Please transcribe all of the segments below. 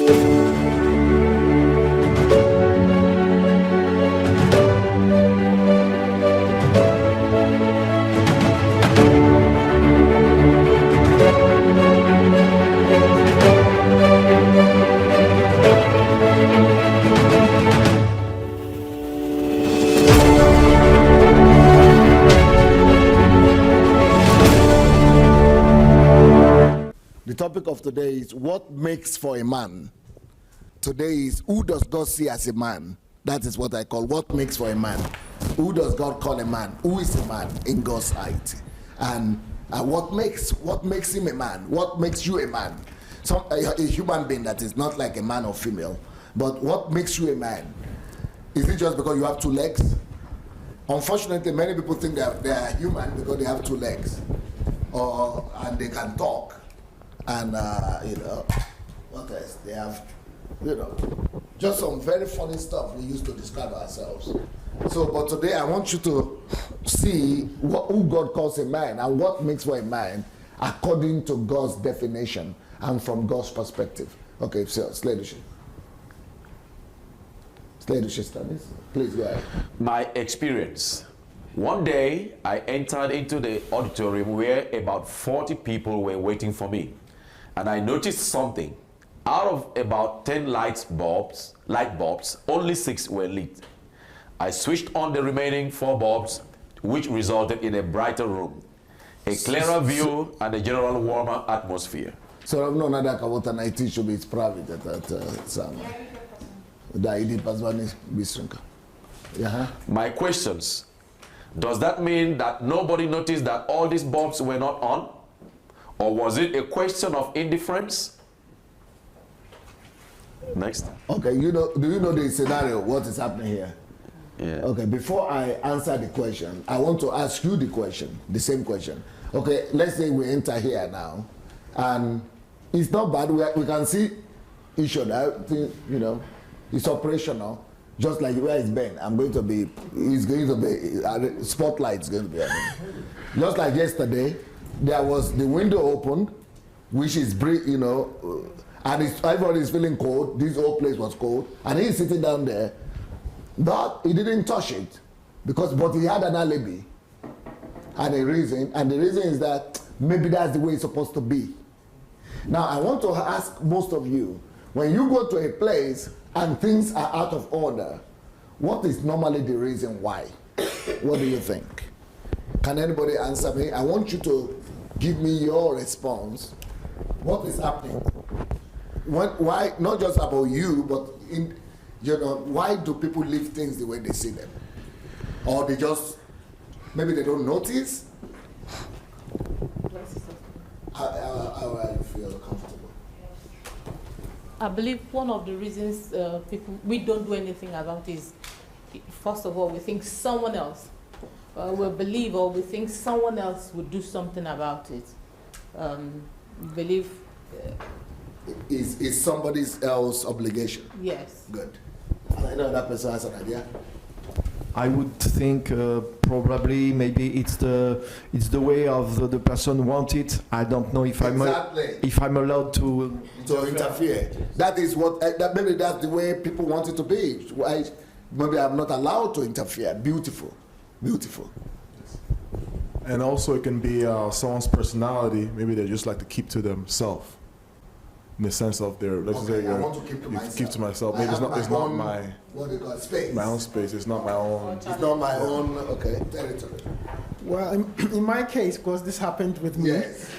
The topic of today is what makes for a man. Today is who does God see as a man? That is what I call what makes for a man. Who does God call a man? Who is a man in God's sight? And what makes him a man? What makes you a man? A human being that is not like a man or female. But what makes you a man? Is it just because you have two legs? Unfortunately, many people think that they are human because they have two legs, and they can talk. And, what else? They have, just some very funny stuff we used to describe ourselves. So, but today I want you to see who God calls a man and what makes for a man according to God's definition and from God's perspective. Okay, so, leadership. Leadership studies. Please go ahead. My experience. One day, I entered into the auditorium where about 40 people were waiting for me. And I noticed something. Out of about 10 light bulbs, only 6 were lit. I switched on the remaining 4 bulbs, which resulted in a brighter room, a clearer view, and a general warmer atmosphere. So I'm not that about an IT should be private My questions. Does that mean that nobody noticed that all these bulbs were not on? Or was it a question of indifference? Next. Okay, do you know the scenario, what is happening here? Yeah. Okay, before I answer the question, I want to ask you the question, the same question. Okay, let's say we enter here now, and it's not bad, we can see each other, it's operational, just like where it's been. Spotlight is going to be on it. Just like yesterday, there was the window opened, which is, and everybody is feeling cold. This whole place was cold, and he's sitting down there, but he didn't touch it but he had an alibi and the reason is that maybe that's the way it's supposed to be. Now, I want to ask most of you, when you go to a place and things are out of order, what is normally the reason why? What do you think? Can anybody answer me? I want you to give me your response. What is happening? Why, not just about you, but why do people leave things the way they see them? Or maybe they don't notice? How you feel comfortable? I believe one of the reasons we don't do anything about is, first of all, we think someone else will believe, or we think someone else would do something about it. Believe. Is somebody else's obligation? Yes. Good. I know that person has an idea. I would think probably maybe it's the way of the person wants it. I don't know if I'm allowed to interfere. That is what maybe that's the way people want it to be. Maybe I'm not allowed to interfere. Beautiful. And also it can be someone's personality. Maybe they just like to keep to themselves. In the sense of their, let's say, I want to keep to myself. Maybe it's not my what do you call it, space. My own space. It's not my own. It's not my own. Okay, territory. Well, in my case, because this happened with me, yes.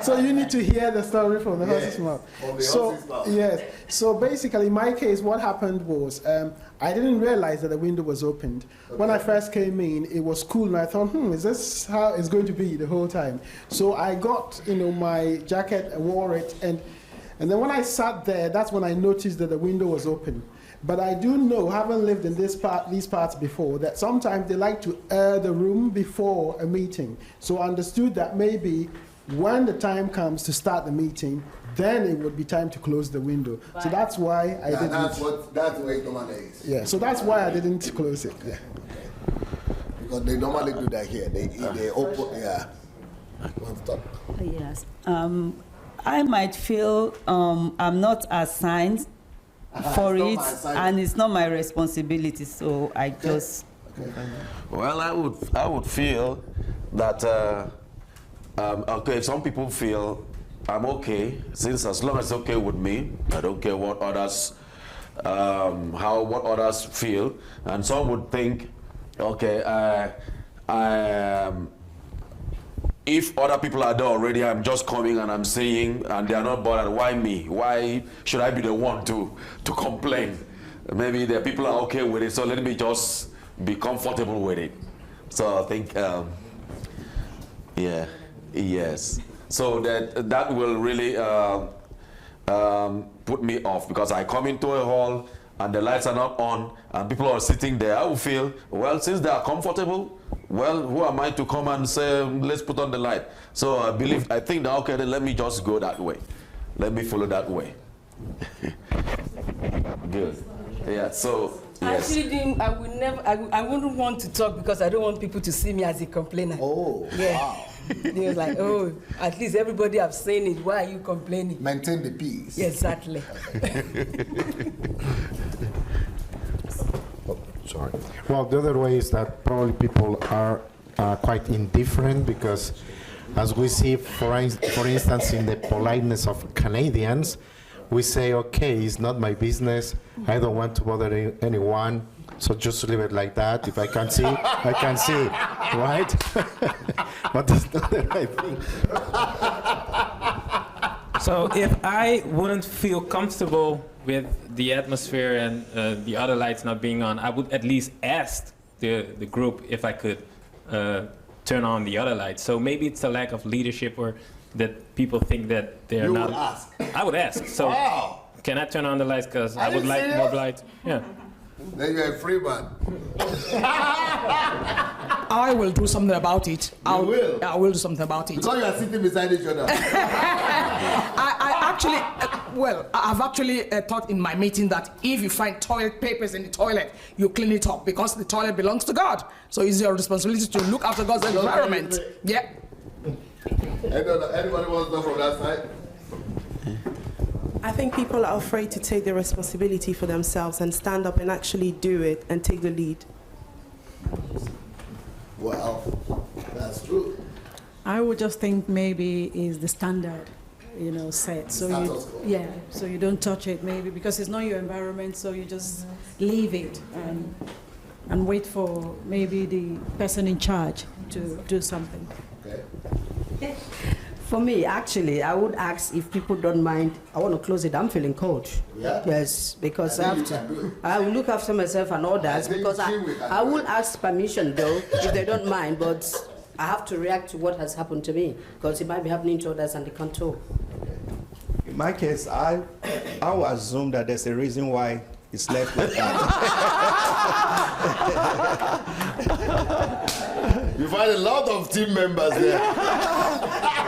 So you need to hear the story from the horse's mouth. Yes. So basically, in my case, what happened was I didn't realize that the window was opened. Okay. When I first came in, it was cool, and I thought, is this how it's going to be the whole time? So I got, my jacket and wore it, and then when I sat there, that's when I noticed that the window was open. But I do know, having lived in these parts before, that sometimes they like to air the room before a meeting. So I understood that maybe when the time comes to start the meeting, then it would be time to close the window. Right. So that's why I didn't. That's the way it normally is. Yeah. So that's why I didn't close it. Yeah. Because they normally do that here. They open. Yeah. Yes. I might feel I'm not assigned for it, and it's not my responsibility, so I just... Well, I would feel that, okay, some people feel I'm okay, since as long as it's okay with me, I don't care what others, what others feel, and some would think, okay, if other people are there already, I'm just coming and I'm saying, and they are not bothered, why me? Why should I be the one to complain? Maybe the people are okay with it, so let me just be comfortable with it. So I think, yeah, yes. So that will really put me off, because I come into a hall and the lights are not on and people are sitting there. I will feel, well, since they are comfortable, well, who am I to come and say, let's put on the light? So I think that, okay, then let me just go that way. Let me follow that way. Good. Yeah, so, yes. Actually, I wouldn't want to talk because I don't want people to see me as a complainer. Oh, yeah. wow. They were like, oh, at least everybody have seen it. Why are you complaining? Maintain the peace. Yeah, exactly. Oh, sorry. Well, the other way is that probably people are quite indifferent, because as we see, for instance, in the politeness of Canadians, we say, okay, it's not my business. I don't want to bother anyone. So just leave it like that. If I can see, I can see, right? But that's not the right thing. So if I wouldn't feel comfortable with the atmosphere and the other lights not being on, I would at least ask the group if I could turn on the other lights. So maybe it's a lack of leadership, or that people think that they're not. You would ask? I would ask. So wow. Can I turn on the lights, because I would like more lights? Yeah. Then you're a free man. I will do something about it. I will do something about it. Because you are sitting beside each other. I actually, I've actually thought in my meeting that if you find toilet papers in the toilet, you clean it up, because the toilet belongs to God. So it's your responsibility to look after God's environment. Yeah. Anybody wants to know from that side? I think people are afraid to take the responsibility for themselves and stand up and actually do it and take the lead. Well, that's true. I would just think maybe is the standard, set. So so you don't touch it, maybe because it's not your environment, so you just leave it and wait for maybe the person in charge to do something. Okay. For me, actually, I would ask if people don't mind. I want to close it. I'm feeling cold. Yeah? Yes, because I will look after myself and others, because I will ask permission, though, if they don't mind, but I have to react to what has happened to me, because it might be happening to others and they can't talk. In my case, I will assume that there's a reason why it's left like that. You find a lot of team members there.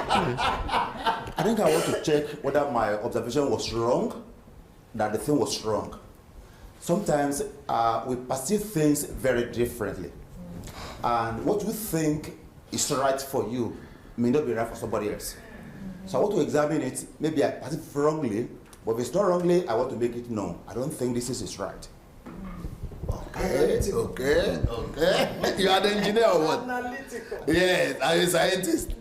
I think I want to check whether my observation was wrong, that the thing was wrong. Sometimes we perceive things very differently. And what you think is right for you may not be right for somebody else. So I want to examine it. Maybe I perceive wrongly, but if it's not wrongly, I want to make it known. I don't think this is right. Okay. You are the engineer or what? Analytical. Yes, are you a scientist?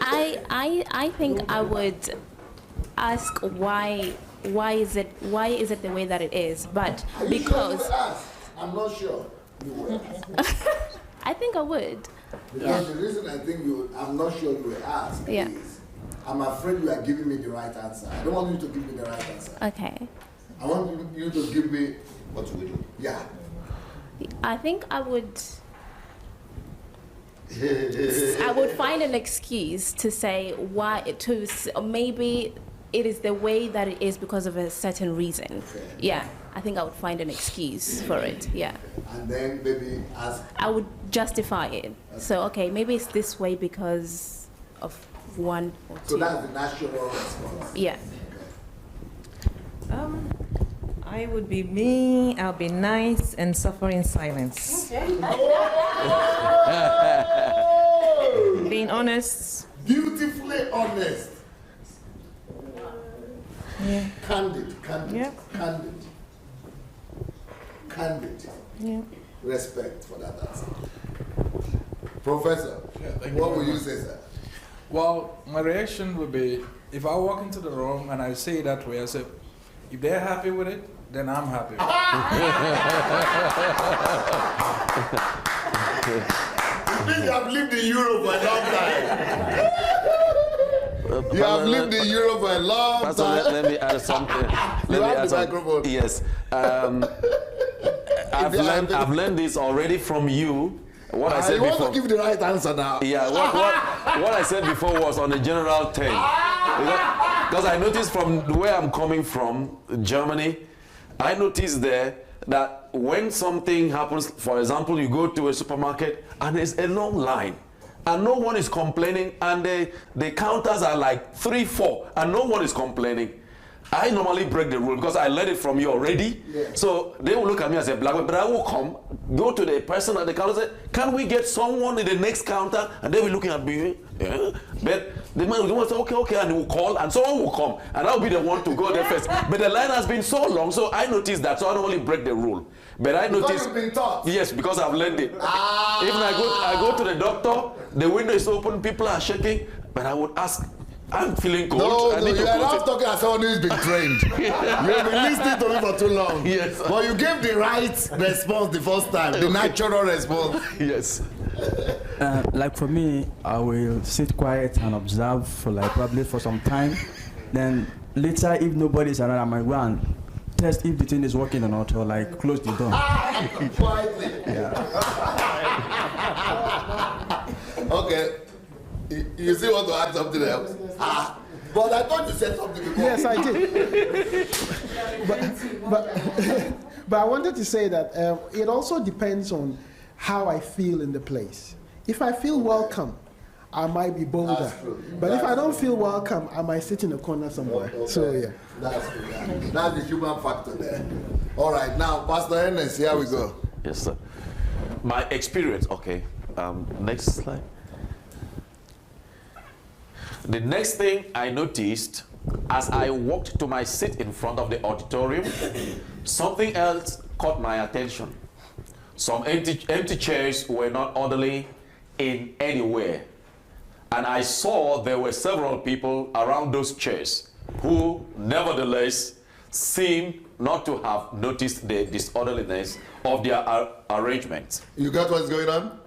I think I would ask why is it the way that it is, but because sure you ask? I'm not sure you will ask. I think I would. Because the reason I think I'm not sure you will ask is I'm afraid you are giving me the right answer. I don't want you to give me the right answer. Okay. I want you to give me what you will do. Yeah. I think I would find an excuse to say maybe it is the way that it is because of a certain reason. Okay. Yeah, I think I would find an excuse for it. Yeah. And then maybe ask. I would justify it. Okay. So maybe it's this way because of one or two. So that's the natural response. Yeah. Okay. I would be me. I'll be nice and suffer in silence. Okay. Being honest, Beautifully honest. Yeah. Candid. Yeah. Candid. Yeah. Respect for that answer. Professor, what will you say, sir? Well, my reaction would be, if I walk into the room and I say it that way, I say, if they're happy with it, then I'm happy with You have lived in Europe for a long time. You have lived in Europe for a long Pastor, time. let me add something. Microphone. Yes. I've learned this already from you. What I said you before. want to give the right answer now. Yeah, what I said before was on a general thing. Because I noticed from where I'm coming from, Germany, I noticed there that when something happens, for example, you go to a supermarket and there's a long line and no one is complaining, and the counters are like 3, 4 and no one is complaining. I normally break the rule because I learned it from you already. Yeah. So they will look at me and say, black, but I will go to the person at the counter and say, can we get someone in the next counter? And they will looking at me. Yeah. But the man will say, okay, and he will call, and someone will come, and I'll be the one to go there first. But the line has been so long, so I noticed that, so I normally break the rule. But I noticed. Because you've been taught. Yes, because I've learned it. Even I go to the doctor, the window is open, people are shaking, but I would ask, I'm feeling cold. No, you are not talking as someone who's been trained. You have been listening to me for too long. Yes. But you gave the right response the first time, the natural response. Yes. Like for me, I will sit quiet and observe for like probably for some time. Then later, if nobody's around, I might go and test if the thing is working or not, or like close the door. Quietly. Yeah. Okay. You still want to add something else? But I thought you said something before. Yes, I did. but I wanted to say that it also depends on how I feel in the place. If I feel welcome, I might be bolder. But if I don't feel welcome, I might sit in a corner somewhere. Okay. So yeah. That's the human factor there. All right, now Pastor Ernest, here we go. Yes, sir. My experience, okay. Next slide. The next thing I noticed as I walked to my seat in front of the auditorium, something else caught my attention. Some empty chairs were not orderly in anywhere. And I saw there were several people around those chairs who, nevertheless, seemed not to have noticed the disorderliness of their arrangements. You got what's going on?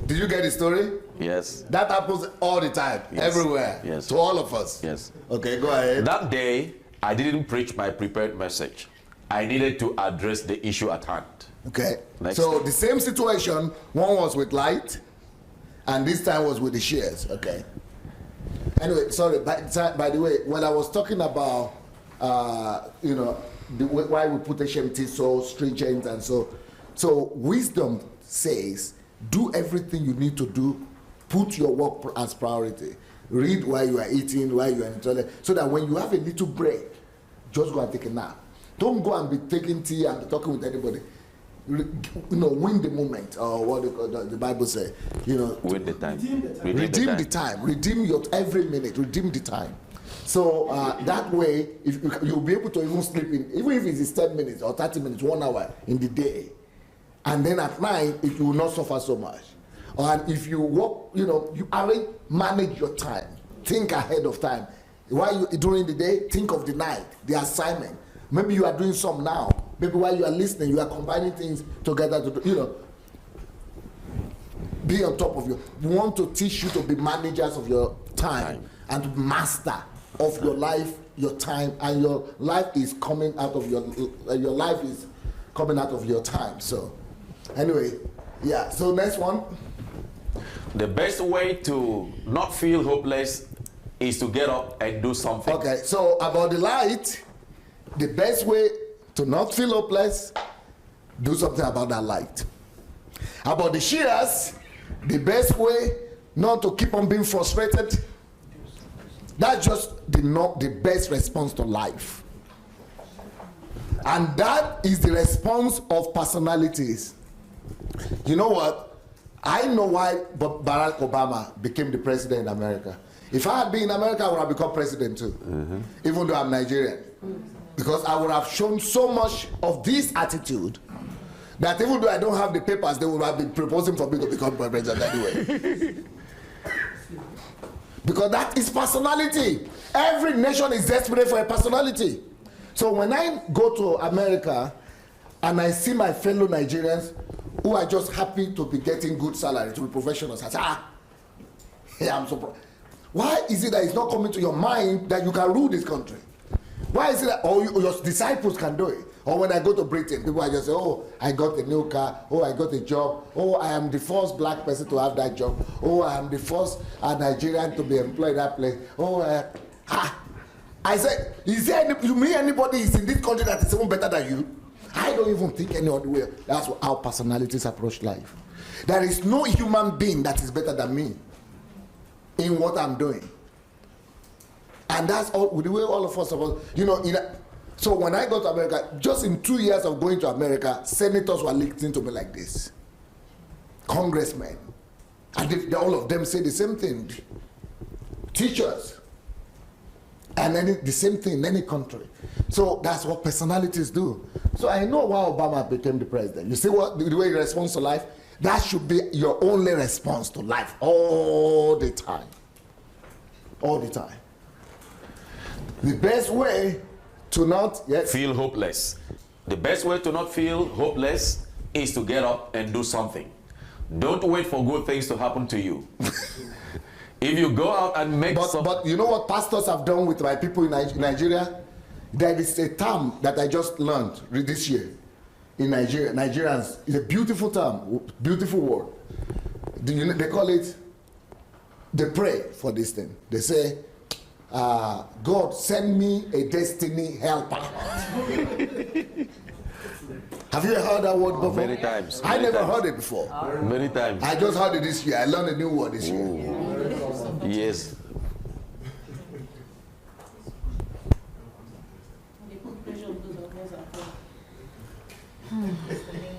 Did you get the story? Yes. That happens all the time, everywhere, to all of us. Yes. Okay, go ahead. That day, I didn't preach my prepared message. I needed to address the issue at hand. Okay. Next. So the same situation, one was with light, and this time was with the shares. Okay. Anyway, sorry, by the way, when I was talking about, you know, why we put HMT so stringent and so wisdom says, do everything you need to do, put your work as priority. Read while you are eating, while you are in the toilet, so that when you have a little break, just go and take a nap. Don't go and be taking tea and be talking with anybody. You know, win the moment, or what the Bible says. You know, win the time. Redeem the time. Redeem your every minute. Redeem the time. So that way, if you'll be able to even sleep in, even if it's 10 minutes or 30 minutes, 1 hour in the day, and then at night it will not suffer so much. And if you work, you know, you manage your time. Think ahead of time. While you during the day, think of the night, the assignment. Maybe you are doing some now. Maybe while you are listening, you are combining things together to do, you know, be on top of you. We want to teach you to be managers of your time and to master of your life, your time, and your life is coming out of your life is coming out of your time. So anyway, yeah, so next one. The best way to not feel hopeless is to get up and do something. Okay, so about the light, the best way to not feel hopeless, do something about that light. About the shears, the best way not to keep on being frustrated, that's just the best response to life. And that is the response of personalities. You know what? I know why Barack Obama became the president in America. If I had been in America, I would have become president too, even though I'm Nigerian. Because I would have shown so much of this attitude that even though I don't have the papers, they would have been proposing for me to become president anyway. Because that is personality. Every nation is desperate for a personality. So when I go to America and I see my fellow Nigerians who are just happy to be getting good salary, to be professionals, I say, I'm surprised. Why is it that it's not coming to your mind that you can rule this country? Why is it that your disciples can do it? Or when I go to Britain, people are just say, oh, I got a new car, oh, I got a job, oh, I am the first black person to have that job, oh, I am the first Nigerian to be employed that place, oh, I said, is there anybody is in this country that is even better than you? I don't even think any other way. That's how personalities approach life. There is no human being that is better than me in what I'm doing. And that's all the way all of us are, so when I got to America, just in 2 years of going to America, senators were listening to me like this. Congressmen. And all of them say the same thing. Teachers. And then the same thing in any country. So that's what personalities do. So I know why Obama became the president. You see what the way he responds to life? That should be your only response to life all the time. All the time. The best way to not feel hopeless. The best way to not feel hopeless is to get up and do something. Don't wait for good things to happen to you. If you go out and make but you know what pastors have done with my people in Nigeria? There is a term that I just learned this year in Nigeria. Nigerians, it's a beautiful term, beautiful word. They call it, they pray for this thing. They say, God, send me a destiny helper. Have you heard that word before? Many times. I never heard it before. Many times. I just heard it this year. I learned a new word this year. Yes.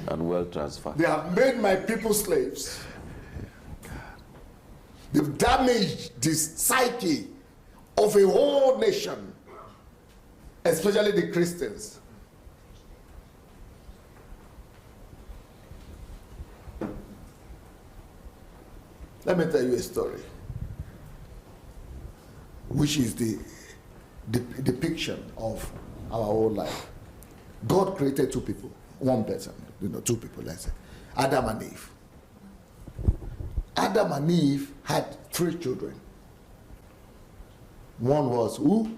And wealth transfer. They have made my people slaves. They've damaged the psyche of a whole nation, especially the Christians. Let me tell you a story, which is the depiction of our whole life. God created two people, one person, two people, let's say, Adam and Eve. Adam and Eve had 3 children. One was who?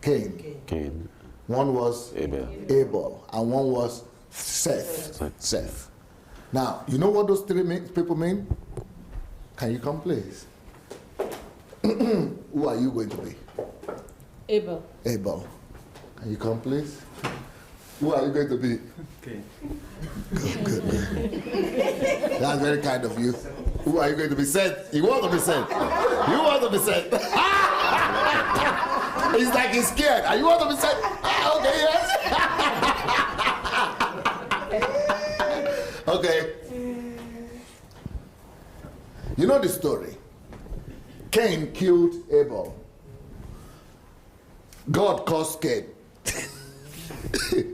Cain. One was Abel. And one was Seth. Now, you know what those 3 people mean? Can you come, please? Who are you going to be? Abel. Can you come, please? Who are you going to be? Okay. Good. That's very kind of you. Who are you going to be? Seth. You want to be Seth. You want to be Seth. He's like he's scared. Are you want to be Seth? Okay, yes. Okay. You know the story. Cain killed Abel. God cursed Cain.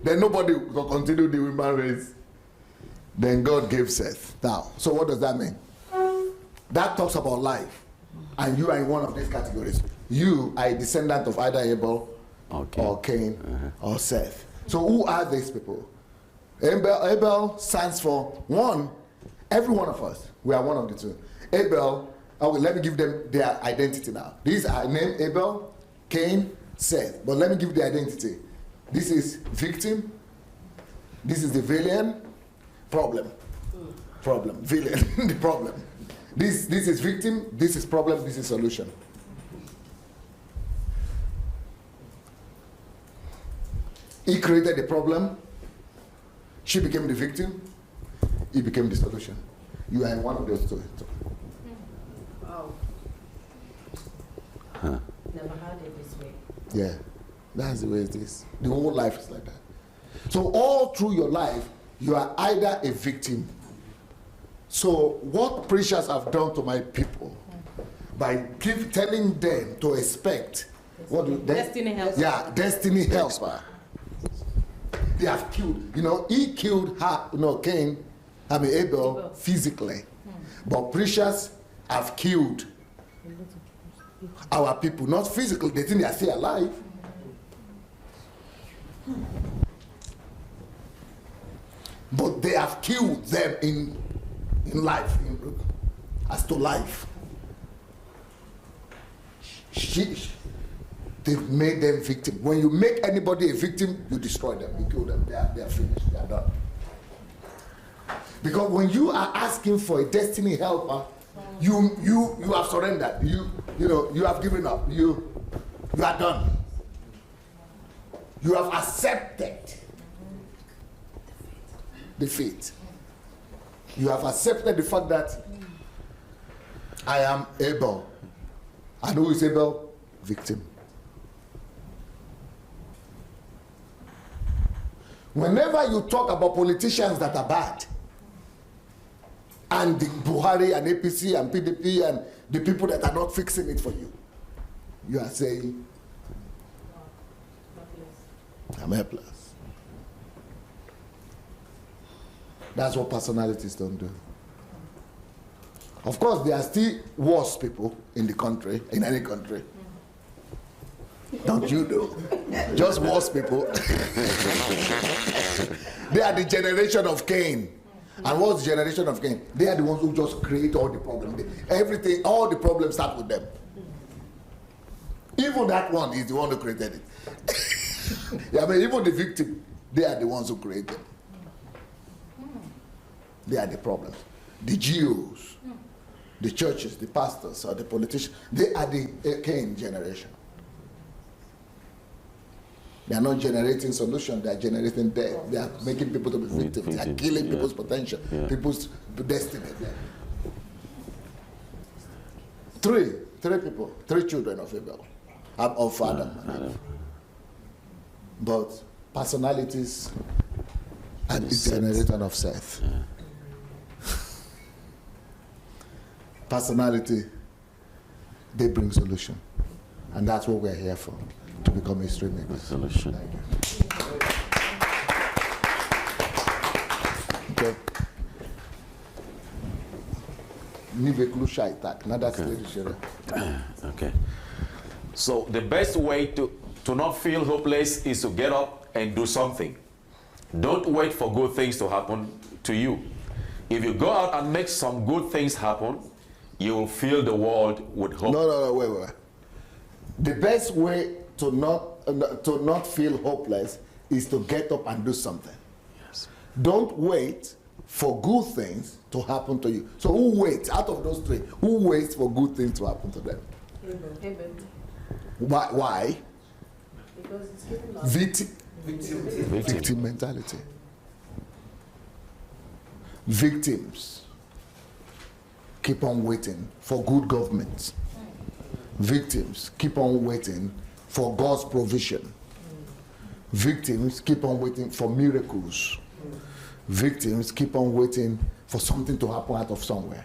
Then nobody will continue the human race. Then God gave Seth. Now, so what does that mean? That talks about life. And you are in one of these categories. You are a descendant of either Abel or Cain or Seth. So who are these people? Abel stands for one. Every one of us, we are one of the two. Abel, let me give them their identity now. These are named Abel, Cain, Seth. But let me give the identity. This is victim. This is the villain. Problem. Villain. The problem. This is victim. This is problem. This is solution. He created the problem. She became the victim. He became the solution. You are in one of those two. Wow. Huh. Never heard it this way. Yeah, that's the way it is. The whole life is like that. So all through your life, you are either a victim. So what preachers have done to my people by telling them to expect what do they? Destiny helper. Yeah, destiny helper. They have killed. You know, he killed Cain, Abel physically, but preachers have killed our people, not physically. They think they are still alive. But they have killed them in life, as to life. They've made them victim. When you make anybody a victim, you destroy them, you kill them. They are finished. They are done. Because when you are asking for a destiny helper, you have surrendered. You have given up. You are done. You have accepted defeat. You have accepted the fact that I am Abel. And who is Abel? Victim. Whenever you talk about politicians that are bad, and the Buhari and APC and PDP and the people that are not fixing it for you, you are saying, I'm helpless. That's what personalities don't do. Of course, there are still worse people in the country, in any country. Don't you know? Just worse people. They are the generation of Cain. And what's the generation of Cain? They are the ones who just create all the problems. Everything, all the problems start with them. Even that one is the one who created it. Yeah, I mean, even the victim, they are the ones who create them. They are the problems. The Jews, the churches, the pastors, or the politicians, they are the Cain generation. They are not generating solutions, they are generating death. They are making people to be victims. They are killing people's potential, people's destiny. Three people, 3 children of Abel, of Adam. But personalities are the generation of Seth. Personality, they bring solution. And that's what we're here for, to become history makers. Solution. Okay. Okay. So the best way to not feel hopeless is to get up and do something. Don't wait for good things to happen to you. If you go out and make some good things happen, you will fill the world with hope. No, wait. The best way to not feel hopeless is to get up and do something. Yes. Don't wait for good things to happen to you. So who waits out of those 3? Who waits for good things to happen to them? Why? Because it's Victim mentality. Victims keep on waiting for good government. Victims keep on waiting for God's provision. Victims keep on waiting for miracles. Victims keep on waiting for something to happen out of somewhere.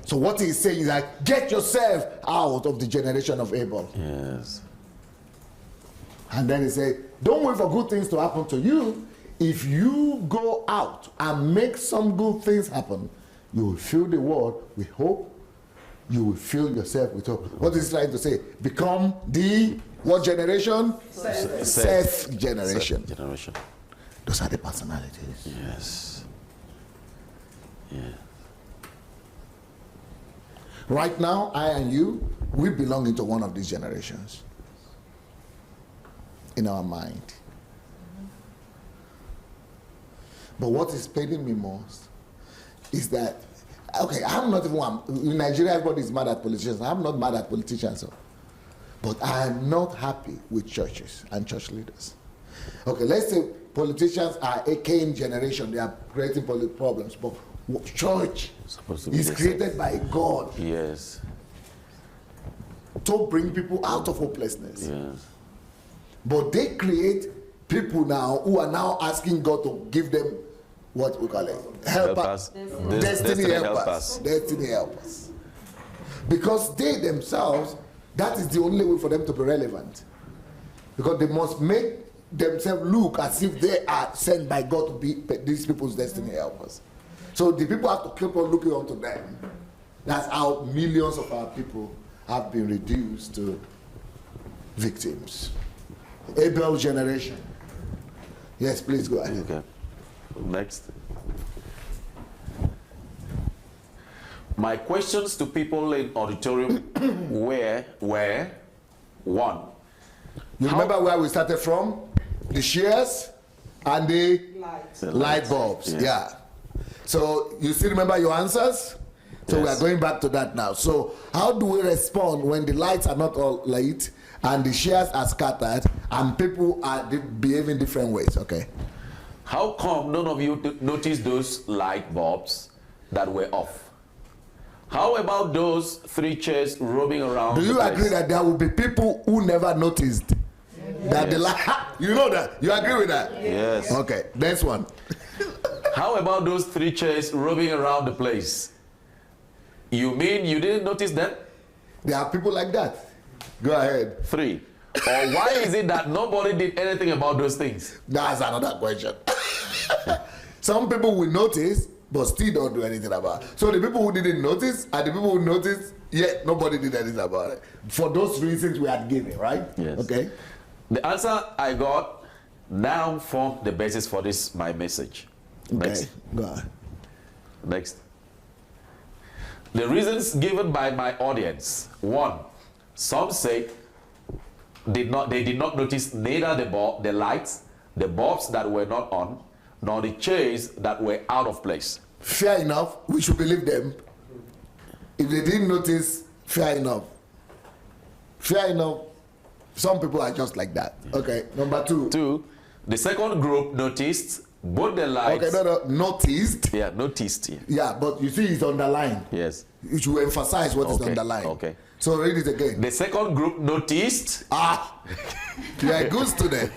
So what he's saying is like, get yourself out of the generation of Abel. Yes. And then he said, don't wait for good things to happen to you. If you go out and make some good things happen, you will fill the world with hope. You will fill yourself with hope. What is he trying to say? Become the what generation? Seth generation. Those are the personalities. Yes. Yeah. Right now, I and you, we belong into one of these generations in our mind. But what is paining me most is that, okay, I'm not even one. In Nigeria, everybody is mad at politicians. I'm not mad at politicians. But I am not happy with churches and church leaders. Okay, let's say politicians are a Cain generation. They are creating problems. But church is created by God. Yes. To bring people out of hopelessness. Yes. But they create people now who are now asking God to give them what we call it, helpers. Destiny helpers. Destiny helpers. Because they themselves, that is the only way for them to be relevant. Because they must make themselves look as if they are sent by God to be these people's destiny helpers. So the people have to keep on looking onto them. That's how millions of our people have been reduced to victims. Abel generation. Yes, please go ahead. Okay. Next. My questions to people in auditorium were one. You remember where we started from? The shares and the light bulbs. Yes. Yeah. So you still remember your answers? So we are going back to that now. So how do we respond when the lights are not all lit and the shares are scattered and people are behaving different ways? Okay. How come none of you noticed those light bulbs that were off? How about those 3 chairs roaming around? Do you agree that there will be people who never noticed that the light? You know that? You agree with that? Yes. Okay. Next one. How about those 3 chairs roaming around the place? You mean you didn't notice them? There are people like that. Go ahead. 3. Or why is it that nobody did anything about those things? That's another question. Some people will notice, but still don't do anything about it. So the people who didn't notice and the people who noticed, yet nobody did anything about it. For those reasons we had given, right? Yes. Okay. The answer I got now formed the basis for this, my message. Next. Okay. Go on. Next. The reasons given by my audience. 1, some say they did not notice neither the lights, the bulbs that were not on, nor the chairs that were out of place. Fair enough. We should believe them. If they didn't notice, fair enough. Fair enough. Some people are just like that. Okay. Number 2. 2, the second group noticed both the lights. Okay, no, noticed. Yeah, noticed. Yeah. Yeah, but you see it's underlined. Yes. You should emphasize what is underlined. Okay. So read it again. The second group noticed. You're a good student.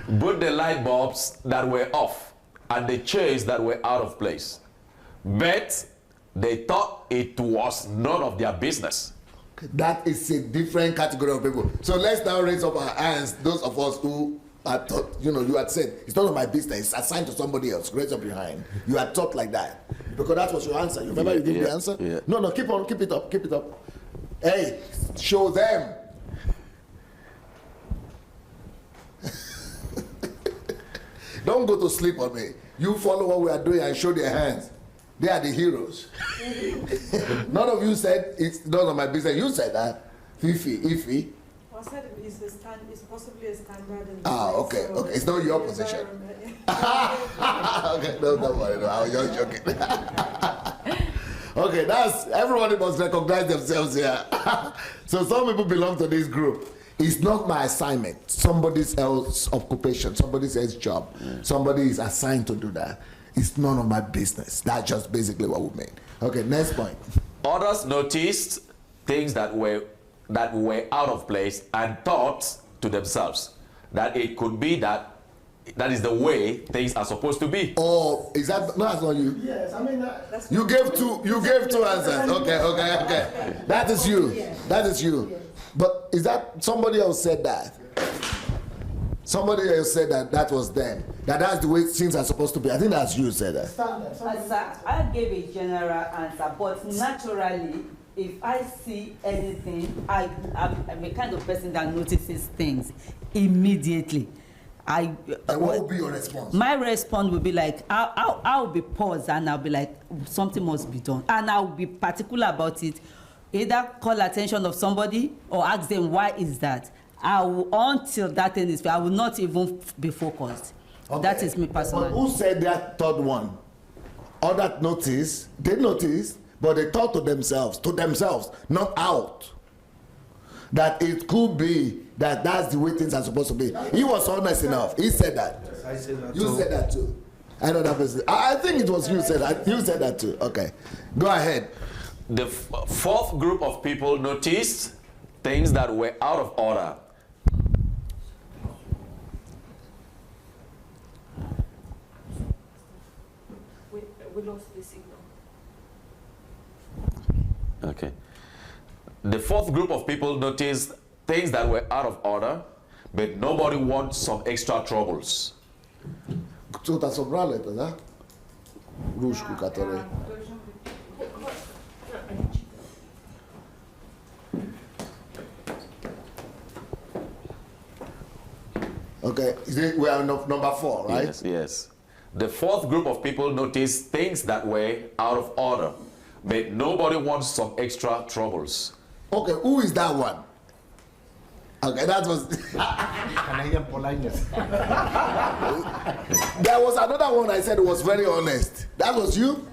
Both the light bulbs that were off and the chairs that were out of place. But they thought it was none of their business. That is a different category of people. So let's now raise up our hands, those of us who had thought, you had said, it's none of my business, it's assigned to somebody else. Raise up your hand. You had thought like that. Because that was your answer. You remember you gave the answer? Yeah. No, keep it up. Hey, show them. Don't go to sleep on me. You follow what we are doing and show their hands. They are the heroes. None of you said it's none of my business. You said that. Iffy. I said it's possibly a standard. Okay. It's not your position. Okay, don't worry. No, I was just joking. Okay, everybody must recognize themselves here. So some people belong to this group. It's not my assignment. Somebody else's occupation, somebody else's job. Somebody is assigned to do that. It's none of my business. That's just basically what we mean. Okay, next point. Others noticed things that were out of place and thought to themselves that it could be that is the way things are supposed to be. Oh, is that no? That's not you. Yes, I mean that's. You gave two answers. Okay. That is you. That is you. But is that somebody else said that? Somebody else said that was them. That's the way things are supposed to be. I think that's you said that. I gave a general answer, but naturally, if I see anything, I'm a kind of person that notices things immediately. And what will be your response? My response will be like, I'll be paused and I'll be like, something must be done. And I'll be particular about it. Either call attention of somebody or ask them, why is that? Until that thing is, I will not even be focused. Okay. That is me personally. But who said that third one? Others noticed, they noticed, but they thought to themselves, not out. That it could be that's the way things are supposed to be. He was honest enough. He said that. Yes, I said that you too. said that too. I know that person. I think it was you said that. You said that too. Okay. Go ahead. The fourth group of people noticed things that were out of order. we lost the signal. Okay. The fourth group of people noticed things that were out of order, but nobody wants some extra troubles. Okay, we are number 4, right? Yes, yes. The fourth group of people noticed things that were out of order, but nobody wants some extra troubles. Okay, who is that one? Okay, that was... Canadian politeness. There was another one I said was very honest. That was you?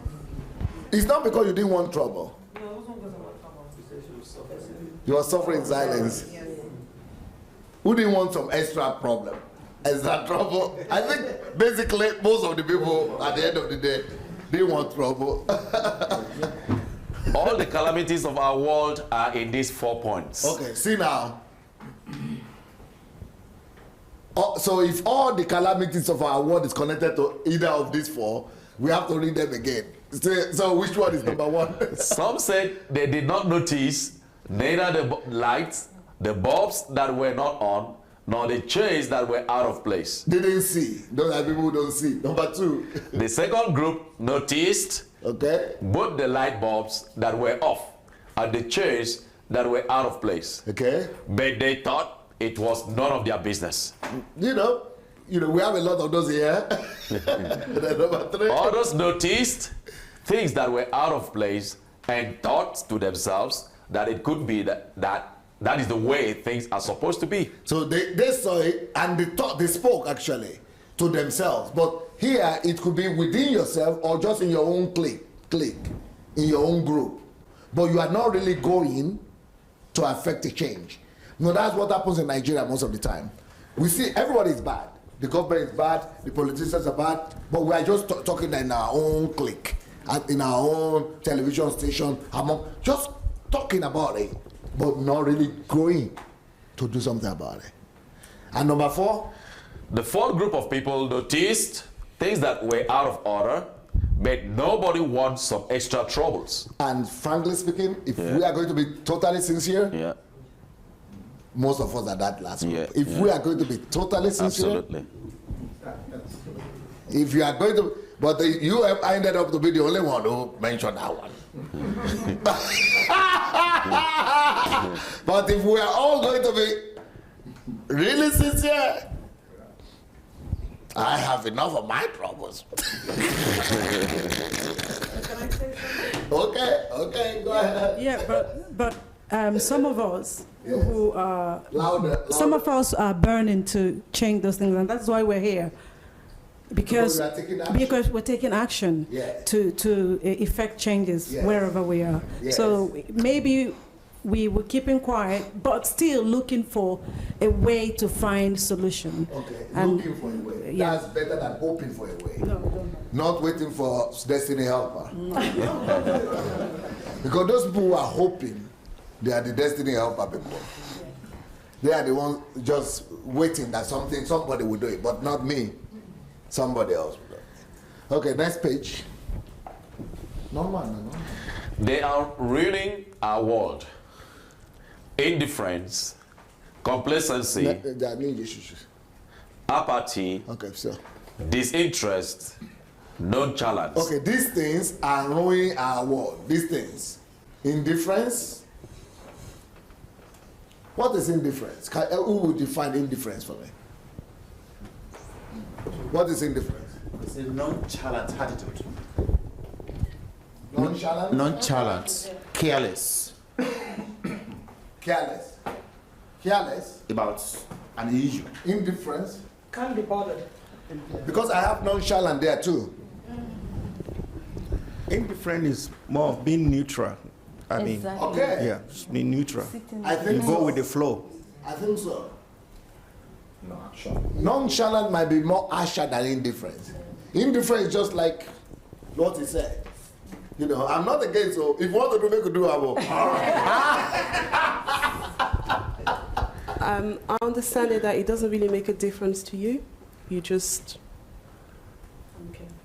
It's not because you didn't want trouble. You were suffering in silence. Who didn't want some extra problem? Extra trouble? I think basically most of the people at the end of the day didn't want trouble. All the calamities of our world are in these 4 points. Okay, see now. So if all the calamities of our world is connected to either of these 4, we have to read them again. So which one is number 1? Some said they did not notice neither the lights, the bulbs that were not on, nor the chairs that were out of place. They didn't see. Those are people who don't see. Number 2. The second group noticed both the light bulbs that were off and the chairs that were out of place. Okay. But they thought it was none of their business. You know, we have a lot of those here. Number 3. Others noticed things that were out of place and thought to themselves that it could be that is the way things are supposed to be. So they saw it and they spoke actually to themselves. But here it could be within yourself or just in your own clique, in your own group. But you are not really going to affect the change. No, that's what happens in Nigeria most of the time. We see everybody is bad. The government is bad, the politicians are bad, but we are just talking in our own clique, in our own television station, just talking about it, but not really going to do something about it. And number 4? The fourth group of people noticed things that were out of order, but nobody wants some extra troubles. And frankly speaking, if we are going to be totally sincere, most of us are that last group. If we are going to be totally sincere, absolutely. If you are going to, but you have ended up to be the only one who mentioned that one. But if we are all going to be really sincere, I have enough of my troubles. Okay, go ahead. Yeah, but some of us who are louder. Some of us are burning to change those things, and that's why we're here. Because we're taking action to effect changes wherever we are. So maybe we were keeping quiet, but still looking for a way to find solution. Okay, looking for a way. That's better than hoping for a way. No. Not waiting for destiny helper. Because those people who are hoping, they are the destiny helper people. They are the ones just waiting that somebody will do it, but not me. Somebody else will do it. Okay, next page. No. They are ruining our world. Indifference, complacency, apathy, disinterest, nonchalance. Okay, these things are ruining our world. These things. Indifference. What is indifference? Who would define indifference for me? What is indifference? It's a nonchalant attitude. Nonchalant? Nonchalant. Careless. Careless about an issue. Indifference. Can't be bothered. Because I have nonchalant there too. Indifferent is more of being neutral. I mean, yeah, being neutral. I think you go with the flow. I think so. Nonchalant might be more harsher than indifference. Indifference is just like what he said. You know, I'm not against, so if you want to do, make it do, I will. I understand it that it doesn't really make a difference to you. You just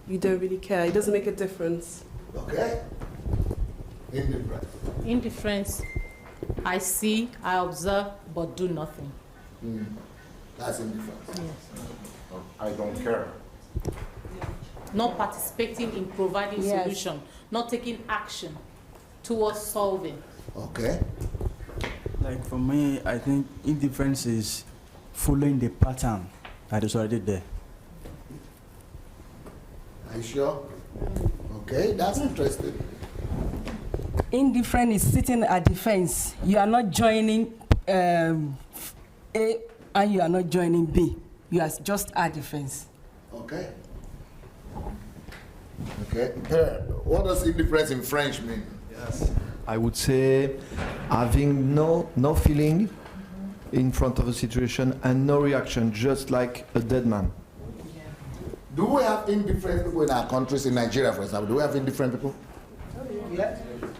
you don't really care. It doesn't make a difference. Okay. Indifference. Indifference. I see, I observe, but do nothing. That's indifference. Yes. I don't care. Not participating in providing Yes. solution, not taking action towards solving. Okay. Like for me, I think indifference is following the pattern that is already there. Are you sure? Okay, that's interesting. Indifferent is sitting at the fence. You are not joining A and you are not joining B. You are just at the fence. Okay. Okay. What does indifference in French mean? Yes. I would say having no feeling in front of a situation and no reaction, just like a dead man. Do we have indifferent people in our countries, in Nigeria, for example? Do we have indifferent people?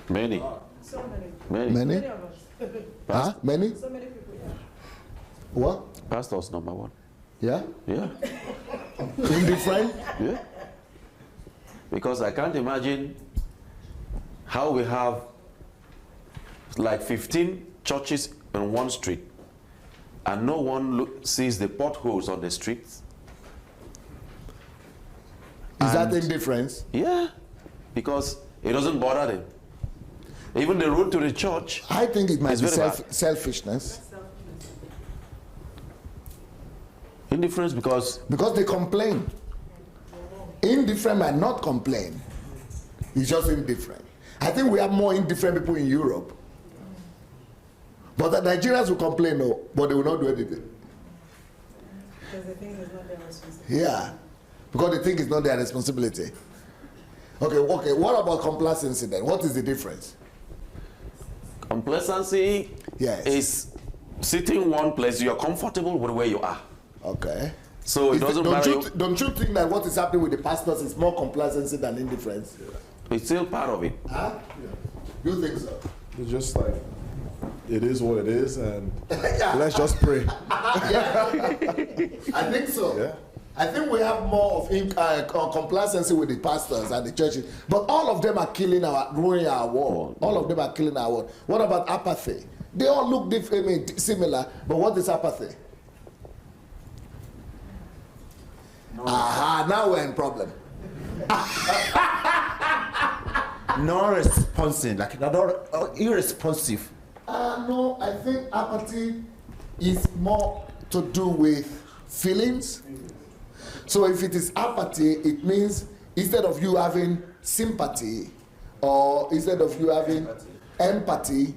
Many. Many. Many? Huh? Many? So many people, yeah. What? Pastors, number one. Yeah? Yeah. Indifferent? Yeah. Because I can't imagine how we have like 15 churches on one street and no one sees the potholes on the streets. Is that indifference? Yeah, because it doesn't bother them. Even the road to the church. I think it might is be very bad. selfishness. Indifference because they complain. Indifferent might not complain. It's just indifferent. I think we have more indifferent people in Europe. But the Nigerians will complain, no, but they will not do anything. Because they think it's not their responsibility. Yeah, because they think it's not their responsibility. Okay, what about complacency then? What is the difference? complacency is sitting in one place, you are comfortable with where you are. Okay. So it doesn't matter. Don't you think that what is happening with the pastors is more complacency than indifference? It's still part of it. Huh? Yeah. You think so? It's just like, it is what it is, and let's just pray. I think so. Yeah. I think we have more of complacency with the pastors and the churches, but all of them are ruining our world. All of them are killing our world. What about apathy? They all look different, similar, but what is apathy? Aha, now we're in problem. Non-responsive, like irresponsive. No, I think apathy is more to do with feelings. So if it is apathy, it means instead of you having sympathy or instead of you having empathy,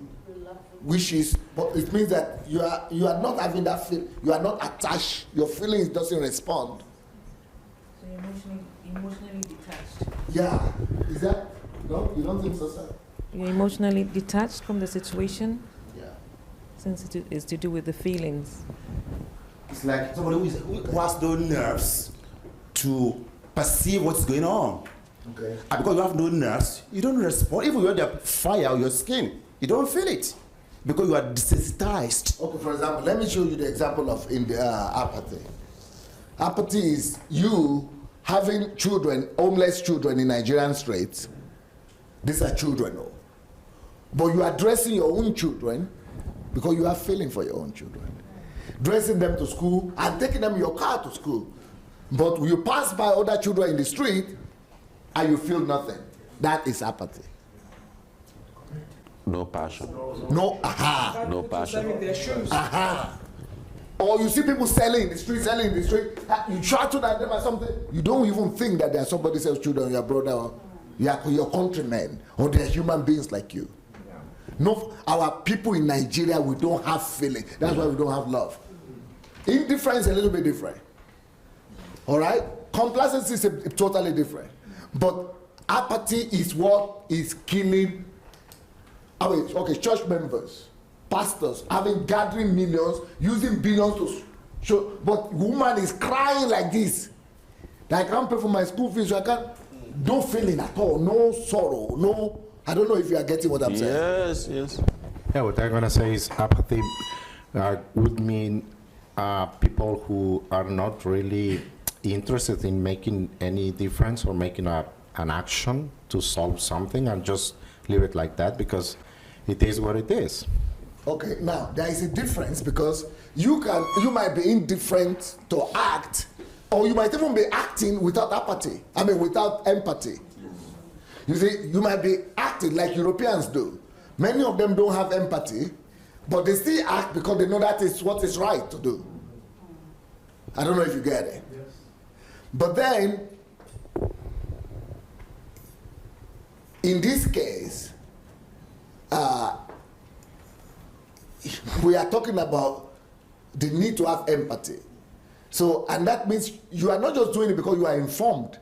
which is, but it means that you are not having that feel, you are not attached, your feelings doesn't respond. So you're emotionally detached. Yeah, is that, no, you don't think so, sir? You're emotionally detached from the situation? Yeah. Since it is to do with the feelings. It's like somebody who has no nerves to perceive what's going on. Okay. And because you have no nerves, you don't respond. Even when there's fire on your skin, you don't feel it because you are desensitized. Okay, for example, let me show you the example of apathy. Apathy is you having children, homeless children in Nigerian streets. These are children, though. But you are dressing your own children because you have feeling for your own children. Dressing them to school and taking them in your car to school. But you pass by other children in the street and you feel nothing. That is apathy. No passion. No, aha. No passion. Aha. Or you see people selling in the street, you try to that them or something, you don't even think that they are somebody else's children, your brother, or your countrymen, or they are human beings like you. No, our people in Nigeria, we don't have feeling. That's why we don't have love. Indifference is a little bit different. All right? Complacency is totally different. But apathy is what is killing, church members, pastors, gathering millions, using billions to show, but woman is crying like this. I can't pay for my school fees, no feeling at all, no sorrow, no, I don't know if you are getting what I'm saying. Yes, yes. Yeah, what I'm gonna say is apathy would mean people who are not really interested in making any difference or making an action to solve something and just leave it like that because it is what it is. Okay, now there is a difference because you might be indifferent to act, or you might even be acting without apathy. I mean, without empathy. You see, you might be acting like Europeans do. Many of them don't have empathy, but they still act because they know that is what is right to do. I don't know if you get it. Yes. But then, in this case, we are talking about the need to have empathy. So, and that means you are not just doing it because you are informed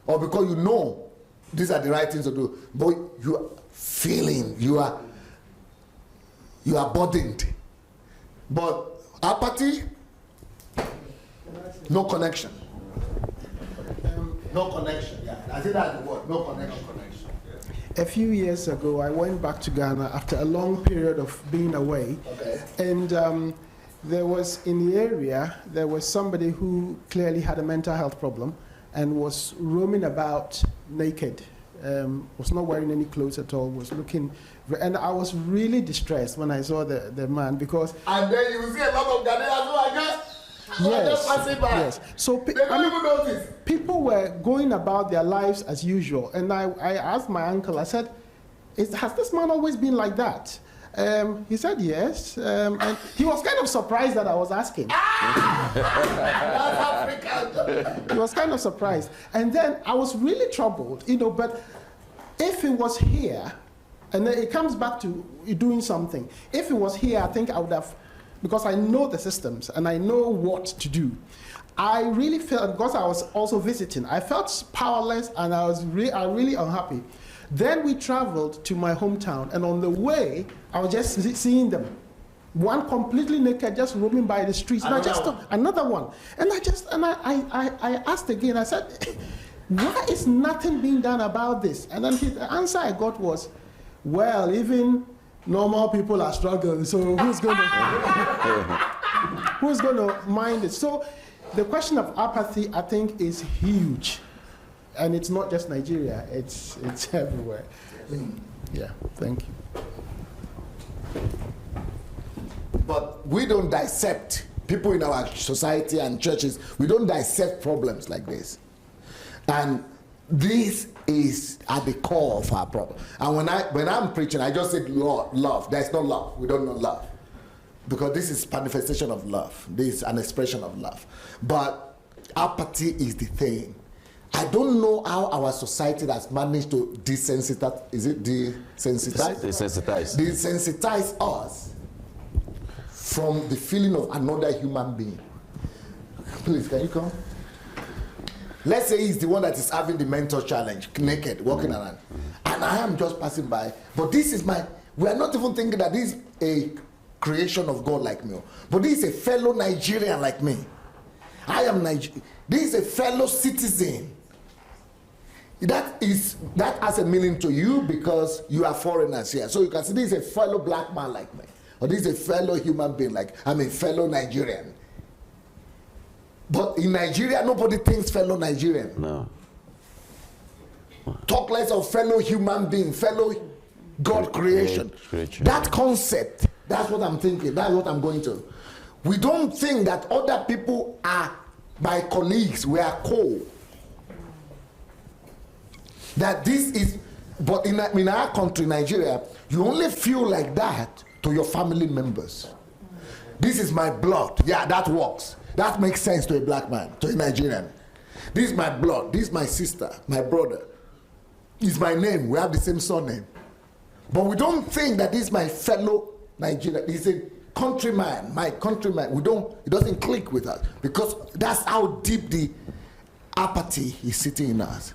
or because you know these are the right things to do, but you are feeling, you are burdened. But apathy, no connection. No connection, yeah. I think that's the word, no connection. A few years ago, I went back to Ghana after a long period of being away. Okay. And there was, in the area, there was somebody who clearly had a mental health problem and was roaming about naked, was not wearing any clothes at all, was looking, and I was really distressed when I saw the man because... And then you see a lot of Ghanaians who are just passing by. Yes. So people were going about their lives as usual, and I asked my uncle, I said, has this man always been like that? He said yes, and he was kind of surprised that I was asking. That's African. He was kind of surprised. And then I was really troubled, but if it was here, and then it comes back to doing something. If it was here, I think I would have, because I know the systems and I know what to do. I really felt, because I was also visiting, I felt powerless and I was really unhappy. Then we traveled to my hometown, and on the way, I was just seeing them. One completely naked, just roaming by the streets. And another one. And I asked again, I said, why is nothing being done about this? And then the answer I got was, well, even normal people are struggling, so who's going to mind it? So the question of apathy, I think, is huge. And it's not just Nigeria, it's everywhere. Yeah, thank you. But we don't dissect, people in our society and churches, we don't dissect problems like this. And this is at the core of our problem. And when I'm preaching, I just said love. There's no love. We don't know love. Because this is manifestation of love. This is an expression of love. But apathy is the thing. I don't know how our society has managed to desensitize. Is it desensitize? Desensitize us from the feeling of another human being. Please, can you come? Let's say he's the one that is having the mental challenge, naked, walking around. And I am just passing by. But this is we are not even thinking that this is a creation of God like me. But this is a fellow Nigerian like me. I am Nigerian. This is a fellow citizen. That has a meaning to you because you are foreigners here. So you can see this is a fellow black man like me. Or this is a fellow human being fellow Nigerian. But in Nigeria, nobody thinks fellow Nigerian. No. Talk less of fellow human being, fellow God creation. That concept, that's what I'm thinking, that's what I'm going to. We don't think that other people are my colleagues, we are co. That this is, but in our country, Nigeria, you only feel like that to your family members. This is my blood. Yeah, that works. That makes sense to a black man, to a Nigerian. This is my blood. This is my sister, my brother. It's my name. We have the same surname. But we don't think that this is my fellow Nigerian. He's a countryman, my countryman. It doesn't click with us because that's how deep the apathy is sitting in us.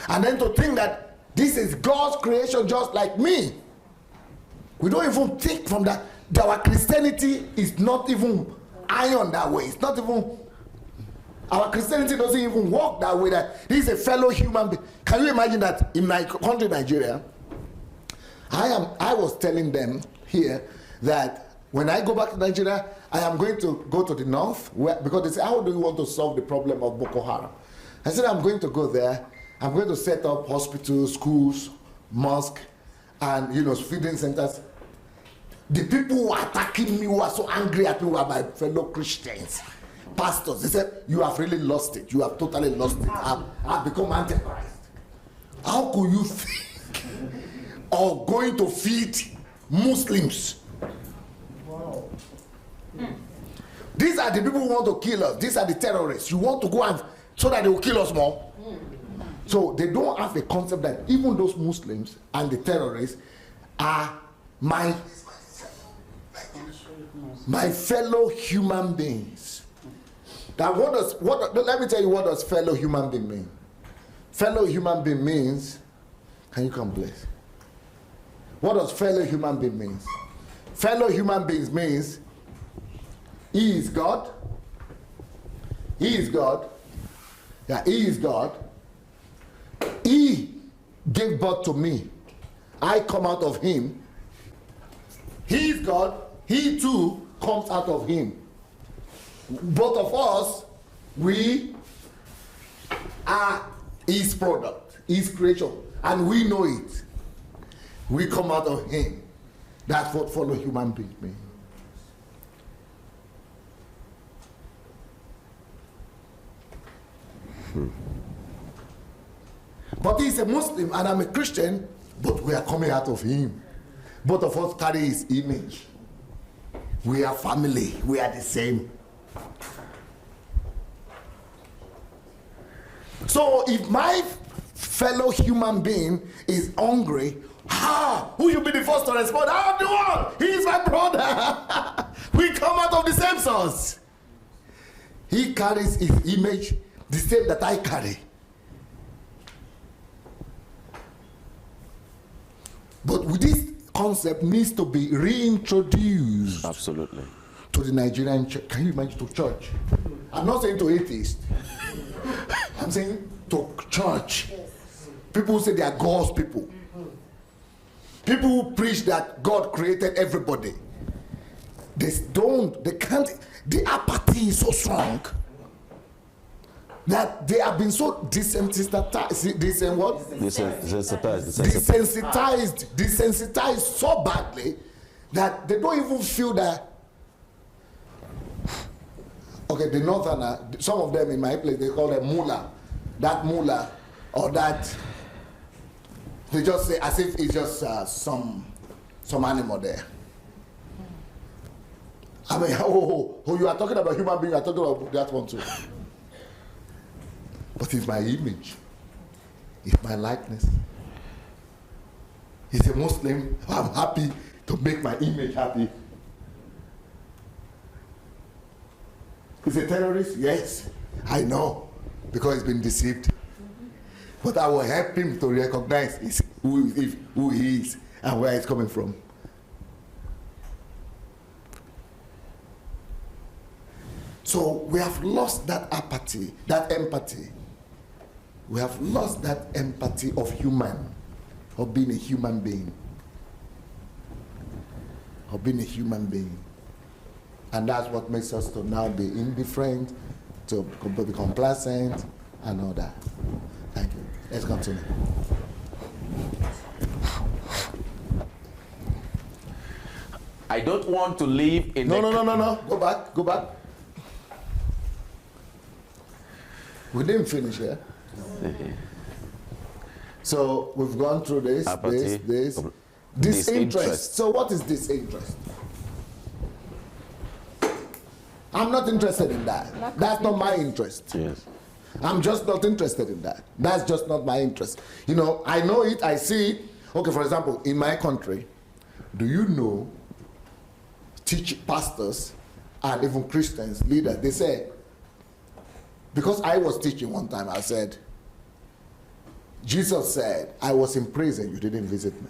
And then to think that this is God's creation just like me. We don't even think from that our Christianity is not even iron that way. It's not even, our Christianity doesn't even work that way, that this is a fellow human being. Can you imagine that in my country, Nigeria, I was telling them here that When I go back to Nigeria, I am going to go to the north, because they say, how do you want to solve the problem of Boko Haram? I said, I'm going to go there. I'm going to set up hospitals, schools, mosques, and feeding centers. The people who are attacking me, who are so angry at me, were my fellow Christians, pastors. They said, you have really lost it. You have totally lost it. I've become antichrist. How could you think of going to feed Muslims? Wow. These are the people who want to kill us. These are the terrorists. You want to go and so that they will kill us more. So they don't have a concept that even those Muslims and the terrorists are my fellow human beings. Now, let me tell you what does fellow human being mean. Fellow human being means, can you come please? What does fellow human being means? Fellow human beings means he is God. He is God. Yeah, he is God. He gave birth to me. I come out of him. He is God. He too comes out of him. Both of us, we are his product, his creation, and we know it. We come out of him. That's what fellow human beings mean. But he's a Muslim and I'm a Christian, but we are coming out of him. Both of us carry his image. We are family. We are the same. So if my fellow human being is hungry, who should be the first to respond? I'm the one. He's my brother. We come out of the same source. He carries his image, the same that I carry. But with this concept needs to be reintroduced. Absolutely. To the Nigerian church. Can you imagine to church? I'm not saying to atheists. I'm saying to church. People who say they are God's people. People who preach that God created everybody. They can't, the apathy is so strong that they have been so desensitized so badly that they don't even feel that. Okay, the northerner, some of them in my place, they call them mullah. That mullah, or that, they just say as if it's just some animal there. I mean, you are talking about human being, you are talking about that one too. But it's my image. It's my likeness. He's a Muslim. I'm happy to make my image happy. He's a terrorist? Yes, I know, because he's been deceived. But I will help him to recognize who he is and where he's coming from. So we have lost that apathy, that empathy. We have lost that empathy of being a human being. Of being a human being. And that's what makes us to now be indifferent, to be complacent, and all that. Thank you. Let's continue. I don't want to live in No. Go back. We didn't finish here. So we've gone through this, apathy, this. Disinterest. So what is disinterest? I'm not interested in that. That's not my interest. Yes. I'm just not interested in that. That's just not my interest. I know it, I see it. Okay, for example, in my country, do you know pastors and even Christians, leaders, they say, because I was teaching one time, I said, Jesus said, I was in prison, you didn't visit me.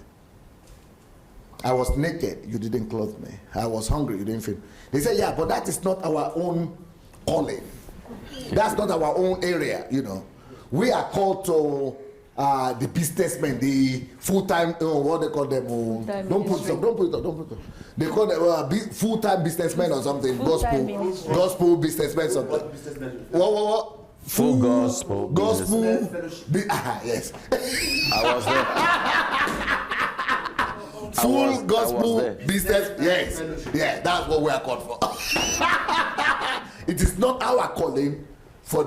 I was naked, you didn't clothe me. I was hungry, you didn't feed me. They said, yeah, but that is not our own calling. That's not our own area, We are called to the businessmen, the full-time, what they call them? Don't put it up. They call them full-time businessmen or something. Gospel businessmen something. What? Full gospel. Yes. I was there. Full gospel business. Yes. Yeah, that's what we are called for. It is not our calling to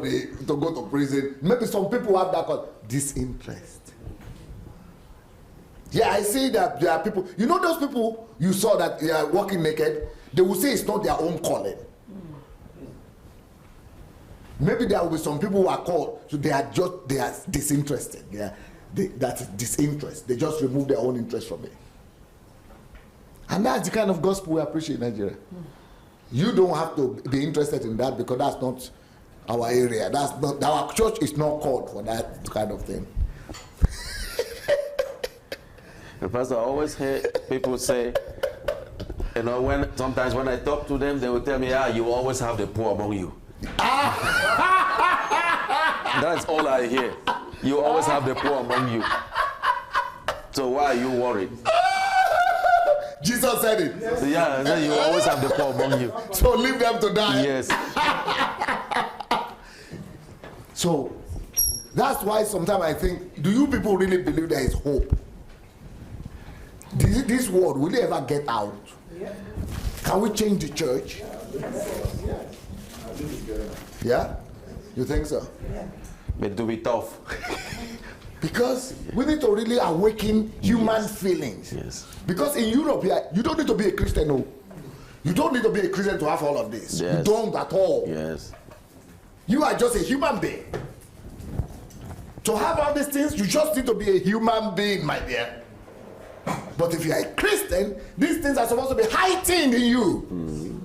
go to prison. Maybe some people have that called disinterest. Yeah, I see that there are people. You know those people you saw that they are walking naked? They will say it's not their own calling. Maybe there will be some people who are called, so they are disinterested. That's disinterest. They just remove their own interest from it. And that's the kind of gospel we appreciate in Nigeria. You don't have to be interested in that because that's not our area. That's not, our church is not called for that kind of thing. Pastor, I always hear people say, you know, sometimes when I talk to them, they will tell me, you always have the poor among you. That's all I hear. You always have the poor among you. So why are you worried? Jesus said it. Yeah, you always have the poor among you. So leave them to die. Yes. So that's why sometimes I think, do you people really believe there is hope? This world, will it ever get out? Can we change the church? Yeah? You think so? But to be tough. Because we need to really awaken human feelings. Yes. Because in Europe, you don't need to be a Christian. No. You don't need to be a Christian to have all of this. Yes. You don't at all. Yes. You are just a human being. To have all these things, you just need to be a human being, my dear. But if you are a Christian, these things are supposed to be heightened in you.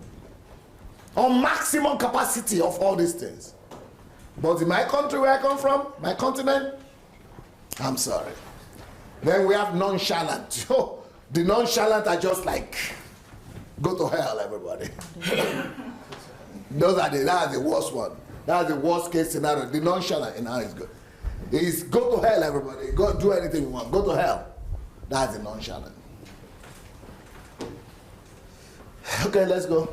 On maximum capacity of all these things. But in my country where I come from, my continent, I'm sorry. Then we have nonchalant. Oh, the nonchalant are just like, go to hell, everybody. That's the worst one. That's the worst case scenario. The nonchalant, now is good. It's go to hell, everybody. Go do anything you want. Go to hell. That's the nonchalant. Okay, let's go.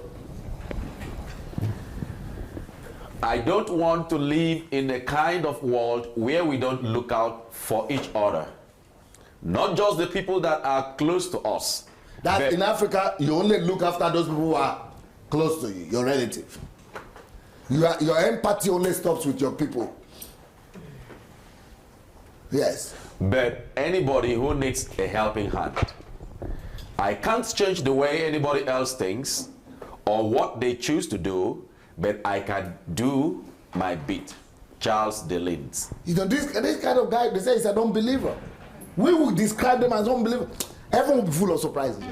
I don't want to live in a kind of world where we don't look out for each other. Not just the people that are close to us. That in Africa, you only look after those people who are close to you, your relative. Your empathy only stops with your people. Yes. But anybody who needs a helping hand. I can't change the way anybody else thinks or what they choose to do, but I can do my bit. Charles Delins. You know, this kind of guy, they say he's an unbeliever. We will describe them as unbelievers. Heaven will be full of surprises.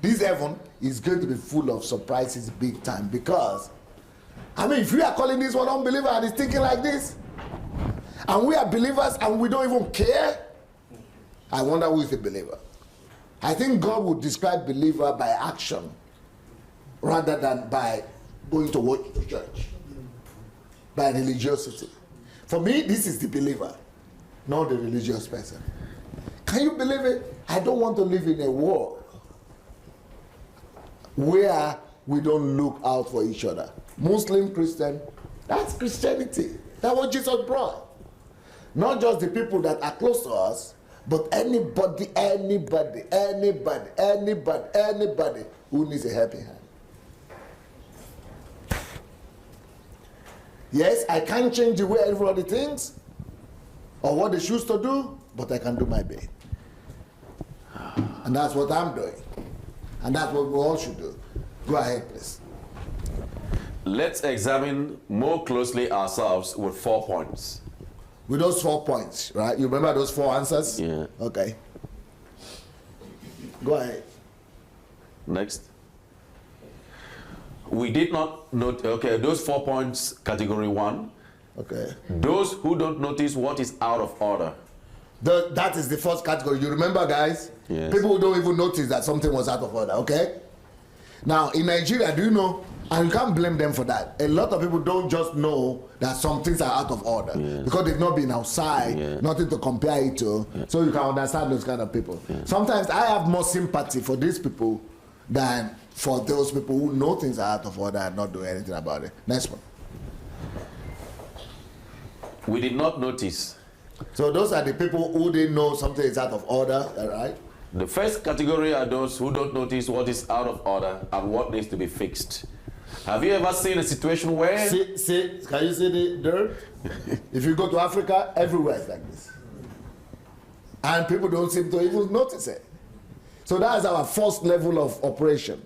This heaven is going to be full of surprises big time because, I mean, if we are calling this one unbeliever and he's thinking like this, and we are believers and we don't even care, I wonder who is the believer. I think God would describe believer by action rather than by going to watch the church, by religiosity. For me, this is the believer, not the religious person. Can you believe it? I don't want to live in a world where we don't look out for each other. Muslim, Christian, that's Christianity. That's what Jesus brought. Not just the people that are close to us, but anybody who needs a helping hand. Yes, I can't change the way everybody thinks or what they choose to do, but I can do my bit. And that's what I'm doing. And that's what we all should do. Go ahead, please. Let's examine more closely ourselves with 4 points. With those 4 points, right? You remember those 4 answers? Yeah. Okay. Go ahead. Next. We did not note, okay, those 4 points, category 1. Okay. Those who don't notice what is out of order. That is the first category. You remember, guys? Yes. People who don't even notice that something was out of order, okay? Now, in Nigeria, do you know, and you can't blame them for that, a lot of people don't just know that some things are out of order because they've not been outside, nothing to compare it to, so you can understand those kind of people. Sometimes I have more sympathy for these people than for those people who know things are out of order and not do anything about it. Next one. We did not notice. So those are the people who didn't know something is out of order, right? The first category are those who don't notice what is out of order and what needs to be fixed. Have you ever seen a situation where... Can you see the dirt? If you go to Africa, everywhere is like this. And people don't seem to even notice it. So that is our first level of operation,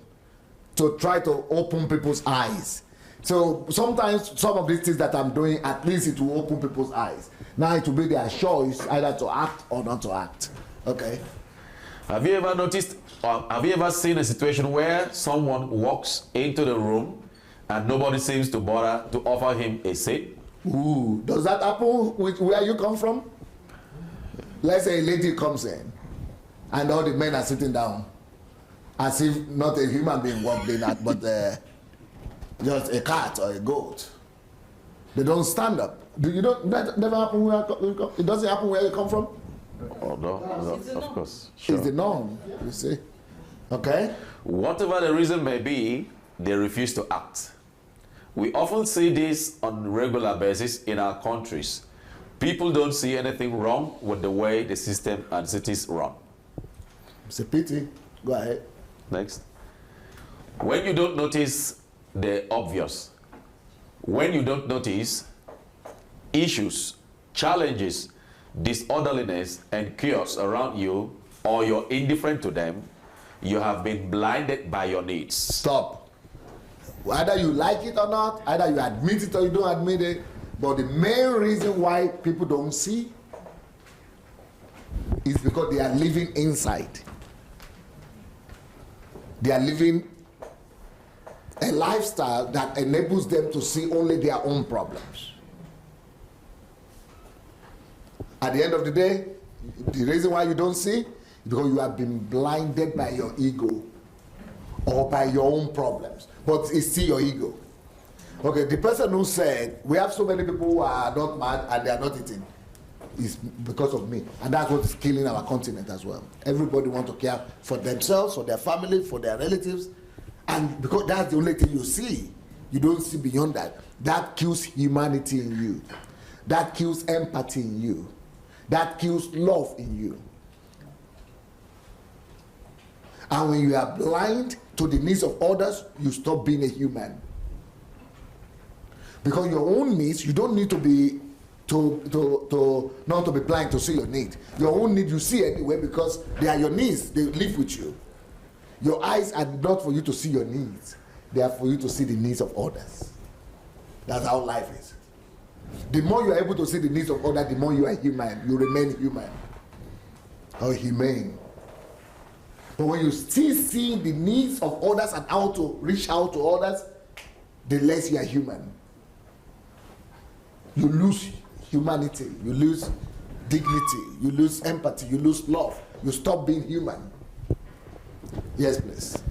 to try to open people's eyes. So sometimes some of these things that I'm doing, at least it will open people's eyes. Now it will be their choice either to act or not to act. Okay? Have you ever noticed, or have you ever seen a situation where someone walks into the room and nobody seems to bother to offer him a seat? Ooh, does that happen with where you come from? Let's say a lady comes in and all the men are sitting down as if not a human being walked in at, but just a cat or a goat. They don't stand up. That never happen where you come? It doesn't happen where you come from? Oh, no, of course. Sure. It's the norm, you see. Okay? Whatever the reason may be, they refuse to act. We often see this on a regular basis in our countries. People don't see anything wrong with the way the system and cities run. It's a pity. Go ahead. Next. When you don't notice the obvious, when you don't notice issues, challenges, disorderliness and chaos around you, or you're indifferent to them, you have been blinded by your needs. Stop. Either you like it or not, either you admit it or you don't admit it, but the main reason why people don't see is because they are living inside. They are living a lifestyle that enables them to see only their own problems. At the end of the day, the reason why you don't see is because you have been blinded by your ego or by your own problems. But it's still your ego. Okay, the person who said, we have so many people who are not mad and they are not eating, is because of me. And that's what is killing our continent as well. Everybody wants to care for themselves, for their family, for their relatives. And because that's the only thing you see. You don't see beyond that. That kills humanity in you. That kills empathy in you. That kills love in you. And when you are blind to the needs of others, you stop being a human. Because your own needs, you don't need to be not to be blind to see your need. Your own need you see anyway because they are your needs. They live with you. Your eyes are not for you to see your needs. They are for you to see the needs of others. That's how life is. The more you are able to see the needs of others, the more you are human. You remain human or humane. But when you still see the needs of others and how to reach out to others, the less you are human. You lose humanity, you lose dignity, you lose empathy, you lose love. You stop being human. Yes, please.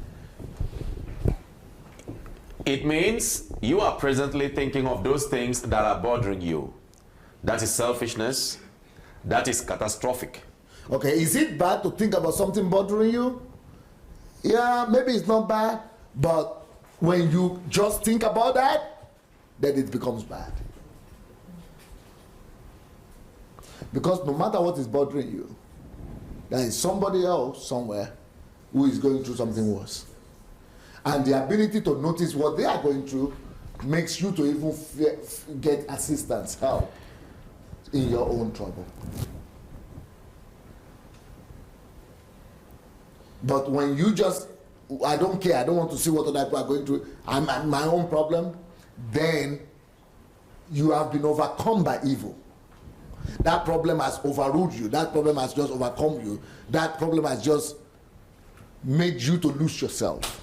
It means you are presently thinking of those things that are bothering you. That is selfishness. That is catastrophic. Okay, is it bad to think about something bothering you? Yeah, maybe it's not bad, but when you just think about that, then it becomes bad. Because no matter what is bothering you, there is somebody else somewhere who is going through something worse. And the ability to notice what they are going through makes you to even get assistance, help in your own trouble. But when you just, I don't care, I don't want to see what other people are going through, I'm at my own problem, then you have been overcome by evil. That problem has overruled you. That problem has just overcome you. That problem has just made you to lose yourself.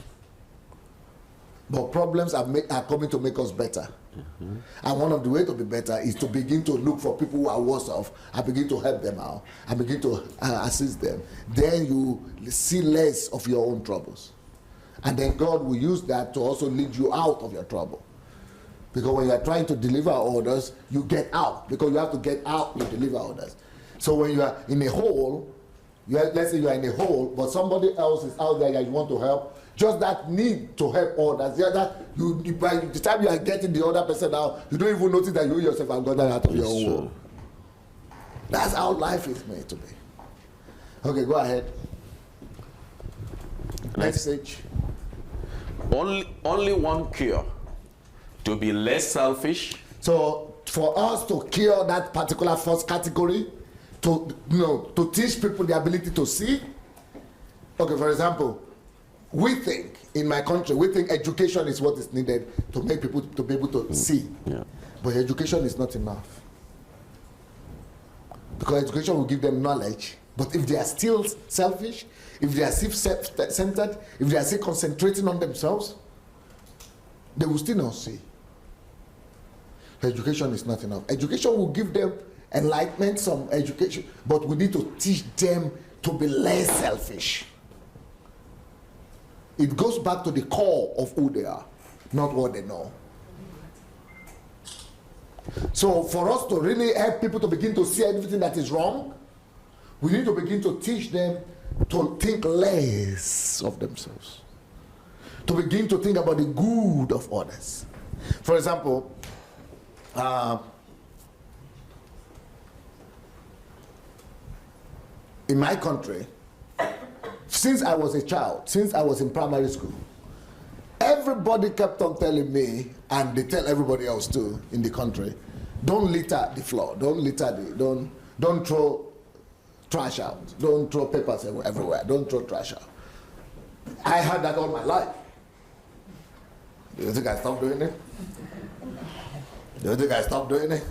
But problems are coming to make us better. Mm-hmm. And one of the ways to be better is to begin to look for people who are worse off and begin to help them out and begin to assist them. Then you see less of your own troubles. And then God will use that to also lead you out of your trouble. Because when you are trying to deliver others, you get out. Because you have to get out to deliver others. So when you are in a hole, let's say you are in a hole, but somebody else is out there that you want to help, just that need to help others, by the time you are getting the other person out, you don't even notice that you yourself have gotten out of your own hole. That's how life is made to be. Okay, go ahead. Next stage. Only one cure to be less selfish. So for us to cure that particular first category, to teach people the ability to see. Okay, for example, we think in my country, we think education is what is needed to make people to be able to see. Yeah. But education is not enough. Because education will give them knowledge. But if they are still selfish, if they are still self-centered, if they are still concentrating on themselves, they will still not see. Education is not enough. Education will give them enlightenment, some education, but we need to teach them to be less selfish. It goes back to the core of who they are, not what they know. So for us to really help people to begin to see everything that is wrong, we need to begin to teach them to think less of themselves, to begin to think about the good of others. For example, in my country, since I was a child, since I was in primary school, everybody kept on telling me, and they tell everybody else too in the country, don't litter the floor, don't throw trash out, don't throw papers everywhere, don't throw trash out. I had that all my life. Do you think I stopped doing it? Do you think I stopped doing it?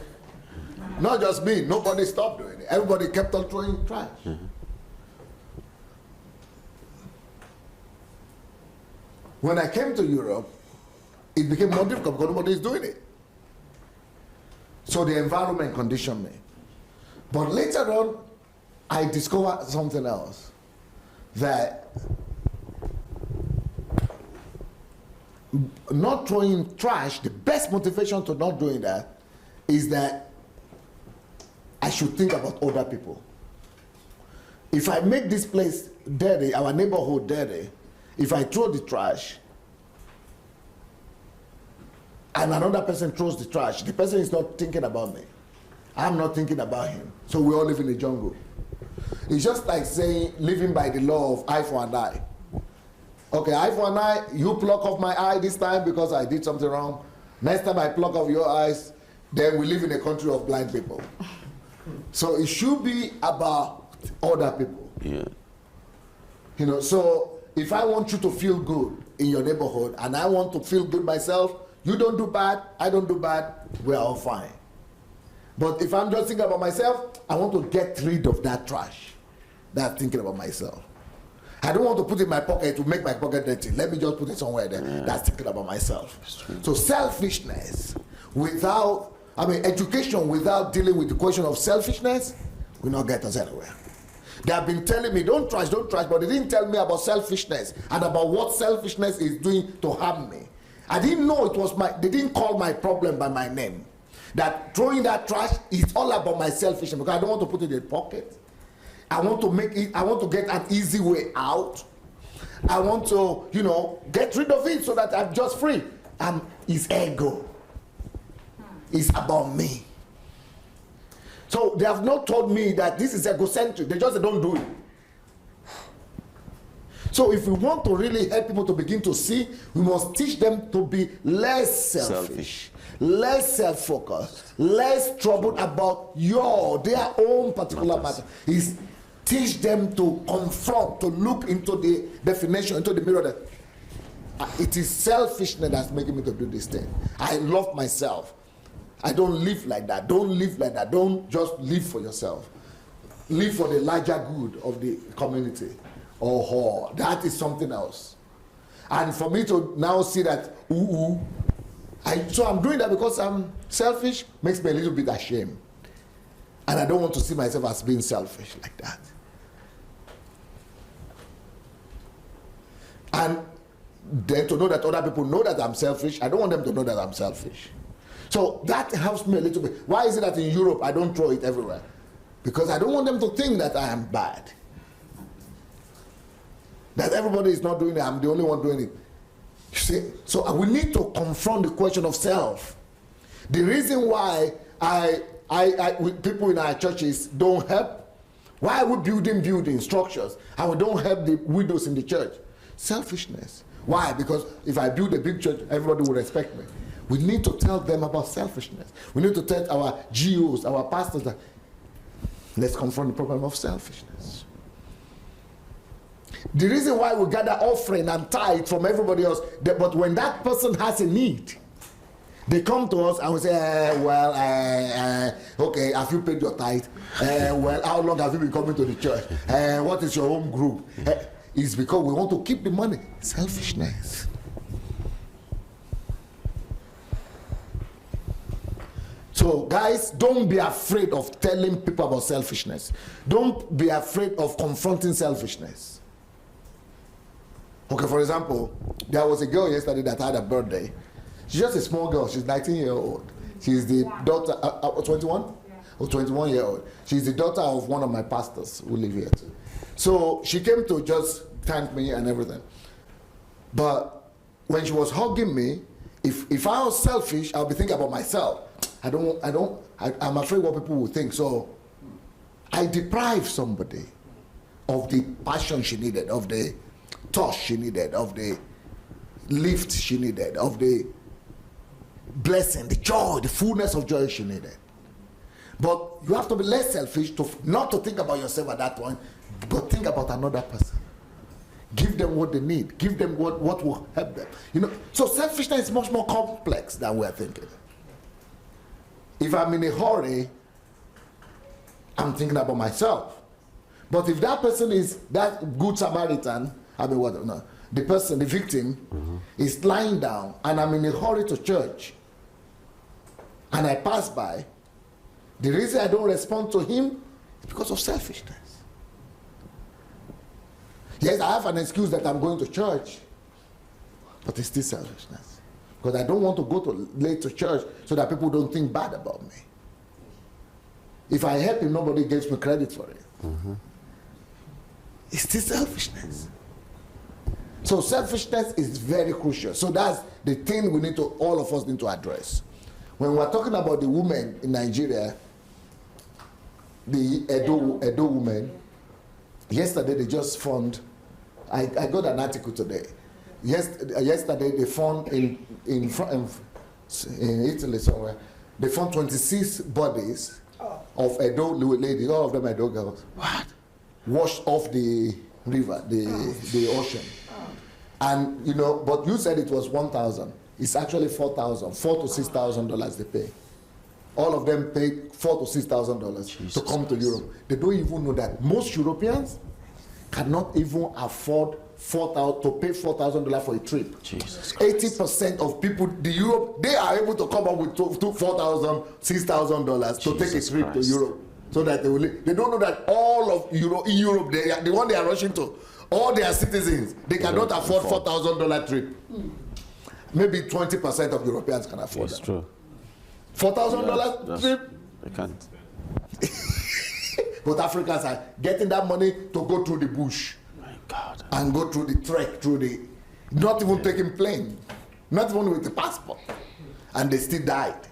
Not just me, nobody stopped doing it. Everybody kept on throwing trash. Mm-hmm. When I came to Europe, it became more difficult because nobody is doing it. So the environment conditioned me. But later on, I discovered something else. That not throwing trash, the best motivation to not doing that is that I should think about other people. If I make this place dirty, our neighborhood dirty, if I throw the trash and another person throws the trash, the person is not thinking about me. I'm not thinking about him. So we all live in the jungle. It's just like saying living by the law of eye for an eye. Okay, eye for an eye, you pluck off my eye this time because I did something wrong. Next time I pluck off your eyes, then we live in a country of blind people. So it should be about other people. Yeah. You know, so if I want you to feel good in your neighborhood and I want to feel good myself, you don't do bad, I don't do bad, we're all fine. But if I'm just thinking about myself, I want to get rid of that trash. That's thinking about myself. I don't want to put it in my pocket to make my pocket dirty. Let me just put it somewhere there. Yeah. That's thinking about myself. So selfishness without, education without dealing with the question of selfishness will not get us anywhere. They have been telling me, don't trash, but they didn't tell me about selfishness and about what selfishness is doing to harm me. I didn't know it was they didn't call my problem by my name. That throwing that trash is all about my selfishness because I don't want to put it in the pocket. I want to get an easy way out. I want to, get rid of it so that I'm just free. It's ego. It's about me. So they have not told me that this is egocentric. They just say, don't do it. So if we want to really help people to begin to see, we must teach them to be less selfish. Less self-focused, less troubled about their own particular matter. Is teach them to confront, to look into the definition, into the mirror that it is selfishness that's making me to do this thing. I love myself. I don't live like that. Don't live like that. Don't just live for yourself. Live for the larger good of the community. Oh, that is something else. And for me to now see that, so I'm doing that because I'm selfish, makes me a little bit ashamed. And I don't want to see myself as being selfish like that. And them to know that other people know that I'm selfish. I don't want them to know that I'm selfish. So that helps me a little bit. Why is it that in Europe I don't throw it everywhere? Because I don't want them to think that I am bad. That everybody is not doing it, I'm the only one doing it. You see? So we need to confront the question of self. The reason why people in our churches don't help, why are we building structures and we don't help the widows in the church? Selfishness. Why? Because if I build a big church, everybody will respect me. We need to tell them about selfishness. We need to tell our GOs, our pastors, that let's confront the problem of selfishness. The reason why we gather offering and tithe from everybody else, but when that person has a need, they come to us and we say, okay, have you paid your tithe? Well, how long have you been coming to the church? What is your home group? It's because we want to keep the money. Selfishness. So guys, don't be afraid of telling people about selfishness. Don't be afraid of confronting selfishness. Okay, for example, there was a girl yesterday that had a birthday. She's just a small girl. She's 19-year-old. She's the daughter, 21? Yeah. Oh, 21-year-old. She's the daughter of one of my pastors who live here too. So she came to just thank me and everything. But when she was hugging me, if I was selfish, I'll be thinking about myself. I'm afraid what people will think. So I deprived somebody of the passion she needed, of the touch she needed, of the lift she needed, of the blessing, the joy, the fullness of joy she needed. But you have to be less selfish, not to think about yourself at that point, but think about another person. Give them what they need. Give them what will help them. You know, so selfishness is much more complex than we're thinking. If I'm in a hurry, I'm thinking about myself. But if that person is that good Samaritan, the person, the victim, is lying down and I'm in a hurry to church and I pass by, the reason I don't respond to him is because of selfishness. Yes, I have an excuse that I'm going to church, but it's still selfishness. Because I don't want to go late to church so that people don't think bad about me. If I help him, nobody gives me credit for it. It's still selfishness. So selfishness is very crucial. So that's the thing all of us need to address. When we're talking about the women in Nigeria, the Edo women, yesterday they just found, I got an article today. Yesterday they found in Italy somewhere, they found 26 bodies of Edo ladies, all of them Edo girls. What? Washed off the river, the ocean. And you know, but you said it was 1,000. It's actually 4,000, $4,000 to $6,000 they pay. All of them paid $4,000 to $6,000 to come to Europe. They don't even know that most Europeans cannot even afford to pay $4,000 for a trip. 80% of people, they are able to come up with $4,000, $6,000 to take a trip to Europe, so that they don't know that all of Europe, the one they are rushing to, all their citizens, they cannot afford $4,000 trip. Maybe 20% of Europeans can afford that. It's true. $4,000 trip? They can't. But Africans are getting that money to go through the bush. God. And go through the trek, not even taking plane, not even with the passport, and they still died.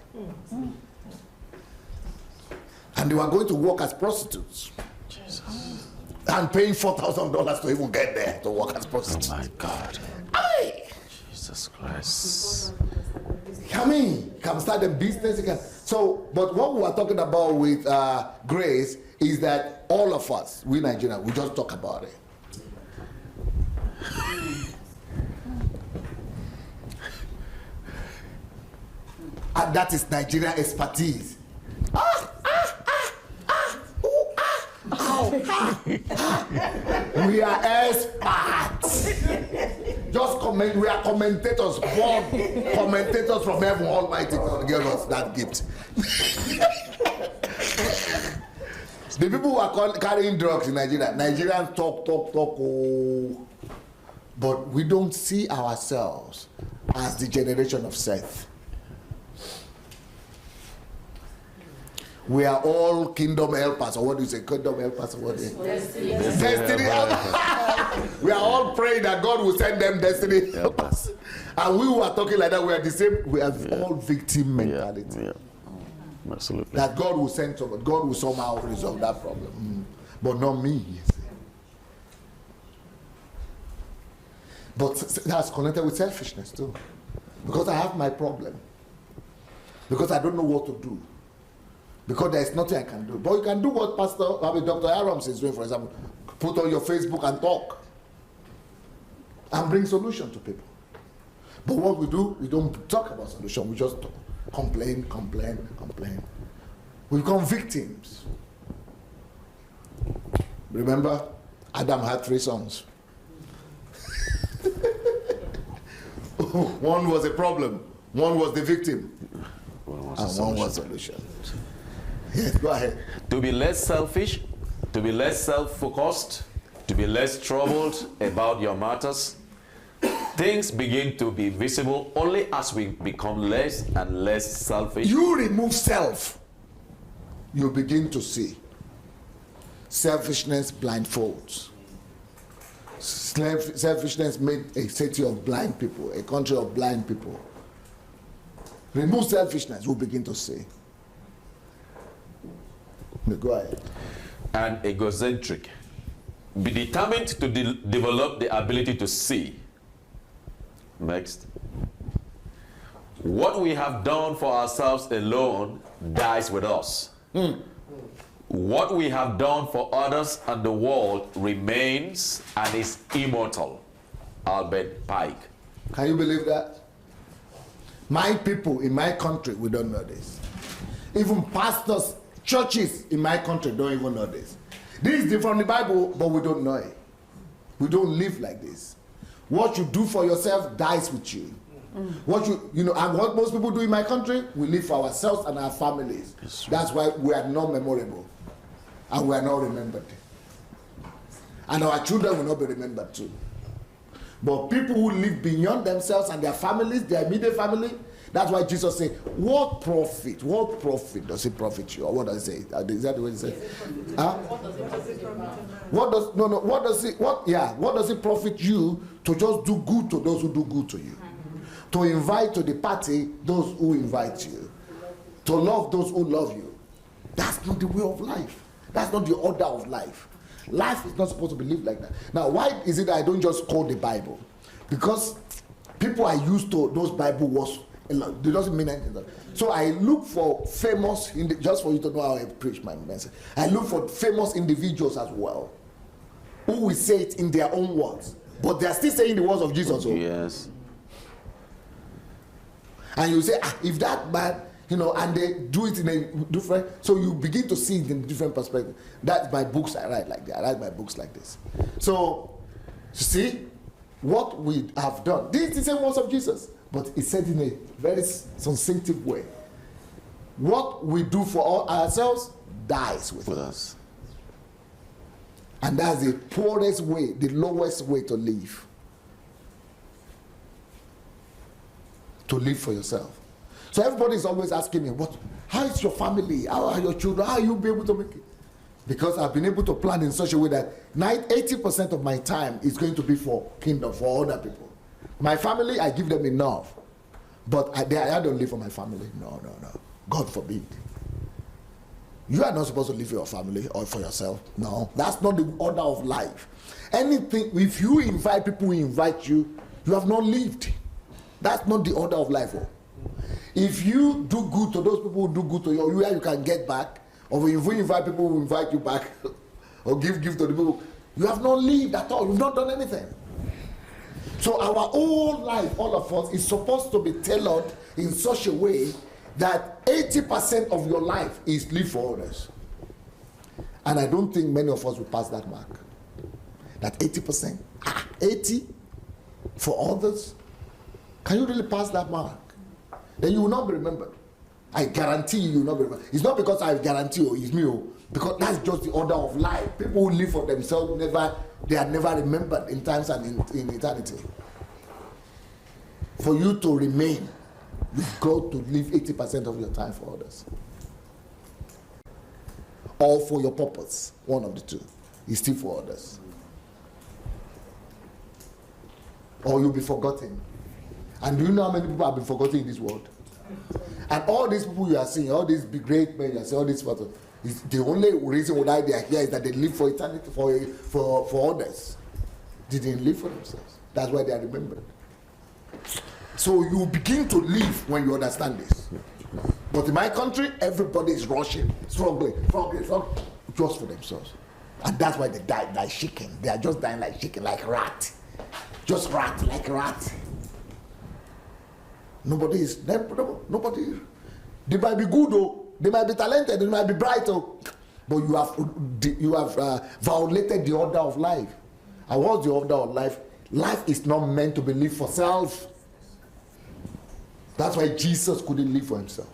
And they were going to work as prostitutes. Jesus. And paying $4,000 to even get there to work as prostitutes. Oh my God. Aye. Jesus Christ. You can start a business. But what we are talking about with grace is that all of us, we Nigerians, we just talk about it. And that is Nigerian expertise. We are experts. Just comment. We are commentators, born commentators from heaven Almighty God gave us that gift. The people who are carrying drugs in Nigeria, Nigerians talk. Oh. But we don't see ourselves as the generation of Seth. We are all kingdom helpers, or what do you say? Kingdom helpers, or what? Destiny helpers. We are all praying that God will send them destiny helpers. And we who are talking like that, we are the same. We have all victim mentality. Yeah. Absolutely. That God will send someone, God will somehow resolve that problem. But not me, you see. But that's connected with selfishness too. Because I have my problem. Because I don't know what to do. Because there's nothing I can do. But you can do what Dr. Arams is doing, for example. Put on your Facebook and talk. And bring solution to people. But what we do, we don't talk about solution. We just complain. We become victims. Remember, Adam had 3 sons. One was a problem, one was the victim, and one was the solution. Yes, go ahead. To be less selfish, to be less self-focused, to be less troubled about your matters, things begin to be visible only as we become less and less selfish. You remove self, you begin to see. Selfishness blindfolds. Selfishness made a city of blind people, a country of blind people. Remove selfishness, we'll begin to see. Go ahead. And egocentric. Be determined to develop the ability to see. Next. What we have done for ourselves alone dies with us. What we have done for others and the world remains and is immortal. Albert Pike. Can you believe that? My people in my country, we don't know this. Even pastors, churches in my country don't even know this. This is from the Bible, but we don't know it. We don't live like this. What you do for yourself dies with you. What and what most people do in my country, we live for ourselves and our families. That's why we are not memorable. And we are not remembered. And our children will not be remembered too. But people who live beyond themselves and their families, their immediate family, that's why Jesus said, what profit does it profit you? Or what does it say? Is that the way he said? What does it profit you to just do good to those who do good to you? To invite to the party those who invite you. To love those who love you. That's not the way of life. That's not the order of life. Life is not supposed to be lived like that. Now, why is it that I don't just quote the Bible? Because people are used to those Bible words. It doesn't mean anything. So I look for famous, just for you to know how I preach my message. I look for famous individuals as well, who will say it in their own words, but they are still saying the words of Jesus. Yes. And you say, if that man, and they do it in a different, so you begin to see it in a different perspective. That's my books I write like that. I write my books like this. So, you see, what we have done, this is the same words of Jesus, but it's said in a very succinct way. What we do for ourselves dies with us. And that's the poorest way, the lowest way to live. To live for yourself. So everybody is always asking me, how is your family? How are your children? How are you be able to make it? Because I've been able to plan in such a way that 80% of my time is going to be for kingdom, for other people. My family, I give them enough. But I don't live for my family. No. God forbid. You are not supposed to live for your family or for yourself. No, that's not the order of life. Anything, if you invite people who invite you, you have not lived. That's not the order of life. If you do good to those people who do good to you, you can get back, or if you invite people who invite you back, or give to the people, you have not lived at all. You've not done anything. So our whole life, all of us, is supposed to be tailored in such a way that 80% of your life is live for others. And I don't think many of us will pass that mark. That 80%, 80 for others. Can you really pass that mark? Then you will not be remembered. I guarantee you will not be remembered. It's not because I guarantee it's me, because that's just the order of life. People who live for themselves never they are never remembered in times and in eternity. For you to remain, you've got to live 80% of your time for others. Or for your purpose, one of the two. Is still for others. Or you'll be forgotten. And do you know how many people have been forgotten in this world? And all these people you are seeing, all these big great men you are seeing, all these photos, the only reason why they are here is that they live for eternity, for others. They didn't live for themselves. That's why they are remembered. So you begin to live when you understand this. But in my country, everybody is rushing, struggling, just for themselves. And that's why they die like chicken. They are just dying like chicken, like rat. Just rat, like rat. Nobody. They might be good, though. They might be talented. They might be bright, though. But you have violated the order of life. And what's the order of life? Life is not meant to be lived for self. That's why Jesus couldn't live for himself.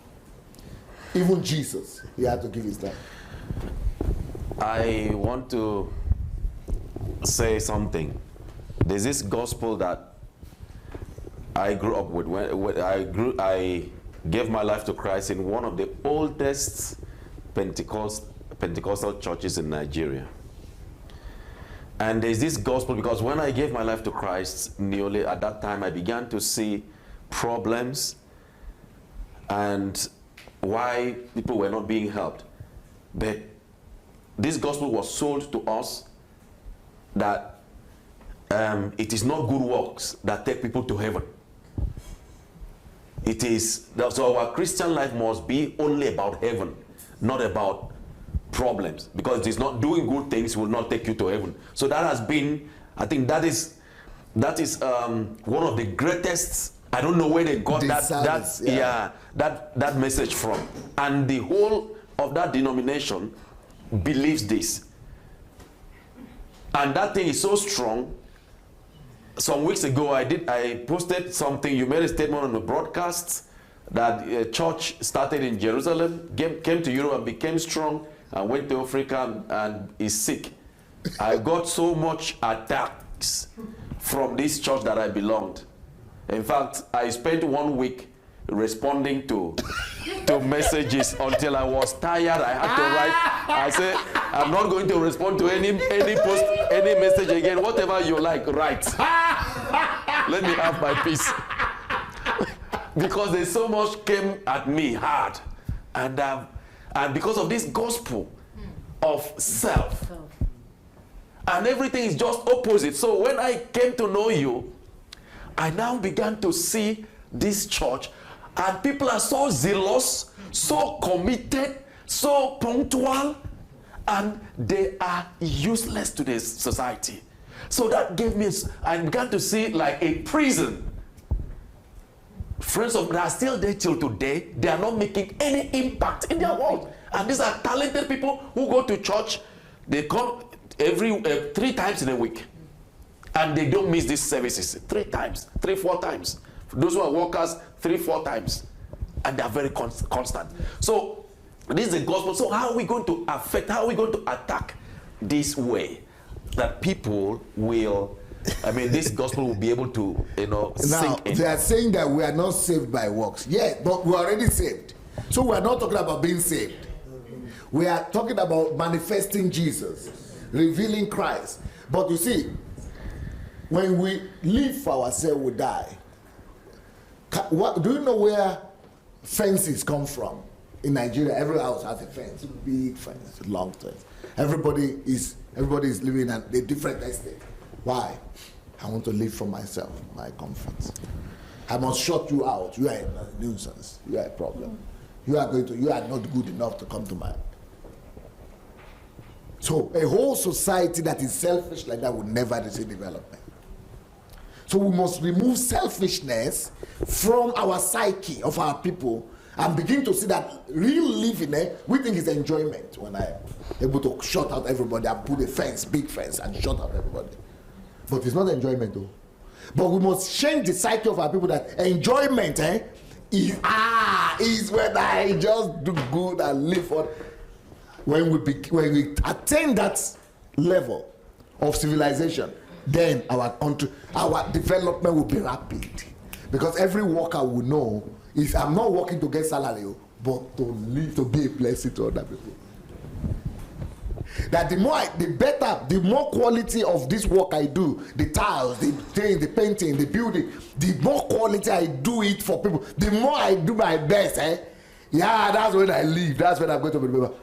Even Jesus, he had to give his life. I want to say something. There's this gospel that I grew up with. When I gave my life to Christ in one of the oldest Pentecostal churches in Nigeria. And there's this gospel because when I gave my life to Christ, nearly at that time, I began to see problems and why people were not being helped. But this gospel was sold to us that it is not good works that take people to heaven. It is, so our Christian life must be only about heaven, not about problems, because it is not doing good things will not take you to heaven. So that has been, I think that is one of the greatest. I don't know where they got that message from, and the whole of that denomination believes this, and that thing is so strong. Some weeks ago, I posted something. You made a statement on the broadcast that a church started in Jerusalem, came to Europe and became strong, and went to Africa and is sick. I got so much attacks from this church that I belonged. In fact, I spent 1 week responding to messages until I was tired. I had to write. I said, I'm not going to respond to any post, any message again. Whatever you like, write. Let me have my peace. Because there's so much came at me hard, and because of this gospel of self, and everything is just opposite. So when I came to know you, I now began to see this church, and people are so zealous, so committed, so punctual, and they are useless to this society. So that gave me, I began to see like a prison. Friends of God are still there till today. They are not making any impact in their world. And these are talented people who go to church. They come every 3 times in a week. And they don't miss these services 3 times, 3-4 times. For those who are workers, 3-4 times. And they are very constant. So this is the gospel. So how are we going to affect, how are we going to attack this way that people will, I mean, this gospel will be able to, sink in? They are saying that we are not saved by works. Yeah, but we are already saved. So we are not talking about being saved. We are talking about manifesting Jesus, revealing Christ. But you see, when we live for ourselves, we die. Do you know where fences come from? In Nigeria, every house has a fence, big fence, long fence. Everybody is living at a different estate. Why? I want to live for myself, my comfort. I must shut you out. You are a nuisance. You are a problem. You are not good enough to come to mind. So a whole society that is selfish like that will never receive development. So we must remove selfishness from our psyche of our people and begin to see that real living, we think is enjoyment when I'm able to shut out everybody and put a fence, big fence, and shut out everybody. But it's not enjoyment though. But we must change the psyche of our people that enjoyment is when I just do good and live for. When we attain that level, of civilization, then our country, our development will be rapid. Because every worker will know, if I'm not working to get salary, but to live, to be a blessing to other people. That the more quality of this work I do, the tiles, the thing, the painting, the building, the more quality I do it for people, the more I do my best, yeah, that's when I leave. That's when I'm going to be remembered.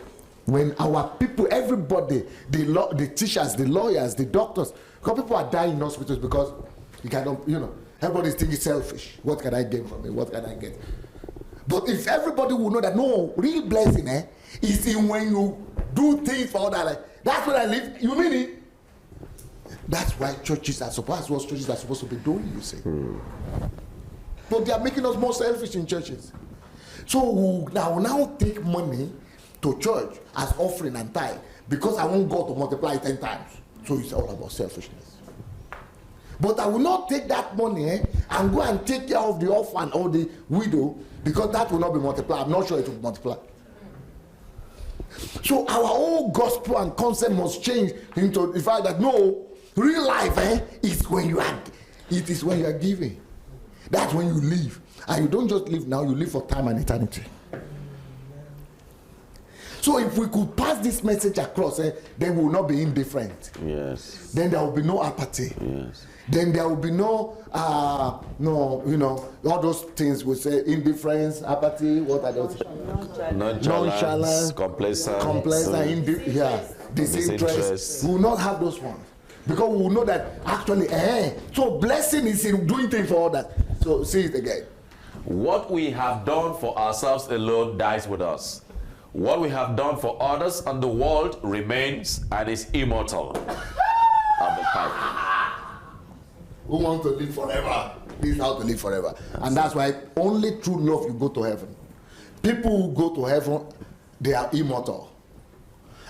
When our people, everybody, the teachers, the lawyers, the doctors, because people are dying in hospitals because you cannot, everybody's thinking selfish. What can I gain from it? What can I get? But if everybody will know that, no, real blessing is in when you do things for others. Like, that's when I live. You mean it? That's why churches are supposed to be doing, you see. But they are making us more selfish in churches. So we'll now take money to church as offering and tithe because I want God to multiply it 10 times. So it's all about selfishness. But I will not take that money and go and take care of the orphan or the widow because that will not be multiplied. I'm not sure it will multiply. So our whole gospel and concept must change into the fact that no, real life is when you are. It is when you are giving. That's when you live, and you don't just live now. You live for time and eternity. So if we could pass this message across, then we will not be indifferent. Yes. Then there will be no apathy. Yes. Then there will be no, all those things we say, indifference, apathy, what are those? Nonchalance, complacent, disinterest. We will not have those ones. Because we will know that actually, so blessing is in doing things for others. So see it again. What we have done for ourselves alone dies with us. What we have done for others and the world remains and is immortal. Who wants to live forever? This is how to live forever. And that's why only through love you go to heaven. People who go to heaven, they are immortal.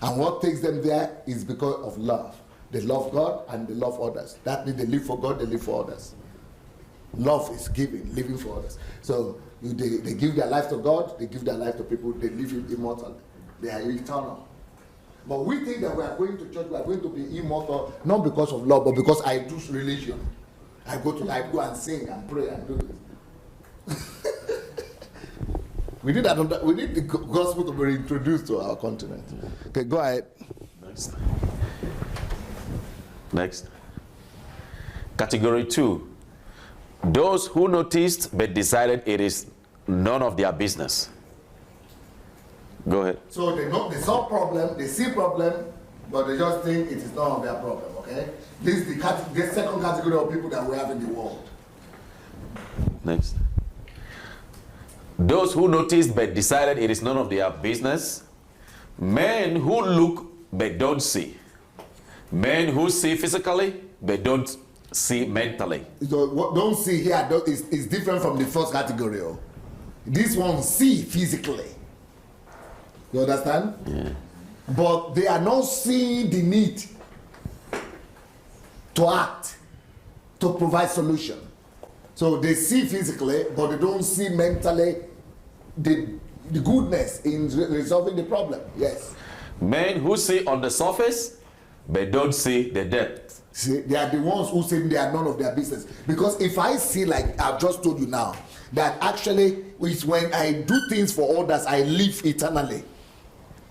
And what takes them there is because of love. They love God and they love others. That means they live for God, they live for others. Love is giving, living for others. So they give their life to God, they give their life to people, they live immortally. They are eternal. But we think that we are going to church, we are going to be immortal, not because of love, but because I do religion. I go and sing and pray and do this. We need the gospel to be introduced to our continent. Okay, go ahead. Next. Category 2. Those who noticed but decided it is none of their business. Go ahead. So they saw problem, they see problem, but they just think it is none of their problem, okay? This is the second category of people that we have in the world. Next. Those who noticed but decided it is none of their business. Men who look but don't see. Men who see physically but don't see mentally. So what don't see here is different from the first category. This one see physically. You understand? Yeah. But they are not seeing the need to act, to provide solution. So they see physically, but they don't see mentally the goodness in resolving the problem. Yes. Men who see on the surface, but don't see the depth. See, they are the ones who say they are none of their business. Because if I see, like I've just told you now, that actually it's when I do things for others, I live eternally.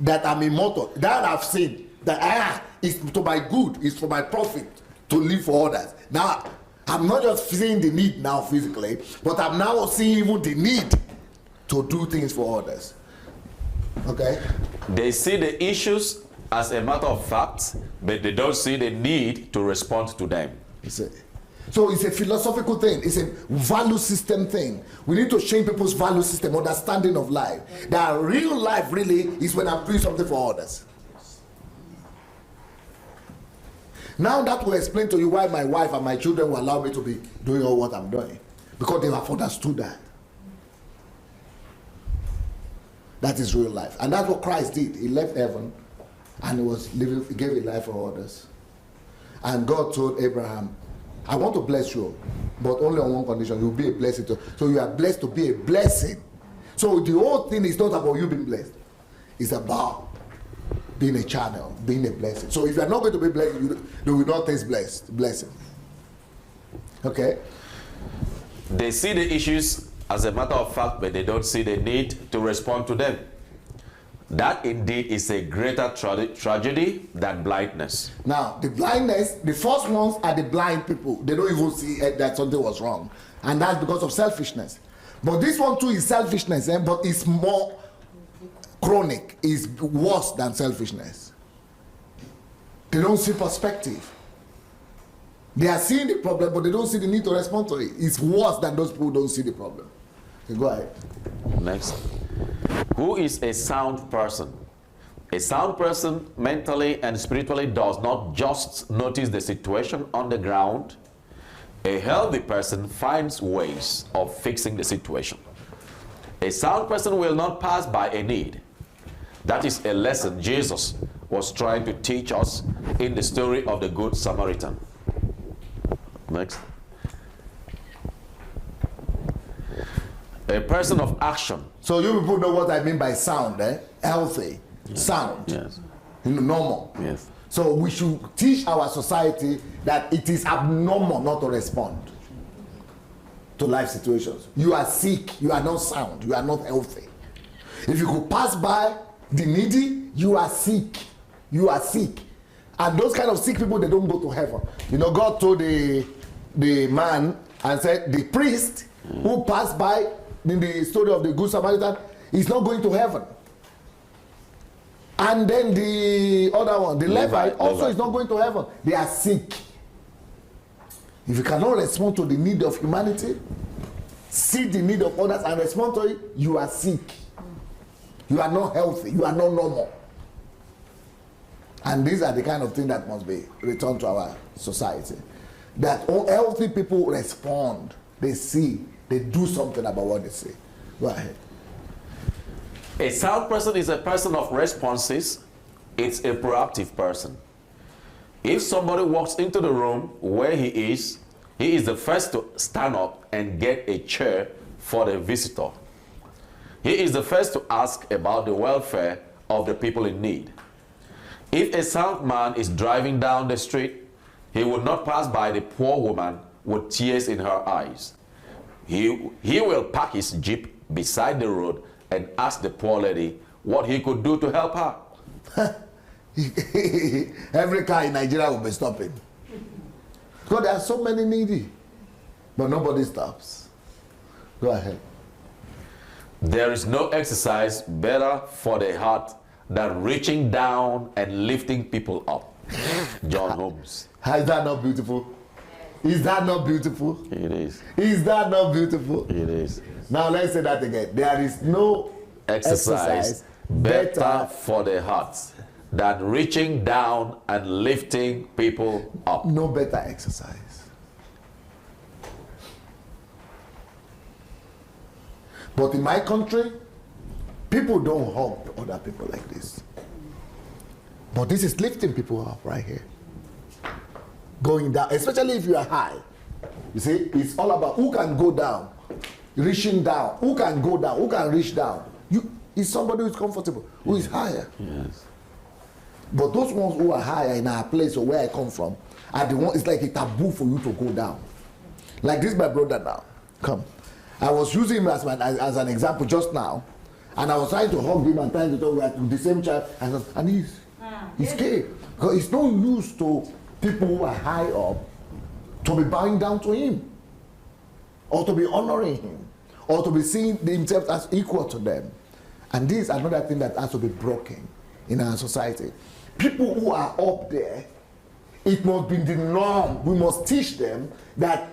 That I'm immortal. That I've seen. That it's to my good, it's for my profit to live for others. Now, I'm not just seeing the need now physically, but I'm now seeing even the need to do things for others. Okay? They see the issues as a matter of fact, but they don't see the need to respond to them. So it's a philosophical thing. It's a value system thing. We need to change people's value system, understanding of life. That real life really is when I'm doing something for others. Now that will explain to you why my wife and my children will allow me to be doing all what I'm doing. Because they have understood that. That is real life. And that's what Christ did. He left heaven and he gave a life for others. And God told Abraham, I want to bless you, but only on one condition. You'll be a blessing. So you are blessed to be a blessing. So the whole thing is not about you being blessed. It's about being a channel, being a blessing. So if you are not going to be blessed, you will not taste blessing. Okay? They see the issues as a matter of fact, but they don't see the need to respond to them. That indeed is a greater tragedy than blindness. Now, the blindness, the first ones are the blind people. They don't even see that something was wrong. And that's because of selfishness. But this one too is selfishness, but it's more chronic, is worse than selfishness. They don't see perspective. They are seeing the problem, but they don't see the need to respond to it. It's worse than those people who don't see the problem. Okay, go ahead. Next. Who is a sound person? A sound person mentally and spiritually does not just notice the situation on the ground. A healthy person finds ways of fixing the situation. A sound person will not pass by a need. That is a lesson Jesus was trying to teach us in the story of the Good Samaritan. Next. A person of action. So you people know what I mean by sound, healthy, yes. Sound, yes. Normal. Yes. So we should teach our society that it is abnormal not to respond to life situations. You are sick, you are not sound, you are not healthy. If you could pass by the needy, you are sick. You are sick. And those kind of sick people, they don't go to heaven. You know, God told the man and said, the priest who passed by in the story of the Good Samaritan is not going to heaven. And then the other one, the Levite, also is not going to heaven. They are sick. If you cannot respond to the need of humanity, see the need of others and respond to it, you are sick. You are not healthy. You are not normal. And these are the kind of things that must be returned to our society. That all healthy people respond. They see. They do something about what they see. Go ahead. A sound person is a person of responses. It's a proactive person. If somebody walks into the room where he is the first to stand up and get a chair for the visitor. He is the first to ask about the welfare of the people in need. If a sound man is driving down the street, he will not pass by the poor woman with tears in her eyes. He will park his jeep beside the road and ask the poor lady what he could do to help her. Every car in Nigeria will be stopping. Because there are so many needy, but nobody stops. Go ahead. There is no exercise better for the heart than reaching down and lifting people up. John Holmes. Is that not beautiful? Is that not beautiful? It is. Is that not beautiful? It is. Now let's say that again. There is no exercise better for the heart than reaching down and lifting people up. No better exercise. But in my country, people don't hug other people like this. But this is lifting people up right here. Going down, especially if you are high. You see, it's all about who can go down, reaching down. Who can go down, who can reach down. It's somebody who is comfortable, who is higher. Yes. But those ones who are higher in our place or where I come from, are the ones, it's like a taboo for you to go down. Like this, my brother now. Come. I was using him as an example just now, and I was trying to hug him and trying to talk with the same child, and he's scared. Because he's not used to people who are high up to be bowing down to him, or to be honoring him, or to be seeing himself as equal to them. And this is another thing that has to be broken in our society. People who are up there, it must be the norm. We must teach them that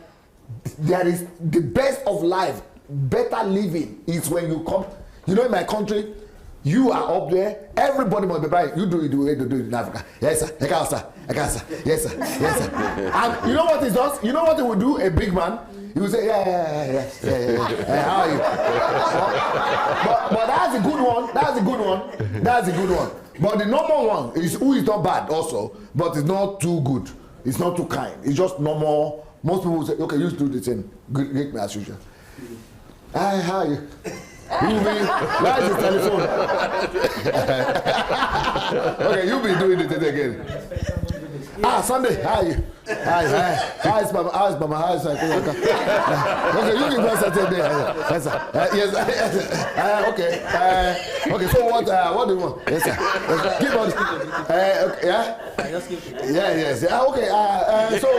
there is the best of life, better living is when you come. You know, in my country, you are up there, everybody must be buying. You do it the way they do it in Africa. Yes, sir. I can, sir. Yes, sir. Yes, sir. And you know what it does? You know what it will do, a big man? He will say, yeah. How are you? But that's a good one. That's a good one. But the normal one is who is not bad also, but it's not too good. It's not too kind. It's just normal. Most people will say, okay, you do the same. Greet me as usual. Hi, how are you? Where's his telephone? Okay, you be doing it again. Sunday, hi. Hi, Mama. Hi, okay, you give us Saturday. Yes, okay. Okay, so what do you want? Yes, sir. Give us. Okay, yeah? Yeah, yes. Okay, so.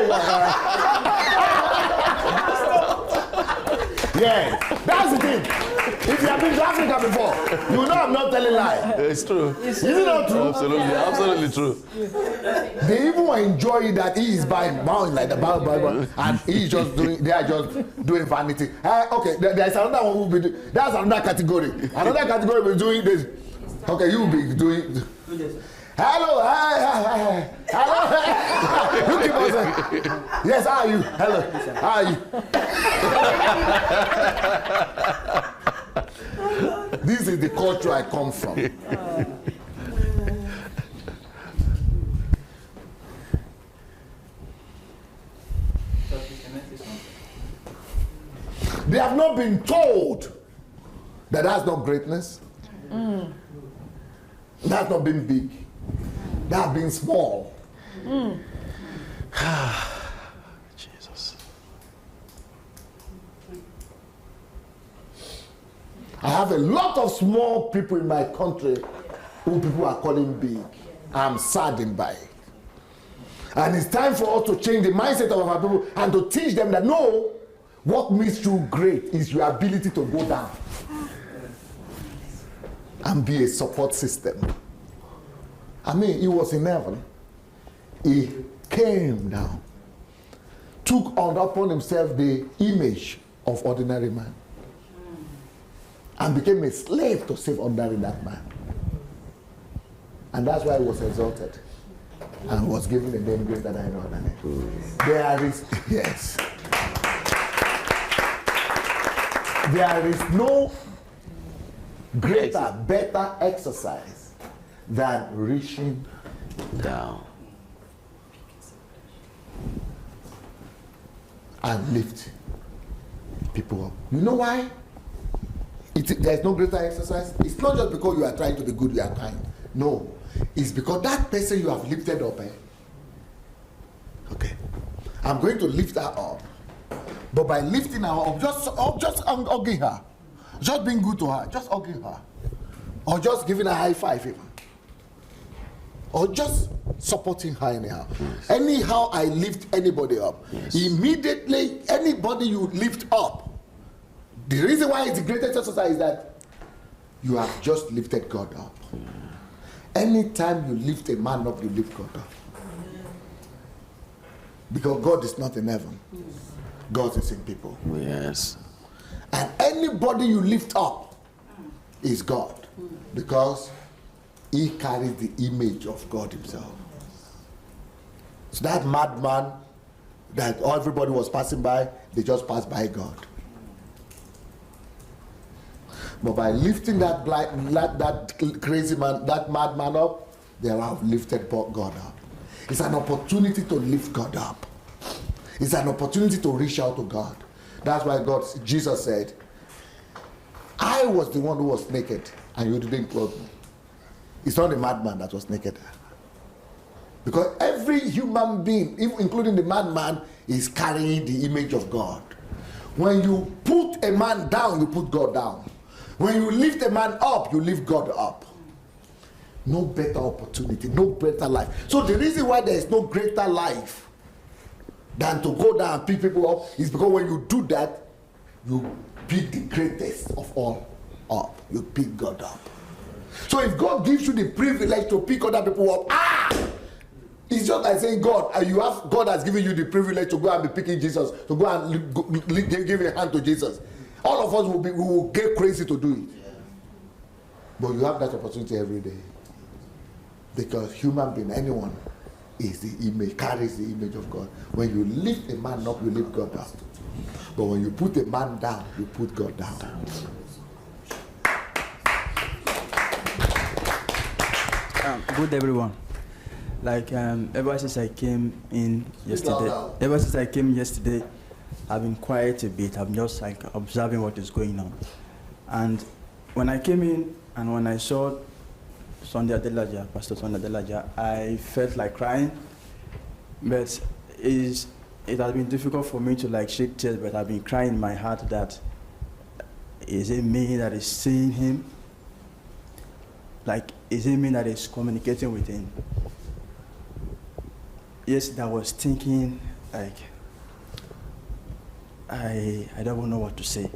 Yeah, that's the thing. If you have been to Africa before, you know I'm not telling lies. It's true. Is it not true? Absolutely true. They even enjoy that he is buying like the Bible, and he's just doing. They are just doing vanity. Okay, there's another one who will be. That's another category. Another category will be doing this. Okay, you will be doing. Hello, hi. Hello. You keep on saying, yes, how are you? Hello, how are you? This is the culture I come from. They have not been told that that's not greatness. That's not being big. That's being small. Jesus. I have a lot of small people in my country who people are calling big. I'm saddened by it. And it's time for us to change the mindset of our people and to teach them that no, what makes you great is your ability to go down and be a support system. I mean, he was in heaven. He came down, took on upon himself the image of ordinary man, and became a slave to save ordinary that man. And that's why he was exalted and was given a name greater than any other name. There is, yes. There is no greater, better exercise than reaching down and lifting people up. You know why? There's no greater exercise. It's not just because you are trying to be good, you are kind. No. It's because that person you have lifted up. Okay. I'm going to lift her up. But by lifting her up, just hugging her, just being good to her, just hugging her, or just giving her a high five even, or just supporting her anyhow. Yes. Anyhow I lift anybody up. Yes. Immediately, anybody you lift up, the reason why it's the greatest exercise is that you have just lifted God up. Anytime you lift a man up, you lift God up. Because God is not in heaven. God is in people. Yes. And anybody you lift up is God. Because he carries the image of God himself. So that madman that everybody was passing by, they just passed by God. But by lifting that crazy man, that madman up, they have lifted God up. It's an opportunity to lift God up. It's an opportunity to reach out to God. That's why Jesus said, I was the one who was naked and you didn't clothe me. It's not the madman that was naked. Because every human being, including the madman, is carrying the image of God. When you put a man down, you put God down. When you lift a man up, you lift God up. No better opportunity, no better life. So the reason why there is no greater life than to go down and pick people up is because when you do that, you pick the greatest of all up. You pick God up. So if God gives you the privilege to pick other people up, it's just like saying God has given you the privilege to go and be picking Jesus, to go and give a hand to Jesus. All of us will get crazy to do it. But you have that opportunity every day. Because human being, anyone, is the image, carries the image of God. When you lift a man up, you lift God up. But when you put a man down, you put God down. Good everyone. Like ever since I came in yesterday, I've been quiet a bit. I'm just like observing what is going on, and when I came in and when I saw Adelaja, Pastor Adelaja, I felt like crying, but it has been difficult for me to like shed tears, but I've been crying in my heart that, is it me that is seeing him? Like, is it me that is communicating with him? Yes, I was thinking, like, I don't know what to say.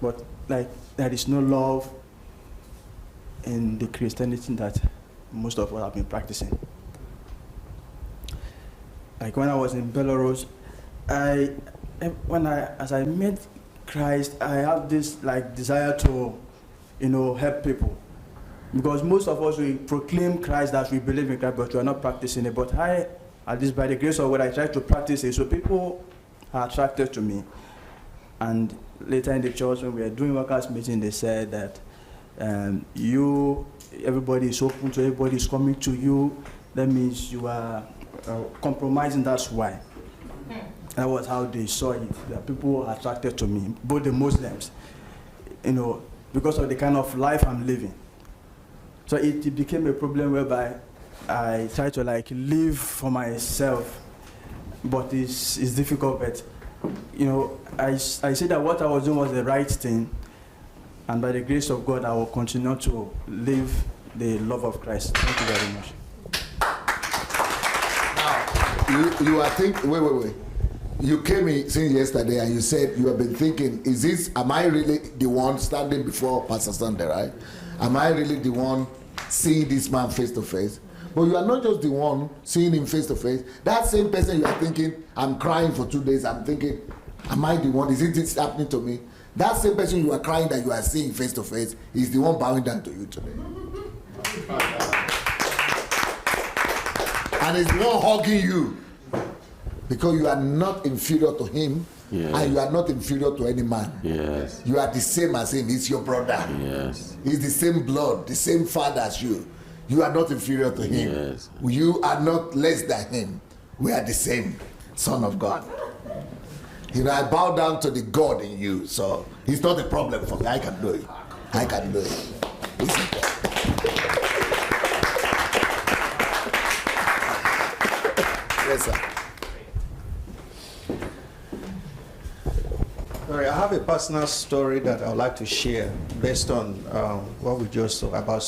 But like, there is no love in the Christianity that most of us have been practicing. Like when I was in Belarus, as I met Christ, I have this like desire to, help people. Because most of us, we proclaim Christ, that we believe in Christ, but we are not practicing it. But at least by the grace of God, I try to practice it, so people are attracted to me. And later in the church, when we were doing workers' meeting, they said that everybody is open to, everybody is coming to you. That means you are compromising, that's why. That was how they saw it, that people were attracted to me, both the Muslims, because of the kind of life I'm living. So it became a problem whereby I try to like live for myself, but it's difficult. But I say that what I was doing was the right thing, and by the grace of God, I will continue to live the love of Christ. Thank you very much. Now, you are thinking. Wait. You came in since yesterday, and you said you have been thinking: am I really the one standing before Pastor Sunday? Right? Am I really the one seeing this man face to face? But you are not just the one seeing him face to face. That same person you are thinking, I'm crying for 2 days, I'm thinking, am I the one? Is it happening to me? That same person you are crying that you are seeing face to face is the one bowing down to you today. And is the one hugging you. Because you are not inferior to him, yes, and you are not inferior to any man. Yes. You are the same as him. He's your brother. Yes. He's the same blood, the same father as you. You are not inferior to him. Yes. You are not less than him. We are the same Son of God. I bow down to the God in you, so it's not a problem for me. I can do it. I can do it. Yes, sir. Sorry, I have a personal story that I would like to share based on what we just saw about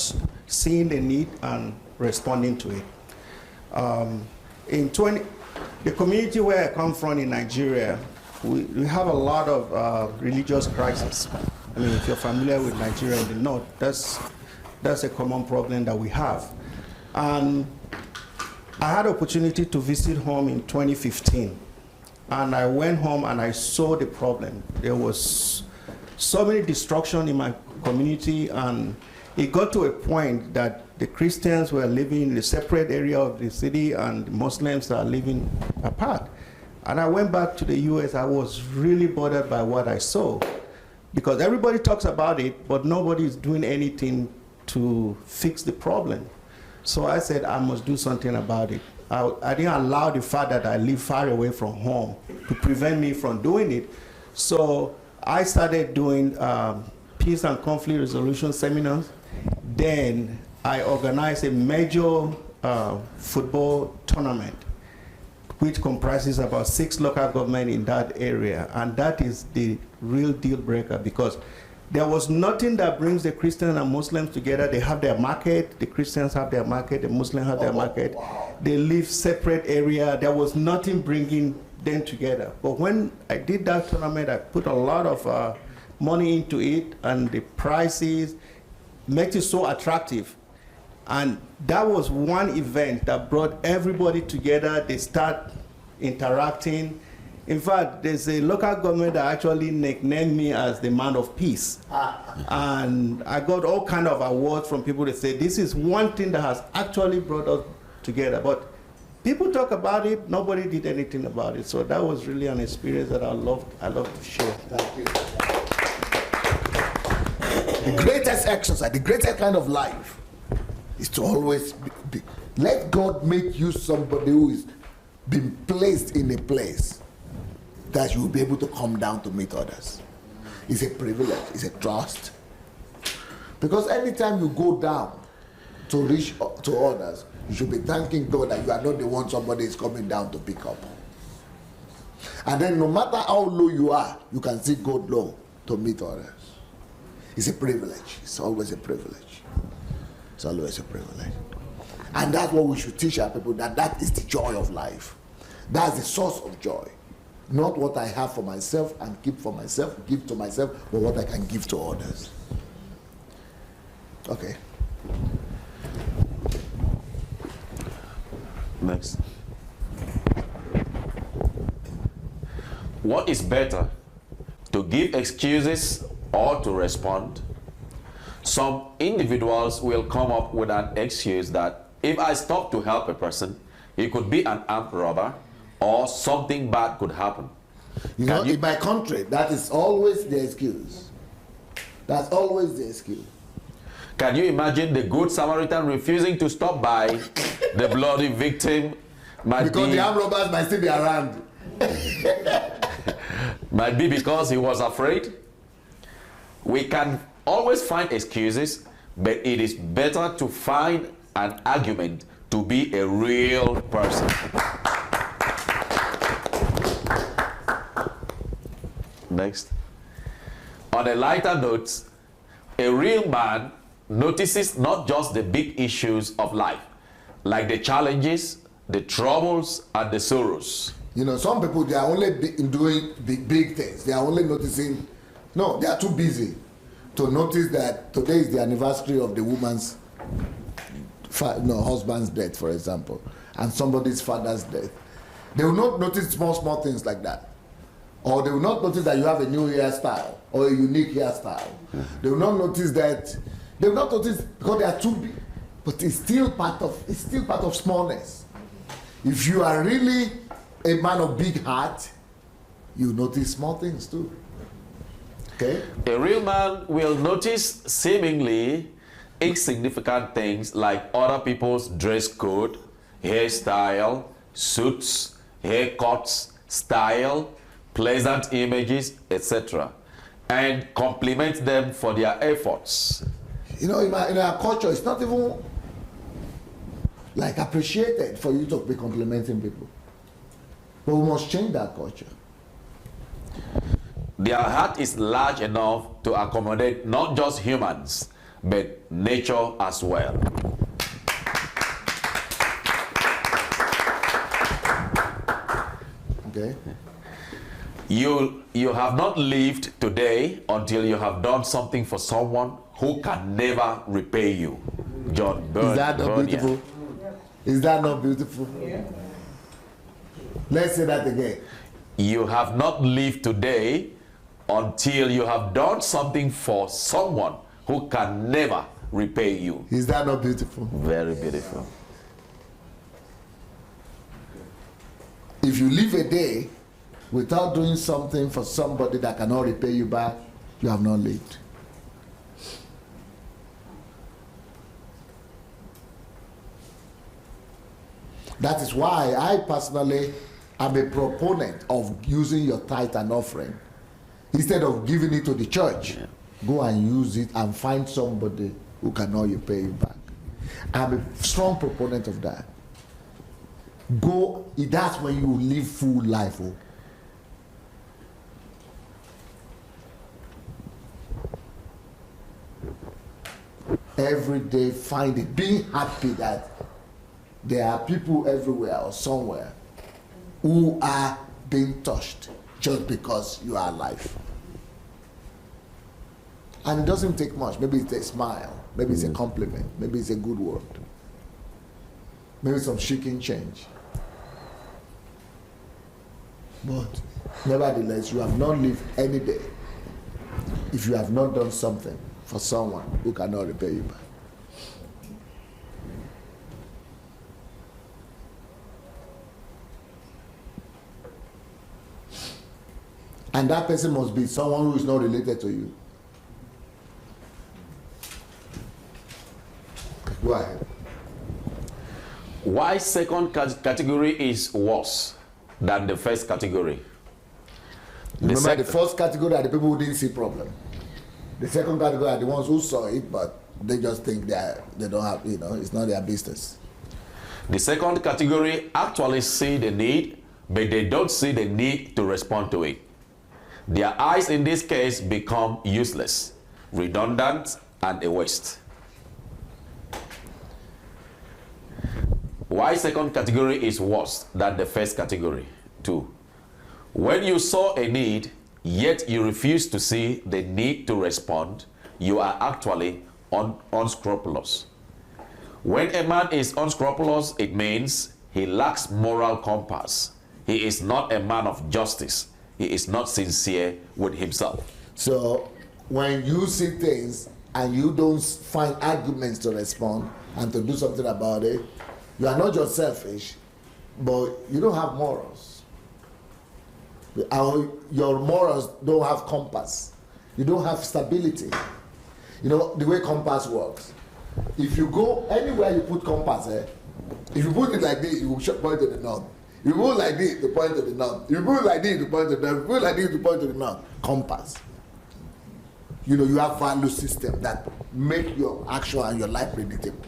seeing the need and responding to it. The community where I come from in Nigeria, we have a lot of religious crises. I mean, if you're familiar with Nigeria in the north, that's a common problem that we have. And I had an opportunity to visit home in 2015. And I went home and I saw the problem. There was so many destruction in my community, and it got to a point that the Christians were living in a separate area of the city and the Muslims are living apart. And I went back to the US. I was really bothered by what I saw, because everybody talks about it, but nobody is doing anything to fix the problem. So I said, I must do something about it. I didn't allow the fact that I live far away from home to prevent me from doing it. So I started doing peace and conflict resolution seminars. Then I organized a major football tournament, which comprises about 6 local governments in that area. And that is the real deal breaker, because there was nothing that brings the Christians and Muslims together. They have their market, the Christians have their market, the Muslims have their market. Wow. They live separate area. There was nothing bringing them together. But when I did that tournament, I put a lot of money into it, and the prices make it so attractive. And that was one event that brought everybody together. They start interacting. In fact, there's a local government that actually nicknamed me as the man of peace. And I got all kind of awards from people that say, this is one thing that has actually brought us together. But people talk about it, nobody did anything about it. So that was really an experience that I love to share. Thank you. The greatest exercise, the greatest kind of life is to always let God make you somebody who is been placed in a place that you will be able to come down to meet others. It's a privilege, it's a trust. Because anytime you go down to reach to others, you should be thanking God that you are not the one somebody is coming down to pick up. And then no matter how low you are, you can see God low to meet others. It's a privilege. It's always a privilege. It's always a privilege. And that's what we should teach our people, that is the joy of life. That's the source of joy. Not what I have for myself and keep for myself, give to myself, but what I can give to others. Okay. Next. What is better, to give excuses or to respond? Some individuals will come up with an excuse that if I stop to help a person, he could be an armed robber or something bad could happen. You know, in my country, that is always the excuse. That's always the excuse. Can you imagine the Good Samaritan refusing to stop by the bloody victim? Because the armed robbers might still be around. Might be because he was afraid. We can always find excuses, but it is better to find an argument to be a real person. Next. On a lighter note, a real man notices not just the big issues of life, like the challenges, the troubles, and the sorrows. You know, some people, they are only doing big things. They are only noticing, no, they are too busy to notice that today is the anniversary of the woman's husband's death, for example, and somebody's father's death. They will not notice small things like that. Or they will not notice that you have a new hairstyle or a unique hairstyle. They will not notice that. They will not notice because they are too big. But it's still part of smallness. If you are really a man of big heart, you notice small things too. Okay? A real man will notice seemingly insignificant things like other people's dress code, hairstyle, suits, haircuts, style, pleasant images, etc., and compliment them for their efforts. You know, in our culture, it's not even like appreciated for you to be complimenting people. But we must change that culture. Their heart is large enough to accommodate not just humans, but nature as well. Okay. You have not lived today until you have done something for someone who can never repay you. John Byrne. Is that not beautiful? Is that not beautiful? Yeah. Let's say that again. You have not lived today until you have done something for someone who can never repay you. Is that not beautiful? Very beautiful. If you live a day without doing something for somebody that cannot repay you back, you have not lived. That is why I personally am a proponent of using your tithe and offering. Instead of giving it to the church, go and use it and find somebody who cannot repay you back. I'm a strong proponent of that. Go, that's when you live full life. Oh. Every day find it. Being happy that there are people everywhere or somewhere who are being touched just because you are alive. And it doesn't take much. Maybe it's a smile. Maybe it's a compliment. Maybe it's a good word. Maybe some shaking change. But nevertheless, you have not lived any day if you have not done something for someone who cannot repay you back. And that person must be someone who is not related to you. Go ahead. Why second category is worse than the first category? Remember, the first category are the people who didn't see problem. The second category are the ones who saw it, but they just think they don't have, it's not their business. The second category actually see the need, but they don't see the need to respond to it. Their eyes in this case become useless, redundant, and a waste. Why second category is worse than the first category? 2. When you saw a need, yet you refuse to see the need to respond, you are actually unscrupulous. When a man is unscrupulous, it means he lacks moral compass. He is not a man of justice. He is not sincere with himself. So when you see things and you don't find arguments to respond and to do something about it, you are not just selfish, but you don't have morals. Your morals don't have compass. You don't have stability. You know, the way compass works. If you go anywhere you put compass, if you put it like this, you will point to the north. If you put it like this, you point to the north. If you put it like this, you point to the north. If you put it like this, you point to the north. Compass. You know, you have value system that make your action and your life predictable.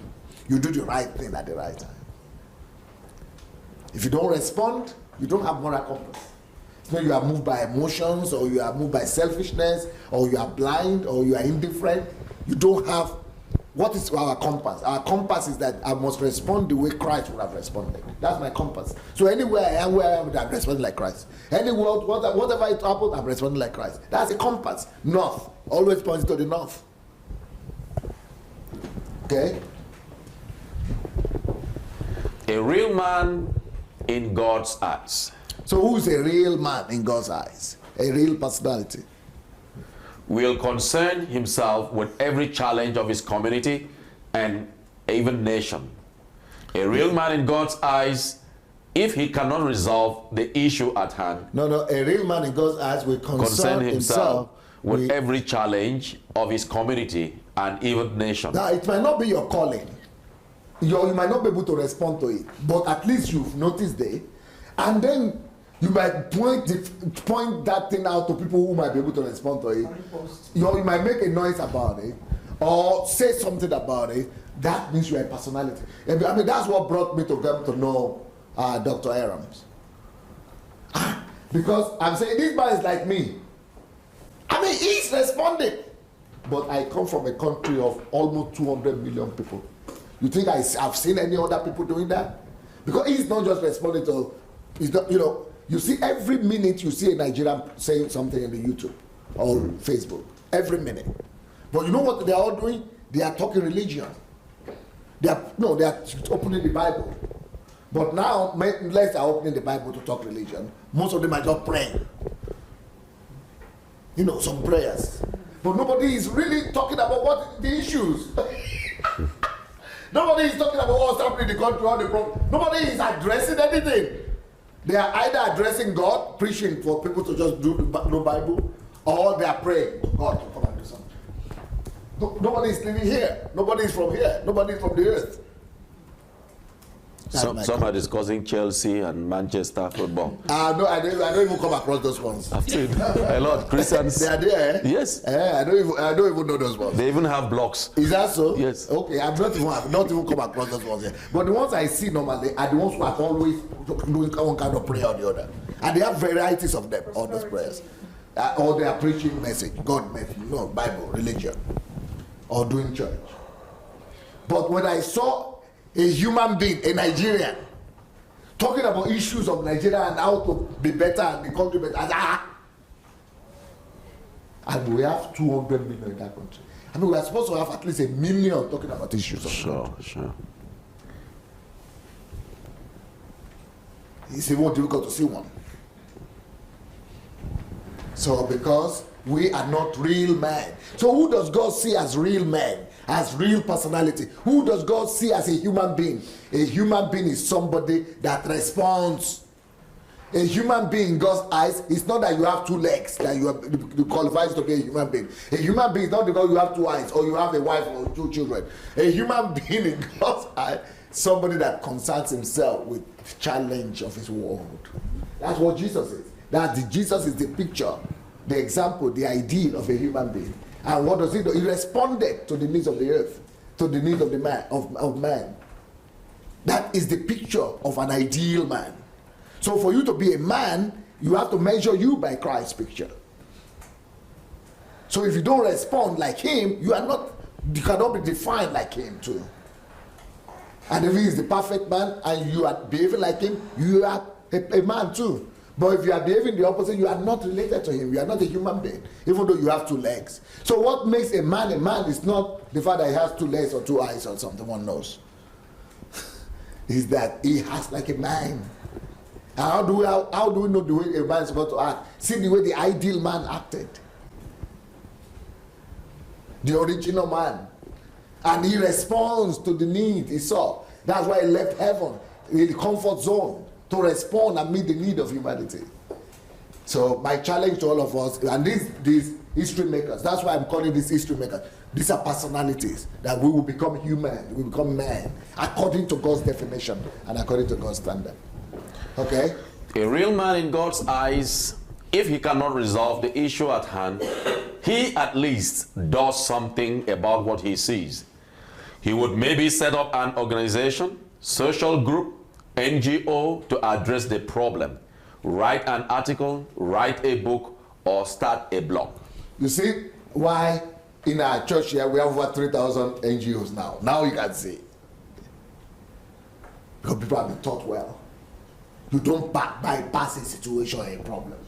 You do the right thing at the right time. If you don't respond, you don't have moral compass. So you are moved by emotions, or you are moved by selfishness, or you are blind, or you are indifferent. You don't have, what is our compass? Our compass is that I must respond the way Christ would have responded. That's my compass. So anywhere I am, where I am, I'm responding like Christ. Any world, whatever it happens, I'm responding like Christ. That's a compass. North, always points to the north. Okay? A real man in God's eyes. So who's a real man in God's eyes? A real personality. Will concern himself with every challenge of his community and even nation. A real man in God's eyes, if he cannot resolve the issue at hand. No, a real man in God's eyes will concern himself with every challenge of his community and even nation. Now, it might not be your calling. You might not be able to respond to it, but at least you've noticed it, and then you might point that thing out to people who might be able to respond to it. You might make a noise about it or say something about it. That means you're a personality. I mean, that's what brought me to come to know Dr. Abrams. Because I'm saying this man is like me. I mean, he's responding. But I come from a country of almost 200 million people. You think I've seen any other people doing that? Because he's not just responding to, he's not, you see every minute you see a Nigerian saying something in the YouTube or Facebook. Every minute. But you know what they're all doing? They are talking religion. They are opening the Bible. But now, unless they're opening the Bible to talk religion, most of them are just praying. Some prayers. But nobody is really talking about what the issues. Nobody is talking about what's happening in the country, all the problems. Nobody is addressing anything. They are either addressing God, preaching for people to just do the Bible, or they are praying, God, to come and do something. Nobody is living here. Nobody is from here. Nobody is from the earth. Some are discussing Chelsea and Manchester football. No, I don't even come across those ones. I've seen a lot. Christians. They are there, eh? Yes. I don't even know those ones. They even have blocks. Is that so? Yes. Okay, I've not even come across those ones yet. But the ones I see normally are the ones who are always doing one kind of prayer or the other. And they have varieties of them, all those prayers. Or they are preaching message, God message, Bible, religion, or doing church. But when I saw a human being, a Nigerian, talking about issues of Nigeria and how to be better and the country better. And we have 200 million in that country. I mean, we are supposed to have at least 1 million talking about issues of Sure. It's even difficult to see one. So because we are not real men. So who does God see as real men? As real personality? Who does God see as a human being? A human being is somebody that responds. A human being in God's eyes is not that you have 2 legs, that you qualify to be a human being. A human being is not because you have 2 eyes or you have a wife or 2 children. A human being in God's eyes, somebody that concerns himself with the challenge of his world. That's what Jesus is. Jesus is the picture, the example, the ideal of a human being. And what does he do? He responded to the needs of the earth, to the needs of the man, of man. That is the picture of an ideal man. So for you to be a man, you have to measure you by Christ's picture. So if you don't respond like him, you cannot be defined like him too. And if he is the perfect man and you are behaving like him, you are a man too. But if you are behaving the opposite, you are not related to him. You are not a human being, even though you have 2 legs. So what makes a man is not the fact that he has 2 legs or 2 eyes or something one knows. Is that he has like a man. And how do we know the way a man is supposed to act? See the way the ideal man acted. The original man. And he responds to the need he saw. That's why he left heaven, in the comfort zone, to respond and meet the need of humanity. So my challenge to all of us, and these history makers, that's why I'm calling these history makers. These are personalities that we will become human, we will become man, according to God's definition and according to God's standard. Okay? A real man in God's eyes, if he cannot resolve the issue at hand, he at least does something about what he sees. He would maybe set up an organization, social group, NGO to address the problem. Write an article, write a book, or start a blog. You see why in our church here we have over 3,000 NGOs now. Now you can see. Because people have been taught well. You don't bypass a situation or a problem.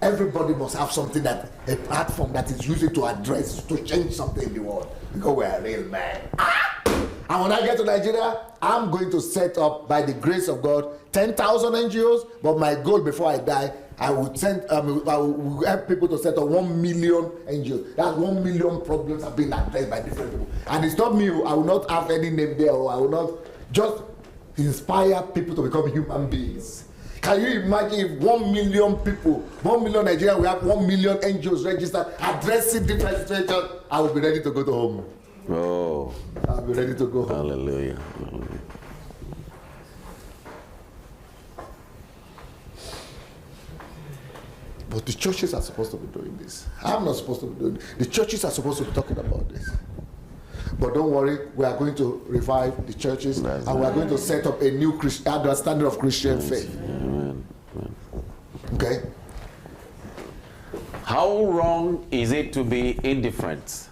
Everybody must have something a platform that is used to address, to change something in the world. Because we're a real man. And when I get to Nigeria, I'm going to set up, by the grace of God, 10,000 NGOs. But my goal before I die, I will help people to set up 1 million NGOs. That's 1 million problems have been addressed by different people. And it's not me. I will not have any name there, or I will not just inspire people to become human beings. Can you imagine if 1 million people, 1 million Nigerians, we have 1 million NGOs registered, addressing different situations? I will be ready to go to home. Oh. I'll be ready to go home. Hallelujah. Hallelujah. But the churches are supposed to be doing this. I'm not supposed to be doing this. The churches are supposed to be talking about this. But don't worry, we are going to revive the churches, and we are going to set up a new understanding of Christian faith. Amen. Okay? How wrong is it to be indifferent?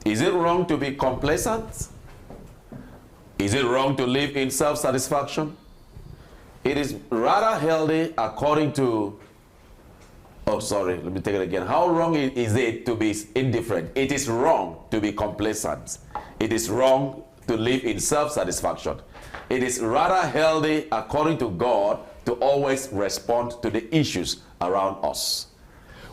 Is it wrong to be complacent? Is it wrong to live in self-satisfaction? It is rather healthy according to... Oh, sorry, let me take it again. How wrong is it to be indifferent? It is wrong to be complacent. It is wrong to live in self-satisfaction. It is rather healthy, according to God, to always respond to the issues around us.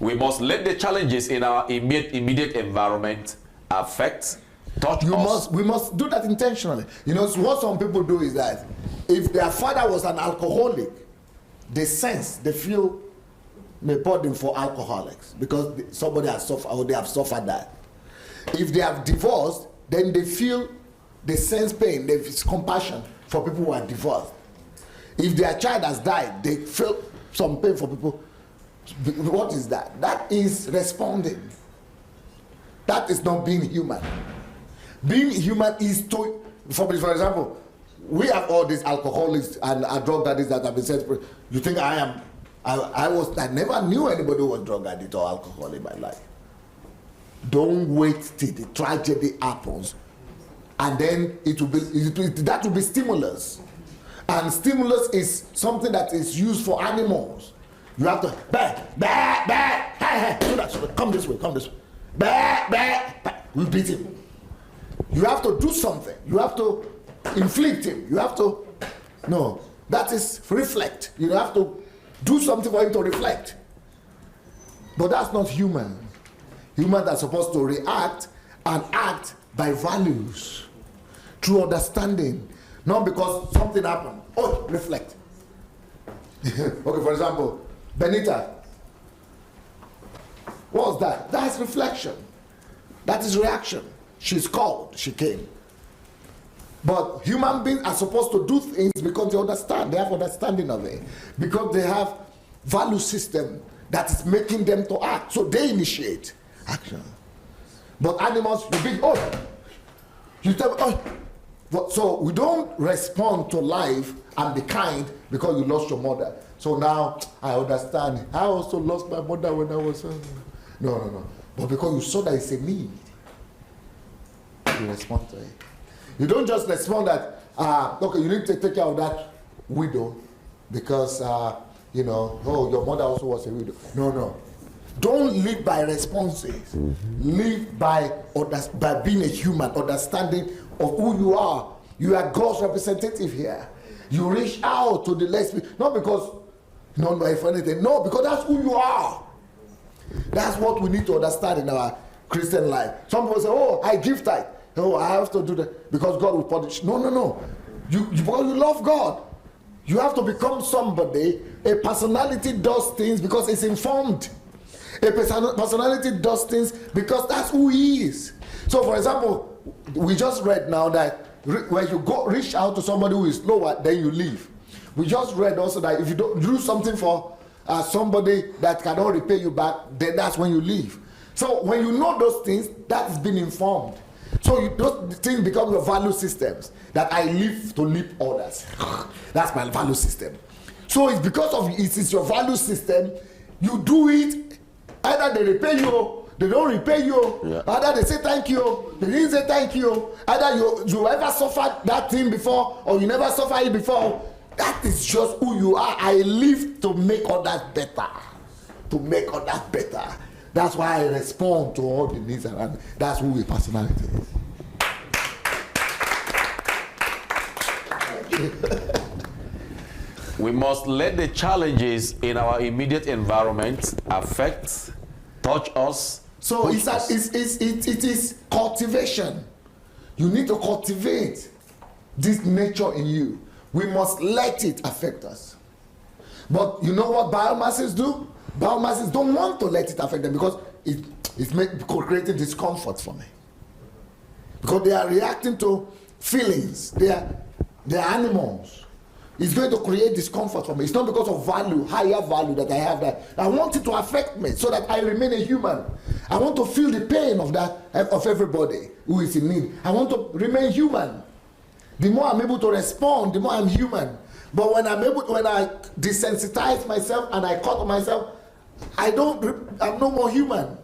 We must let the challenges in our immediate environment affect, touch us. We must do that intentionally. You know, what some people do is that if their father was an alcoholic, they feel the burden for alcoholics because somebody has suffered, or they have suffered that. If they have divorced, then they feel, they sense pain, they feel compassion for people who are divorced. If their child has died, they feel some pain for people. What is that? That is responding. That is not being human. Being human is to, for example, we have all these alcoholics and drug addicts that have been set free. You think I never knew anybody who was drug addict or alcohol in my life. Don't wait till the tragedy happens, and then that will be stimulus. And stimulus is something that is used for animals. You have to come this way, we beat him. You have to do something. You have to inflict him. You have to, no, that is reflect. You have to do something for him to reflect. But that's not human. Humans are supposed to react and act by values, through understanding, not because something happened. Oh, reflect. Okay, for example, Benita. What's that? That's reflection. That is reaction. She's called, she came. But human beings are supposed to do things because they understand, they have understanding of it. Because they have value system that is making them to act. So they initiate. action. But animals, you big, you tell, But, so we don't respond to life and be kind because you lost your mother. So now I understand. I also lost my mother when I was no. But because you saw that it's a need, you respond to it. You don't just respond that, okay, you need to take care of that widow because, you know, oh, your mother also was a widow. No. Don't live by responses. Live by being a human, understanding of who you are. You are God's representative here. You reach out to the less people, not because, not for anything, no, because that's who you are. That's what we need to understand in our Christian life. Some people say, oh, I give tithe. Oh, I have to do that because God will punish. No. Because you love God. You have to become somebody. A personality does things because it's informed. A personality does things because that's who he is. So, for example, we just read now that when you go reach out to somebody who is lower, then you leave. We just read also that if you don't do something for somebody that cannot repay you back, then that's when you leave. So when you know those things, that's been informed. So those things become your value systems. That I live to live others. That's my value system. So it's because of it is your value system. You do it. Either they repay you, they don't repay you. Yeah. Either they say thank you, they didn't say thank you. Either you ever suffered that thing before, or you never suffered it before. That is just who you are. I live to make others better. To make others better. That's why I respond to all the needs around. That's who your personality is. We must let the challenges in our immediate environment affect, touch us. So it is cultivation. You need to cultivate this nature in you. We must let it affect us. But you know what biomasses do? Biomasses don't want to let it affect them because it's creating discomfort for me. Because they are reacting to feelings. They are animals. It's going to create discomfort for me. It's not because of value, higher value that I have that. I want it to affect me so that I remain a human. I want to feel the pain of everybody who is in need. I want to remain human. The more I'm able to respond, the more I'm human. But when I desensitize myself and I cut myself, I'm no more human.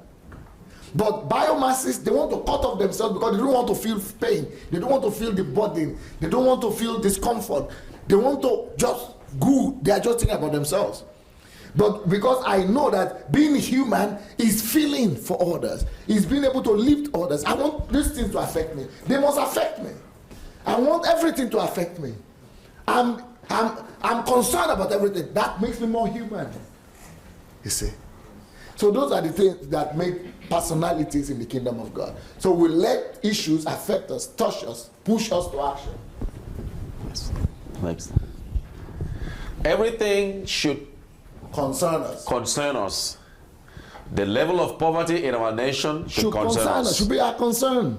But biomasses, they want to cut off themselves because they don't want to feel pain. They don't want to feel the burden. They don't want to feel discomfort. They want to just go. They are just thinking about themselves. But because I know that being human is feeling for others, is being able to lift others. I want these things to affect me. They must affect me. I want everything to affect me. I'm concerned about everything. That makes me more human. You see? So those are the things that make personalities in the kingdom of God. So we let issues affect us, touch us, push us to action. Yes. Next. Everything should concern us. The level of poverty in our nation should concern us. Should be our concern.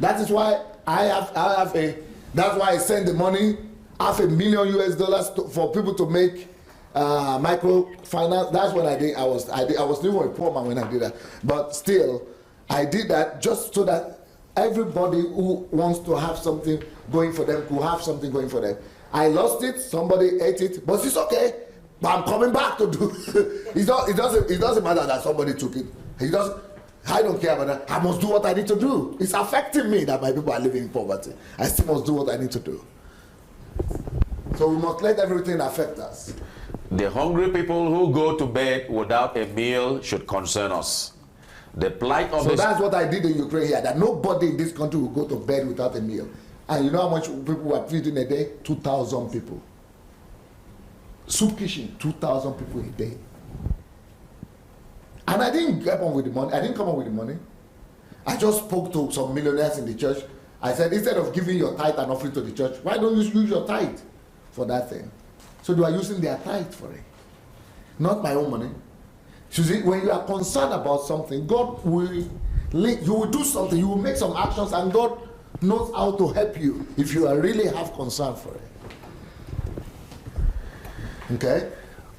That is why that's why I send the money, $500,000 US for people to make microfinance. That's what I did. I was living with a poor man when I did that. But still, I did that just so that everybody who wants to have something going for them could have something going for them. I lost it, somebody ate it, but it's okay. But I'm coming back to do it. Doesn't matter that somebody took it. I don't care about that. I must do what I need to do. It's affecting me that my people are living in poverty. I still must do what I need to do. So we must let everything affect us. The hungry people who go to bed without a meal should concern us. The plight of So that's what I did in Ukraine here, that nobody in this country will go to bed without a meal. And you know how much people were feeding a day? 2,000 people. Soup kitchen, 2,000 people a day. And I didn't come up with the money. I just spoke to some millionaires in the church. I said, instead of giving your tithe and offering to the church, why don't you use your tithe for that thing? So they are using their tithe for it. Not my own money. You see, when you are concerned about something, God will, you will do something, you will make some actions, and God knows how to help you if you really have concern for it. Okay?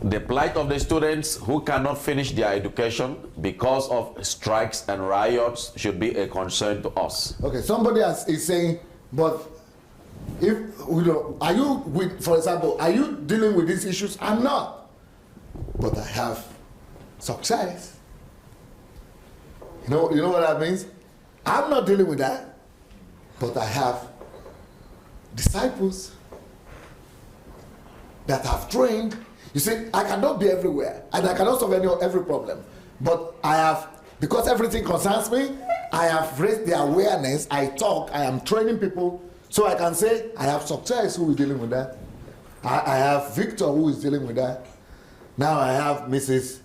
The plight of the students who cannot finish their education because of strikes and riots should be a concern to us. Okay, somebody is saying, but if are you with, for example, are you dealing with these issues? I'm not, but I have success. You know what that means? I'm not dealing with that, but I have disciples that have trained. You see, I cannot be everywhere, and I cannot solve every problem. But I have, because everything concerns me, I have raised the awareness. I talk. I am training people, so I can say I have success. Who is dealing with that? I have Victor, who is dealing with that. Now I have Mrs.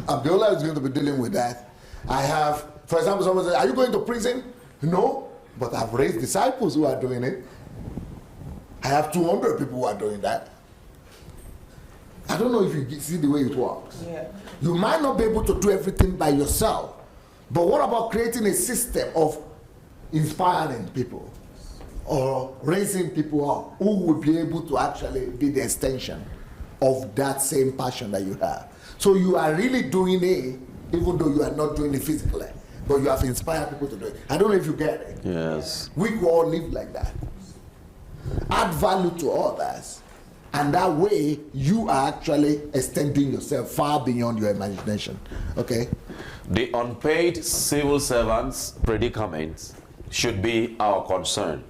Abdullah is going to be dealing with that. I have, for example, someone says, "Are you going to prison?" No, but I've raised disciples who are doing it. I have 200 people who are doing that. I don't know if you see the way it works. Yeah. You might not be able to do everything by yourself, but what about creating a system of inspiring people or raising people up who will be able to actually be the extension of that same passion that you have? So you are really doing it, even though you are not doing it physically, but you have inspired people to do it. I don't know if you get it. Yes. We could all live like that. Add value to others. And that way, you are actually extending yourself far beyond your imagination. Okay? The unpaid civil servants' predicament should be our concern.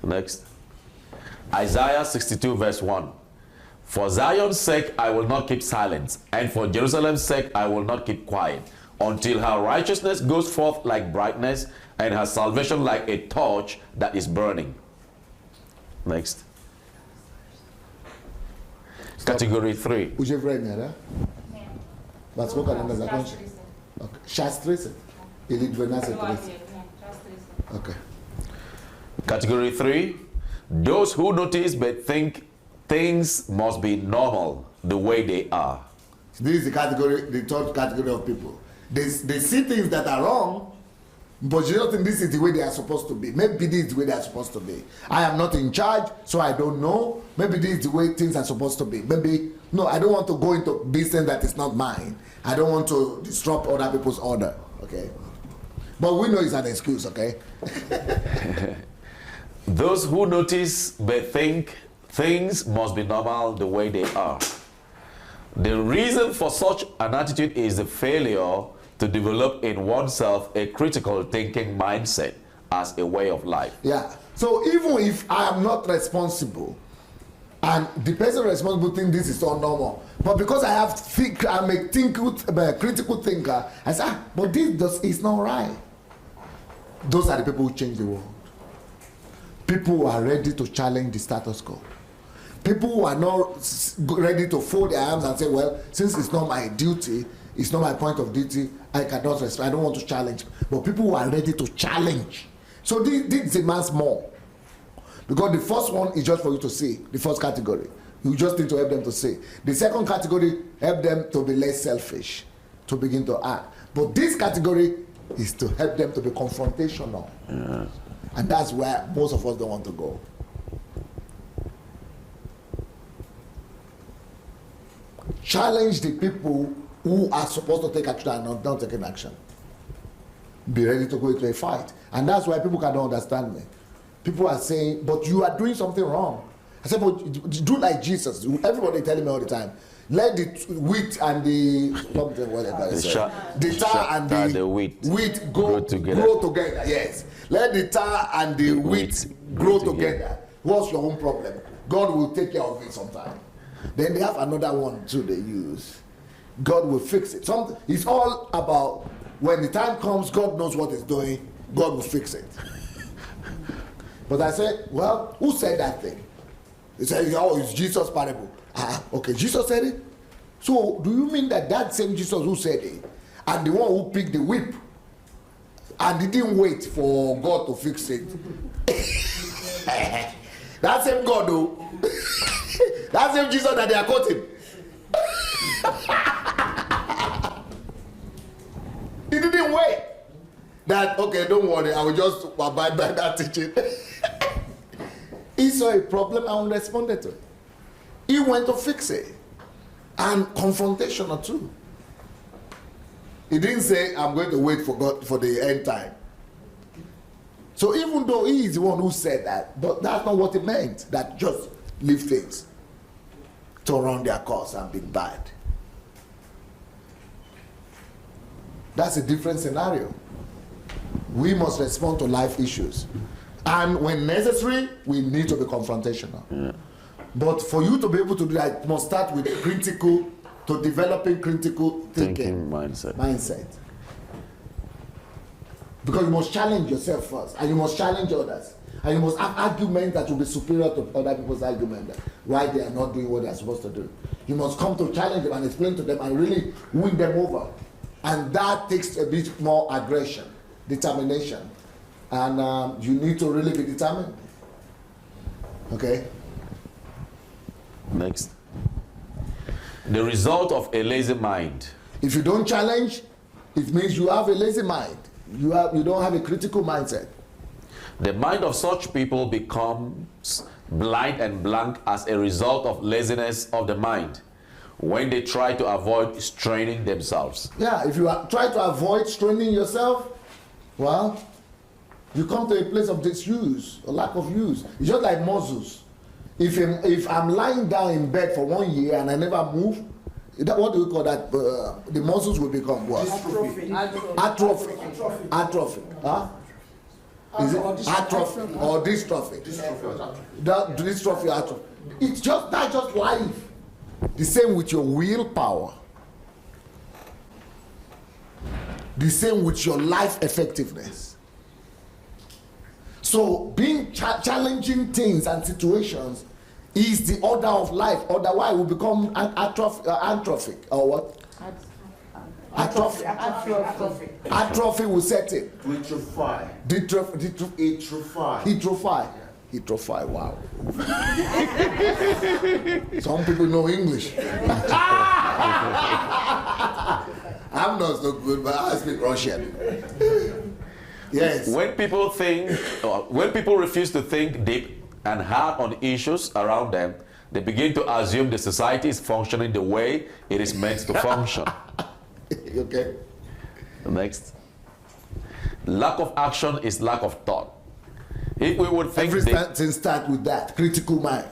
Next. Isaiah 62 verse 1. For Zion's sake I will not keep silence, and for Jerusalem's sake I will not keep quiet, until her righteousness goes forth like brightness, and her salvation like a torch that is burning. Next. Category 3. Uje vremia, da? Vas pokazane na zakończy? Okay. 6:30. Ili 12:30. Okay. Category 3. Those who notice but think things must be normal the way they are. This is the category, the third category of people. They see things that are wrong, but you don't think this is the way they are supposed to be. Maybe this is the way they are supposed to be. I am not in charge, so I don't know. Maybe this is the way things are supposed to be. Maybe, no, I don't want to go into business that is not mine. I don't want to disrupt other people's order, okay? But we know it's an excuse, okay? Those who notice but think things must be normal the way they are. The reason for such an attitude is the failure to develop in oneself a critical thinking mindset as a way of life. Yeah. So even if I am not responsible, and the person responsible thinks this is all normal, but because I'm a critical thinker, I say, but this is not right. Those are the people who change the world. People who are ready to challenge the status quo. People who are not ready to fold their arms and say, well, since it's not my duty, it's not my point of duty, I cannot respect, I don't want to challenge. But people who are ready to challenge. So this demands more. Because the first one is just for you to see, the first category. You just need to help them to see. The second category, help them to be less selfish, to begin to act. But this category is to help them to be confrontational. Yeah. And that's where most of us don't want to go. Challenge the people who are supposed to take action and not taking action. Be ready to go into a fight. And that's why people cannot understand me. People are saying, but you are doing something wrong. I said, but do like Jesus. Everybody telling me all the time. Let the wheat and the tar and the wheat grow together. Yes. Let the tar and the wheat grow together. What's your own problem? God will take care of it sometime. Then they have another one too they use. God will fix it. It's all about when the time comes, God knows what he's doing, God will fix it. But I said, well, who said that thing? He said, oh, it's Jesus' parable. Okay, Jesus said it? So do you mean that same Jesus who said it, and the one who picked the whip, and didn't wait for God to fix it? That same God though, that same Jesus that they are quoting. He didn't wait. That, okay, don't worry, I will just abide by that teaching. He saw a problem and responded to it. He went to fix it. And confrontational too. He didn't say, I'm going to wait for God for the end time. So even though he is the one who said that, but that's not what he meant, that just leave things to run their course and be bad. That's a different scenario. We must respond to life issues. And when necessary, we need to be confrontational. Yeah. But for you to be able to do that, it must start with critical, to developing critical thinking mindset. Because you must challenge yourself first, and you must challenge others. And you must have arguments that will be superior to other people's arguments, why they are not doing what they are supposed to do. You must come to challenge them and explain to them and really win them over. And that takes a bit more aggression, determination. And you need to really be determined. Okay? Next. The result of a lazy mind. If you don't challenge, it means you have a lazy mind. You don't have a critical mindset. The mind of such people becomes blind and blank as a result of laziness of the mind when they try to avoid straining themselves. Yeah, if you try to avoid straining yourself, well, you come to a place of disuse, a lack of use. It's just like muscles. If I'm lying down in bed for 1 year and I never move, what do we call that? The muscles will become what? Atrophy. Atrophy. Huh? Is it atrophy or dystrophy? Dystrophy, atrophy. It's just that's just life. The same with your willpower. The same with your life effectiveness. So being challenging things and situations is the order of life. Otherwise, we become atrophic or what? Atrophy. Atrophy will set in. Atrophy. Atrophy. Wow. Some people know English. I'm not so good, but I speak Russian. Yes. When people refuse to think deep and hard on issues around them, they begin to assume the society is functioning the way it is meant to function. Okay. Next. Lack of action is lack of thought. If we would think everything start with that critical mind.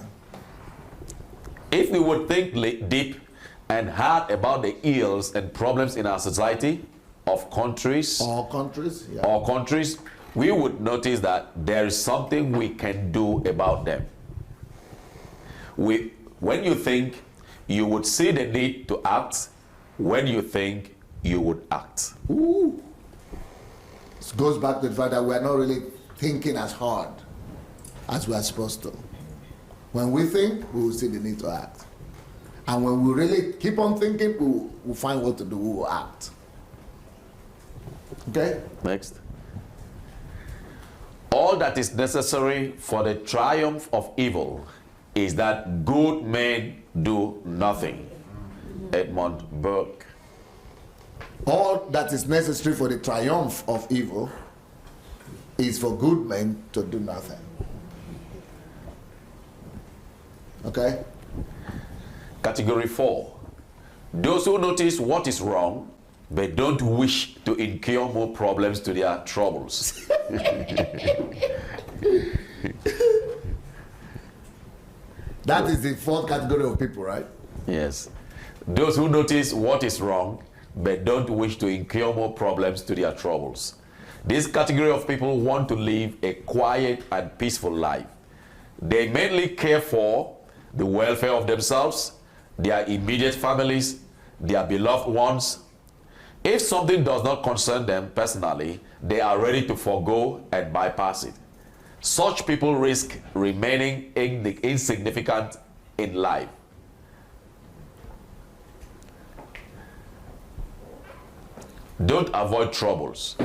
If we would think deep and hard about the ills and problems in our society, of countries, we would notice that there is something we can do about them. When you think, you would see the need to act. When you think, you would act. Ooh. It goes back to the fact that we are not really thinking as hard as we are supposed to. When we think, we will see the need to act. And when we really keep on thinking, we'll find what to do, we will act. Okay? Next. All that is necessary for the triumph of evil is that good men do nothing. Edmund Burke. All that is necessary for the triumph of evil is for good men to do nothing. Okay? Category 4. Those who notice what is wrong, but don't wish to incur more problems to their troubles. That is the fourth category of people, right? Yes. Those who notice what is wrong, but don't wish to incur more problems to their troubles. This category of people want to live a quiet and peaceful life. They mainly care for the welfare of themselves, their immediate families, their beloved ones. If something does not concern them personally, they are ready to forego and bypass it. Such people risk remaining insignificant in life. Don't avoid troubles.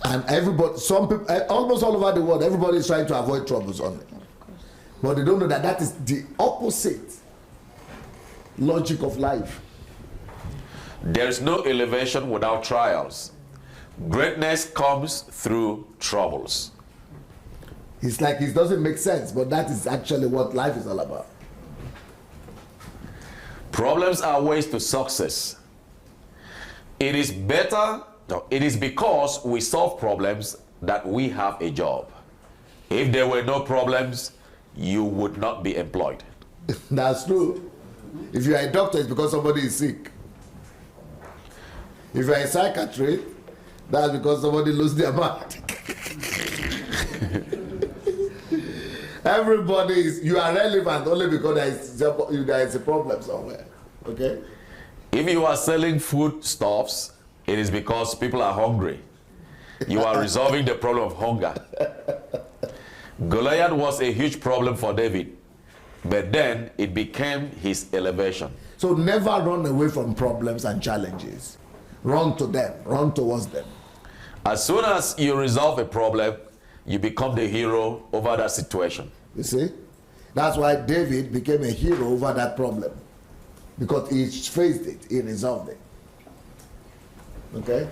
And everybody, some people, almost all over the world, everybody is trying to avoid troubles only. But they don't know that that is the opposite logic of life. There is no elevation without trials. Greatness comes through troubles. It's like it doesn't make sense, but that is actually what life is all about. Problems are ways to success. It is because we solve problems that we have a job. If there were no problems, you would not be employed. That's true. If you are a doctor, it's because somebody is sick. If you are a psychiatrist, that's because somebody lost their mind. Everybody is, you are relevant only because there is a problem somewhere. Okay? If you are selling foodstuffs, it is because people are hungry. You are resolving the problem of hunger. Goliath was a huge problem for David, but then it became his elevation. So never run away from problems and challenges. Run to them, run towards them. As soon as you resolve a problem, you become the hero over that situation. You see? That's why David became a hero over that problem. Because he faced it, he resolved it. Okay?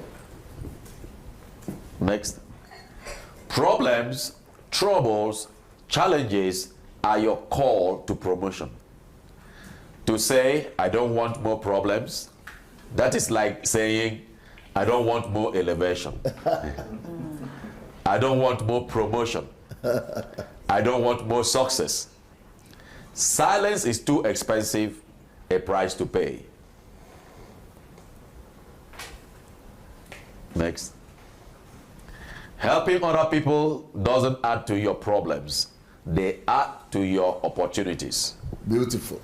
Next. Problems, troubles, challenges are your call to promotion. To say, I don't want more problems, that is like saying, I don't want more elevation. I don't want more promotion. I don't want more success. Silence is too expensive a price to pay. Next. Helping other people doesn't add to your problems. They add to your opportunities. Beautiful.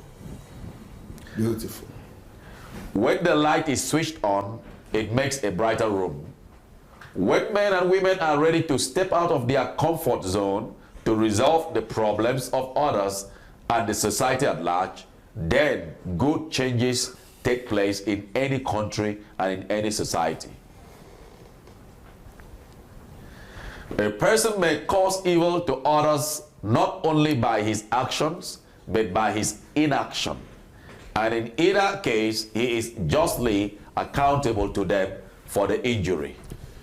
Beautiful. When the light is switched on, it makes a brighter room. When men and women are ready to step out of their comfort zone to resolve the problems of others and the society at large, then good changes take place in any country and in any society. A person may cause evil to others not only by his actions, but by his inaction. And in either case, he is justly accountable to them for the injury.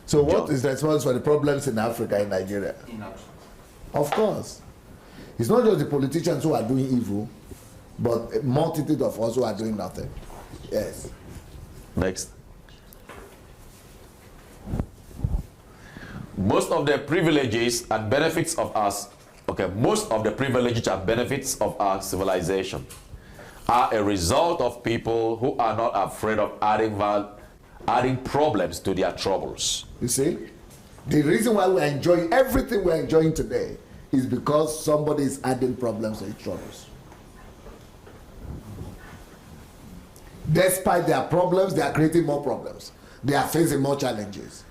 So what is the response for the problems in Africa and Nigeria? Inaction. Of course. It's not just the politicians who are doing evil, but a multitude of us who are doing nothing. Yes. Next. Most of the privileges and benefits of us, most of the privileges and benefits of our civilization are a result of people who are not afraid of adding problems to their troubles. You see? The reason why we're enjoying everything we're enjoying today is because somebody is adding problems to his troubles. Despite their problems, they are creating more problems. They are facing more challenges.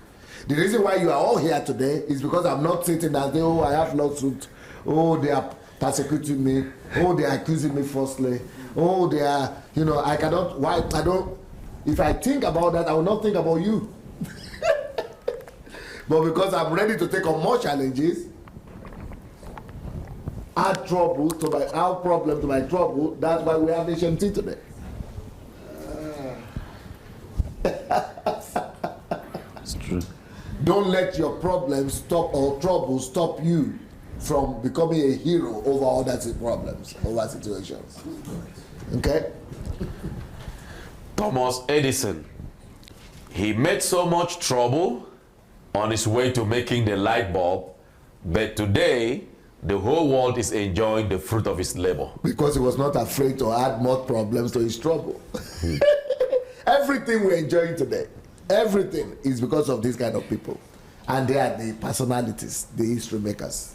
The reason why you are all here today is because I'm not sitting and saying, oh, I have lawsuit. Oh, they are persecuting me. Oh, they are accusing me falsely. Oh, they are, I cannot, if I think about that, I will not think about you. But because I'm ready to take on more challenges, add trouble to add problem to my trouble, that's why we have HMT today. It's true. Don't let your problems or trouble stop you from becoming a hero over other problems, over situations. Okay? Thomas Edison, he made so much trouble on his way to making the light bulb, but today the whole world is enjoying the fruit of his labor. Because he was not afraid to add more problems to his trouble. Everything we're enjoying today, everything is because of these kind of people. And they are the personalities, the history makers.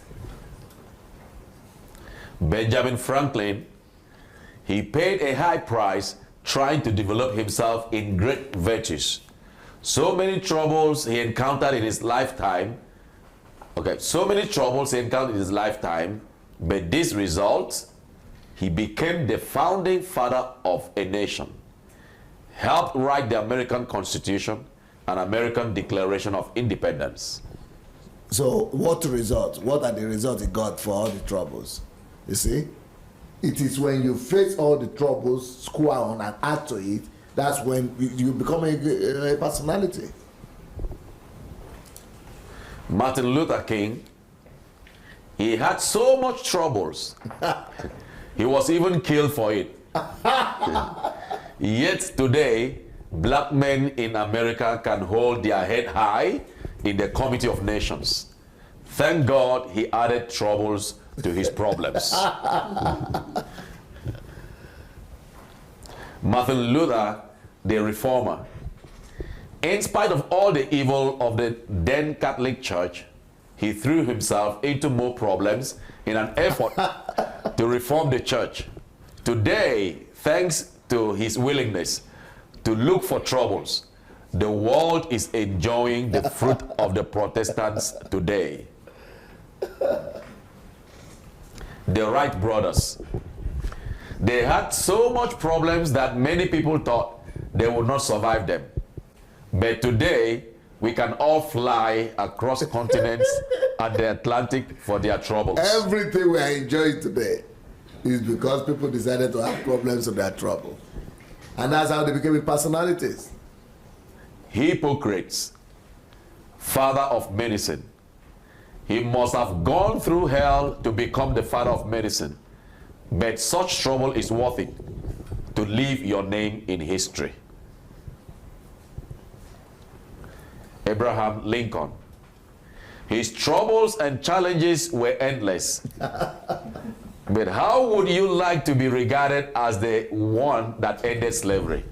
Benjamin Franklin, he paid a high price trying to develop himself in great virtues. So many troubles he encountered in his lifetime. So many troubles he encountered in his lifetime, but this result, he became the founding father of a nation, helped write the American Constitution and American Declaration of Independence. So what result? What are the results he got for all the troubles? You see? It is when you face all the troubles, square on and add to it, that's when you become a personality. Martin Luther King, he had so much troubles. He was even killed for it. Yet today, black men in America can hold their head high in the Committee of Nations. Thank God he added troubles to his problems. Martin Luther, the reformer, in spite of all the evil of the then Catholic Church, he threw himself into more problems in an effort to reform the church. Today, thanks to his willingness to look for troubles, the world is enjoying the fruit of the Protestants today. The Wright brothers, they had so much problems that many people thought they would not survive them. But today, we can all fly across continents and the Atlantic for their troubles. Everything we are enjoying today is because people decided to have problems with their trouble. And that's how they became personalities. Hippocrates, father of medicine. He must have gone through hell to become the father of medicine. But such trouble is worth it to leave your name in history. Abraham Lincoln. His troubles and challenges were endless. But how would you like to be regarded as the one that ended slavery?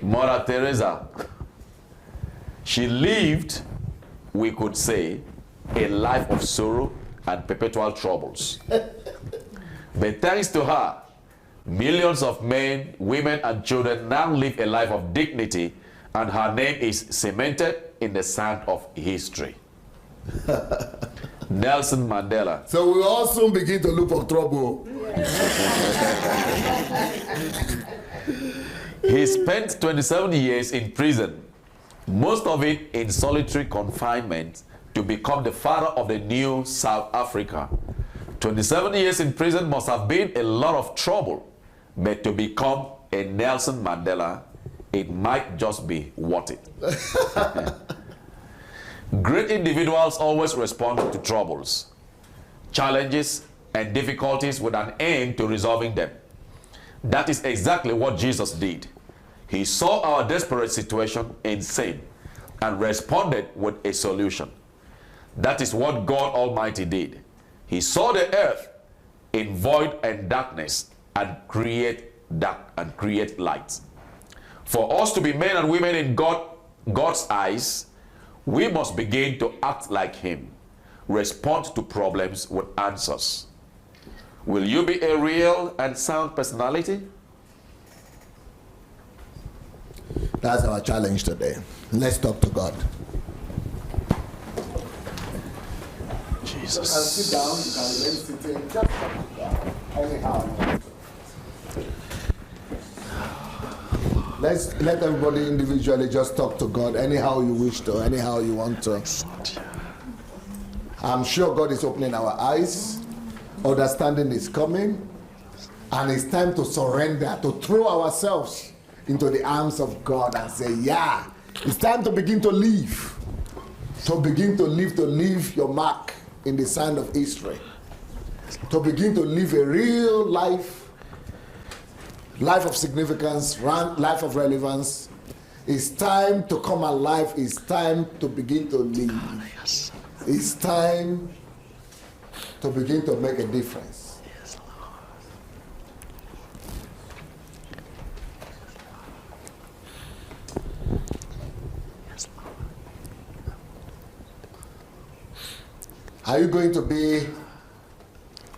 Mother Teresa. She lived, we could say, a life of sorrow and perpetual troubles. But thanks to her, millions of men, women, and children now live a life of dignity, and her name is cemented in the sand of history. Nelson Mandela. So we all soon begin to look for trouble. He spent 27 years in prison, most of it in solitary confinement, to become the father of the new South Africa. 27 years in prison must have been a lot of trouble, but to become a Nelson Mandela, it might just be worth it. Great individuals always respond to troubles, challenges, and difficulties with an aim to resolving them. That is exactly what Jesus did. He saw our desperate situation in sin and responded with a solution. That is what God Almighty did. He saw the earth in void and darkness and create light. For us to be men and women in God's eyes, we must begin to act like Him, respond to problems with answers. Will you be a real and sound personality? That's our challenge today. Let's talk to God. Jesus. You can sit down, you can remain sitting, just talk to God. Anyhow. Let everybody individually just talk to God anyhow you wish to, anyhow you want to. I'm sure God is opening our eyes. Understanding is coming. And it's time to surrender, to throw ourselves into the arms of God and say, yeah, it's time to begin to live. To begin to leave your mark in the sand of history. To begin to live a real life of significance, life of relevance. It's time to come alive. It's time to begin to live. It's time to begin to make a difference. Are you going to be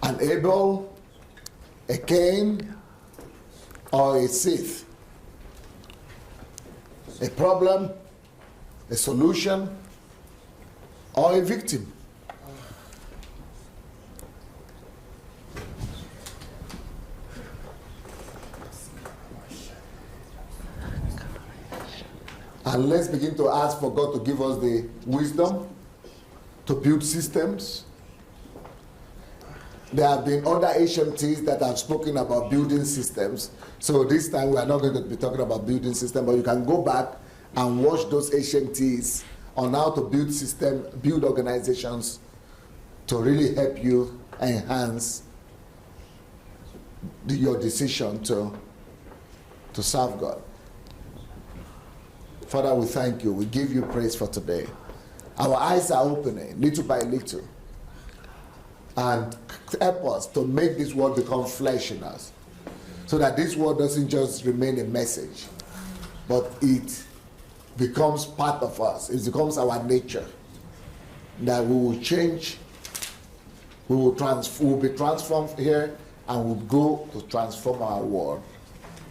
an Abel, a Cain, or a Seth? A problem, a solution, or a victim? And let's begin to ask for God to give us the wisdom to build systems. There have been other HMTs that have spoken about building systems. So this time we are not going to be talking about building systems, but you can go back and watch those HMTs on how to build organizations to really help you enhance your decision to serve God. Father, we thank you. We give you praise for today. Our eyes are opening little by little. And help us to make this word become flesh in us. So that this word doesn't just remain a message, but it becomes part of us. It becomes our nature. That we will change, we will be transformed here, and we'll go to transform our world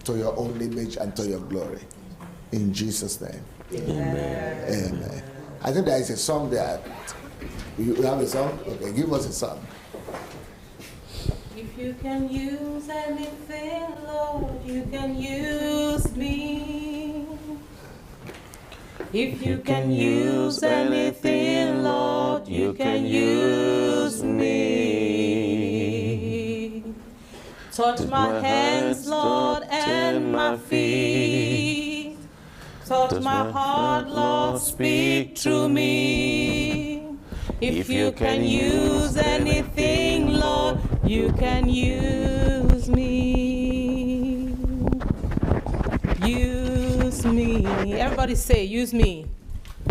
to your own image and to your glory. In Jesus' name. Amen. Amen. I think there is a song there. You have a song? Okay, give us a song. If you can use anything, Lord, you can use me. If you can use anything, Lord, you can use me. Touch my hands, Lord, and my feet. Touch my heart, Lord, speak to me. If you can use anything, Lord, you can use me. Use me. Everybody say, use me.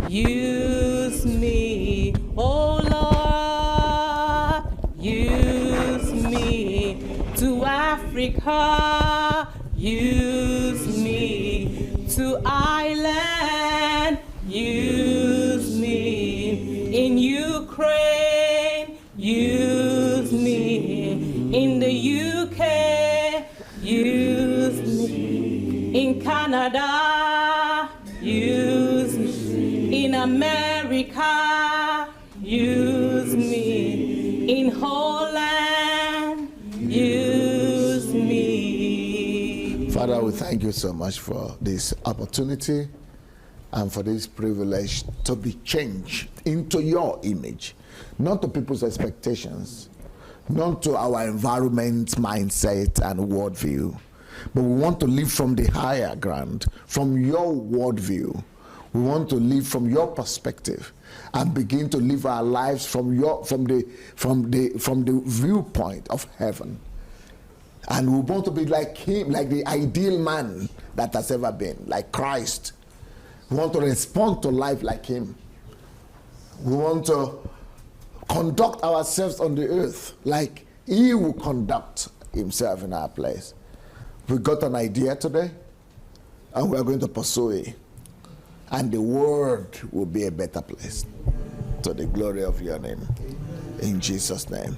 Use me. Oh, Lord, use me. To Africa, use me. To Ireland, use me. In Ukraine, use me. In the UK, use me. In Canada, use me. In America, use me. In Holland, use me. Father, we thank you so much for this opportunity and for this privilege to be changed into your image, not to people's expectations, not to our environment, mindset, and worldview, but we want to live from the higher ground, from your worldview. We want to live from your perspective and begin to live our lives from the viewpoint of heaven. And we want to be like him, like the ideal man that has ever been, like Christ. We want to respond to life like him. We want to conduct ourselves on the earth like he will conduct himself in our place. We got an idea today, and we are going to pursue it. And the world will be a better place to the glory of your name. In Jesus' name.